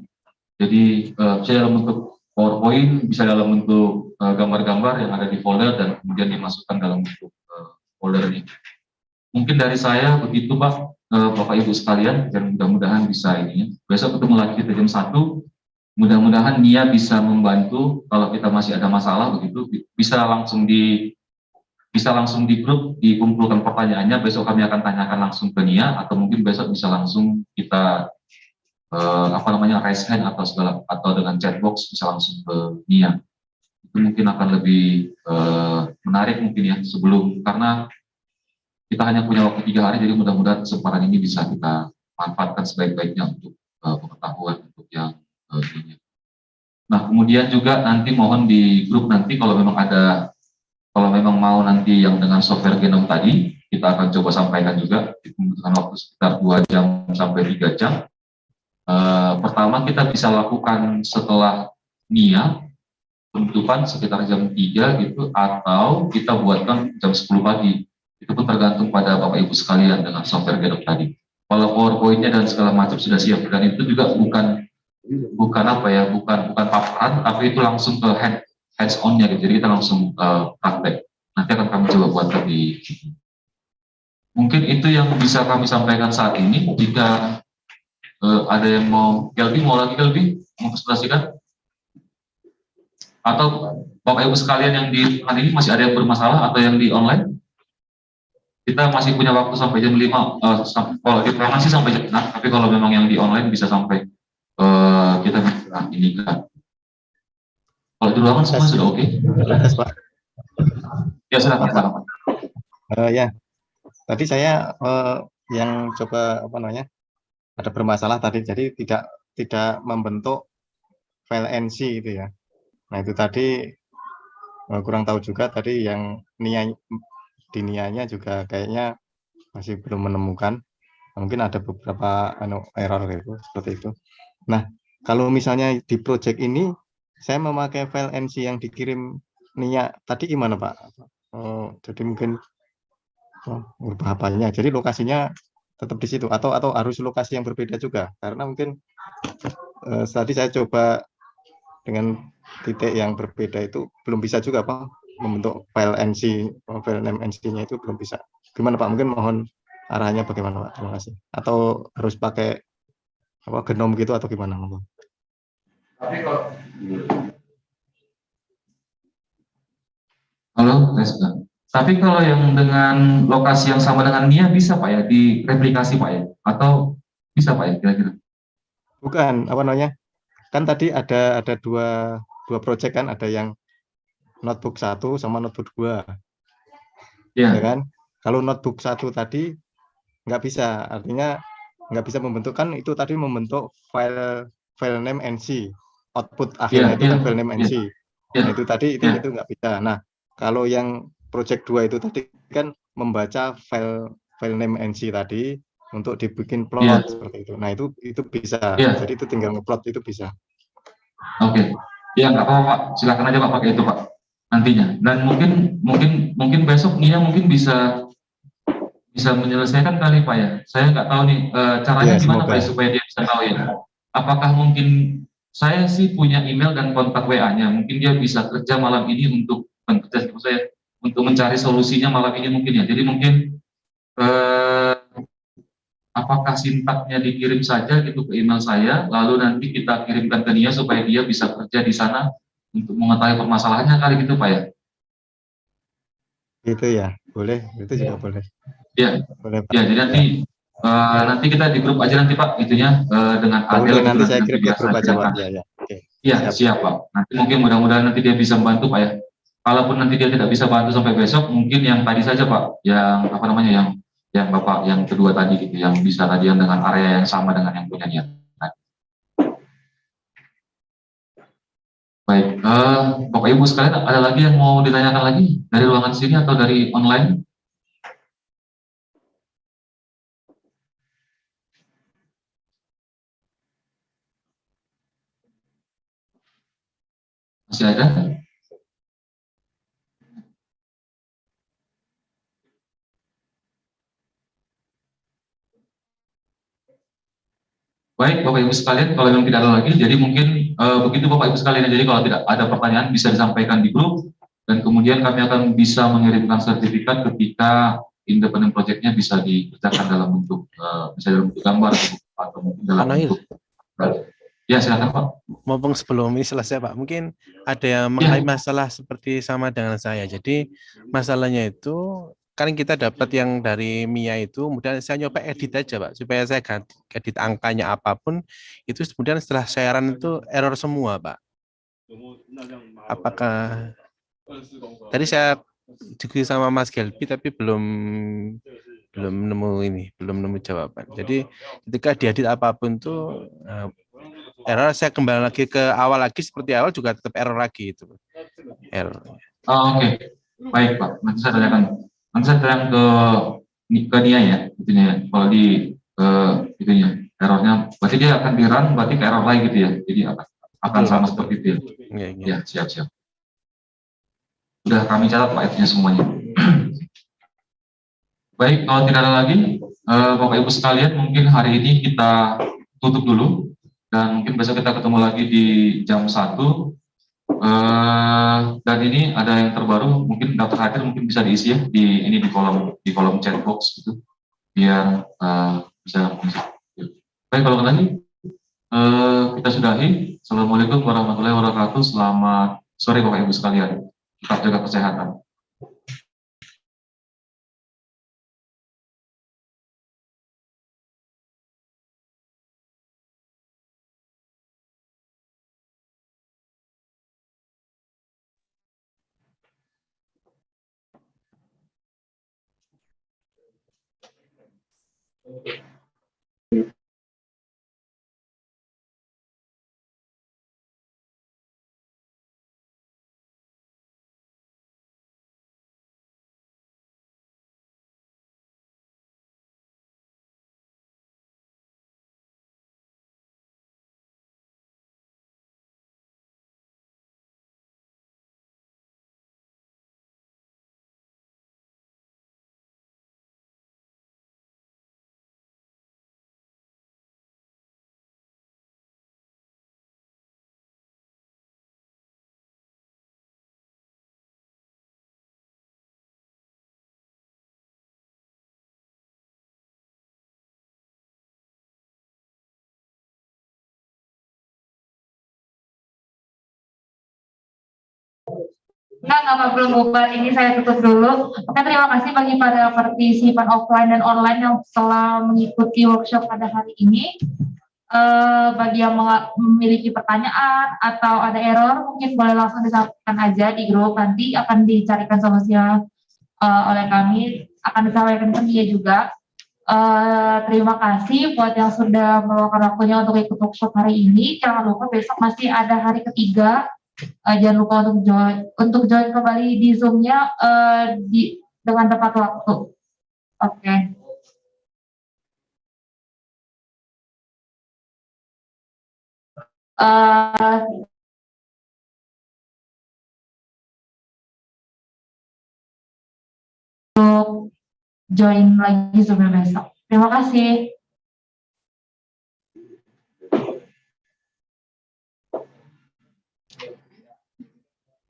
Jadi bisa dalam bentuk PowerPoint, bisa dalam bentuk gambar-gambar yang ada di folder dan kemudian dimasukkan dalam bentuk folder ini. Mungkin dari saya begitu Pak, Bapak Ibu sekalian, dan mudah-mudahan bisa ini ya. Besok ketemu lagi kita jam 1. Mudah-mudahan Nia bisa membantu kalau kita masih ada masalah begitu, bisa langsung di grup dikumpulkan pertanyaannya. Besok kami akan tanyakan langsung ke Nia, atau mungkin besok bisa langsung kita raise hand atau dengan chat box bisa langsung ke Nia. Itu mungkin akan lebih menarik mungkin ya, sebelum, karena kita hanya punya waktu 3 hari, jadi mudah-mudahan kesempatan ini bisa kita manfaatkan sebaik-baiknya untuk pengetahuan untuk yang ini. Nah kemudian juga nanti mohon di grup nanti kalau memang mau nanti yang dengan software genom tadi, kita akan coba sampaikan juga, membutuhkan waktu sekitar 2 jam sampai 3 jam. Pertama kita bisa lakukan setelah Nia, penutupan sekitar jam 3 gitu, atau kita buatkan jam 10 pagi. Itu pun tergantung pada Bapak Ibu sekalian dengan software genom tadi. Kalau PowerPoint-nya dan segala macam sudah siap, dan itu juga bukan paparan, tapi itu langsung ke hands on-nya gitu. Jadi kita langsung praktek. Nanti akan kami coba buat lebih. Mungkin itu yang bisa kami sampaikan saat ini. Jika ada yang mau Kelby mau presentasikan, atau Bapak Ibu sekalian yang di tempat ini masih ada yang bermasalah atau yang di online, kita masih punya waktu sampai jam 5. Kalau di ruangan sih sampai jam 6, tapi kalau memang yang di online bisa sampai kita bisa ini kan. Kalau di ruangan semua sudah oke? Pak. Ya silakan Pak. Ya, tadi saya yang coba ada bermasalah tadi, jadi tidak membentuk file NC itu ya. Nah itu tadi kurang tahu juga tadi yang Nianya juga kayaknya masih belum menemukan. Mungkin ada beberapa error gitu, seperti itu. Nah kalau misalnya di project ini saya memakai file NC yang dikirim Nia tadi gimana Pak? Jadi mungkin berubah apanya, jadi lokasinya tetap di situ atau harus lokasi yang berbeda juga, karena mungkin tadi saya coba dengan titik yang berbeda itu belum bisa juga Pak membentuk file NC, file name NC-nya itu belum bisa. Gimana Pak? Mungkin mohon arahnya bagaimana Pak? Terima kasih. Atau harus pakai genom gitu atau gimana? Tapi kalau halo, tapi kalau yang dengan lokasi yang sama dengan Nia bisa Pak ya, direplikasi Pak ya, atau bisa Pak ya kira-kira? Bukan, kan tadi ada dua project kan, ada yang notebook 1 sama notebook 2. Ya kan? Kalau notebook 1 tadi nggak bisa, artinya nggak bisa membentuk, kan itu tadi membentuk file name NC, output akhirnya itu kan file name NC. Nah itu tadi itu nggak bisa. Nah kalau yang project 2 itu tadi kan membaca file name NC tadi untuk dibikin plot seperti itu. Nah itu bisa. Jadi itu tinggal ngeplot itu bisa. Oke. Ya nggak apa-apa Pak, silakan aja Pak pakai itu Pak nantinya. Dan mungkin besok Nia mungkin bisa menyelesaikan kali Pak ya. Saya nggak tahu nih caranya gimana Pak ya, supaya dia bisa tahu ya. Apakah mungkin saya sih punya email dan kontak WA-nya, mungkin dia bisa kerja malam ini untuk mencari solusinya malam ini mungkin ya. Jadi mungkin apakah sintaknya dikirim saja gitu ke email saya, lalu nanti kita kirimkan ke dia supaya dia bisa kerja di sana untuk mengetahui permasalahannya kali gitu Pak ya? Gitu ya, boleh, itu juga boleh. Ya, boleh Pak. Ya jadi nanti kita di grup aja nanti Pak itunya dengan Adel. Nanti saya kirim ke grup aja Pak. Ya. Oke. Iya, siap Pak. Nanti mungkin mudah-mudahan nanti dia bisa membantu Pak ya. Kalaupun nanti dia tidak bisa bantu sampai besok, mungkin yang tadi saja Pak, yang apa namanya, yang Bapak yang kedua tadi gitu, yang bisa tadi yang dengan area yang sama dengan yang punya niat. Baik, Bapak Ibu sekalian, ada lagi yang mau ditanyakan lagi dari ruangan sini atau dari online? Masih ada? Baik, Bapak Ibu sekalian, kalau memang tidak ada lagi, jadi mungkin begitu Bapak Ibu sekalian. Jadi kalau tidak ada pertanyaan bisa disampaikan di grup, dan kemudian kami akan bisa mengirimkan sertifikat ketika independent project-nya bisa dikerjakan dalam bentuk bisa dalam bentuk gambar atau mungkin dalam bentuk. Ya, silakan Pak. Mumpung sebelum ini selesai Pak, mungkin ada yang mengalami masalah seperti sama dengan saya. Jadi masalahnya itu kan kita dapat yang dari Mia itu, kemudian saya nyoba edit aja Pak, supaya saya ganti edit angkanya apapun, itu kemudian setelah saya run itu error semua Pak. Apakah tadi saya juga sama Mas Gelbi tapi belum nemu jawaban. Jadi ketika diedit apapun tuh error, saya kembali lagi ke awal lagi seperti awal juga tetap error lagi itu. Error. Oke. Baik Pak, nanti saya tanyakan. Nanti saya tanya ke Nia ya, itunya ya. Kalau di itunya errornya, berarti dia akan di-run, berarti ke error lagi gitu ya. Jadi akan sama seperti itu ya. Ya, siap-siap. Sudah kami catat Pak itunya semuanya. Baik, kalau tidak ada lagi, Bapak Ibu sekalian, mungkin hari ini kita tutup dulu, dan mungkin besok kita ketemu lagi di jam 1. Dan ini ada yang terbaru, mungkin daftar hadir mungkin bisa diisi ya di kolom chat box gitu, biar bisa masuk. Baik, kalau lagi kita sudahi. Assalamualaikum warahmatullahi wabarakatuh. Selamat sore Bapak Ibu sekalian. Tetap jaga kesehatan. Nggak perlu bubar, ini saya tutup dulu. Oke, terima kasih bagi para partisipan offline dan online yang telah mengikuti workshop pada hari ini. Bagi yang memiliki pertanyaan atau ada error, mungkin boleh langsung disampaikan aja di grup, nanti akan dicarikan solusinya oleh kami, akan disampaikan ke dia juga. Terima kasih buat yang sudah meluangkan waktunya untuk ikut workshop hari ini. Jangan lupa besok masih ada hari ketiga. Jangan lupa untuk join kembali di Zoom-nya dengan tepat waktu. Oke. Untuk join lagi Zoom-nya besok. Terima kasih.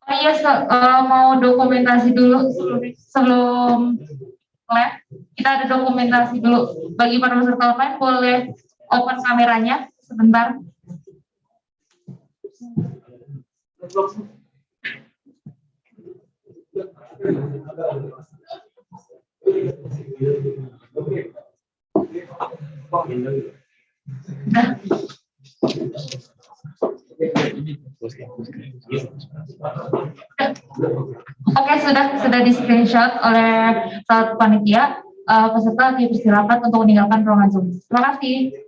Oh iya, mau dokumentasi dulu sebelum live. Kita ada dokumentasi dulu. Bagi para peserta online boleh open kameranya sebentar. Dah. Oke, sudah di screenshot oleh salah satu panitia. Peserta dipersilakan untuk meninggalkan ruangan Zoom. Terima kasih.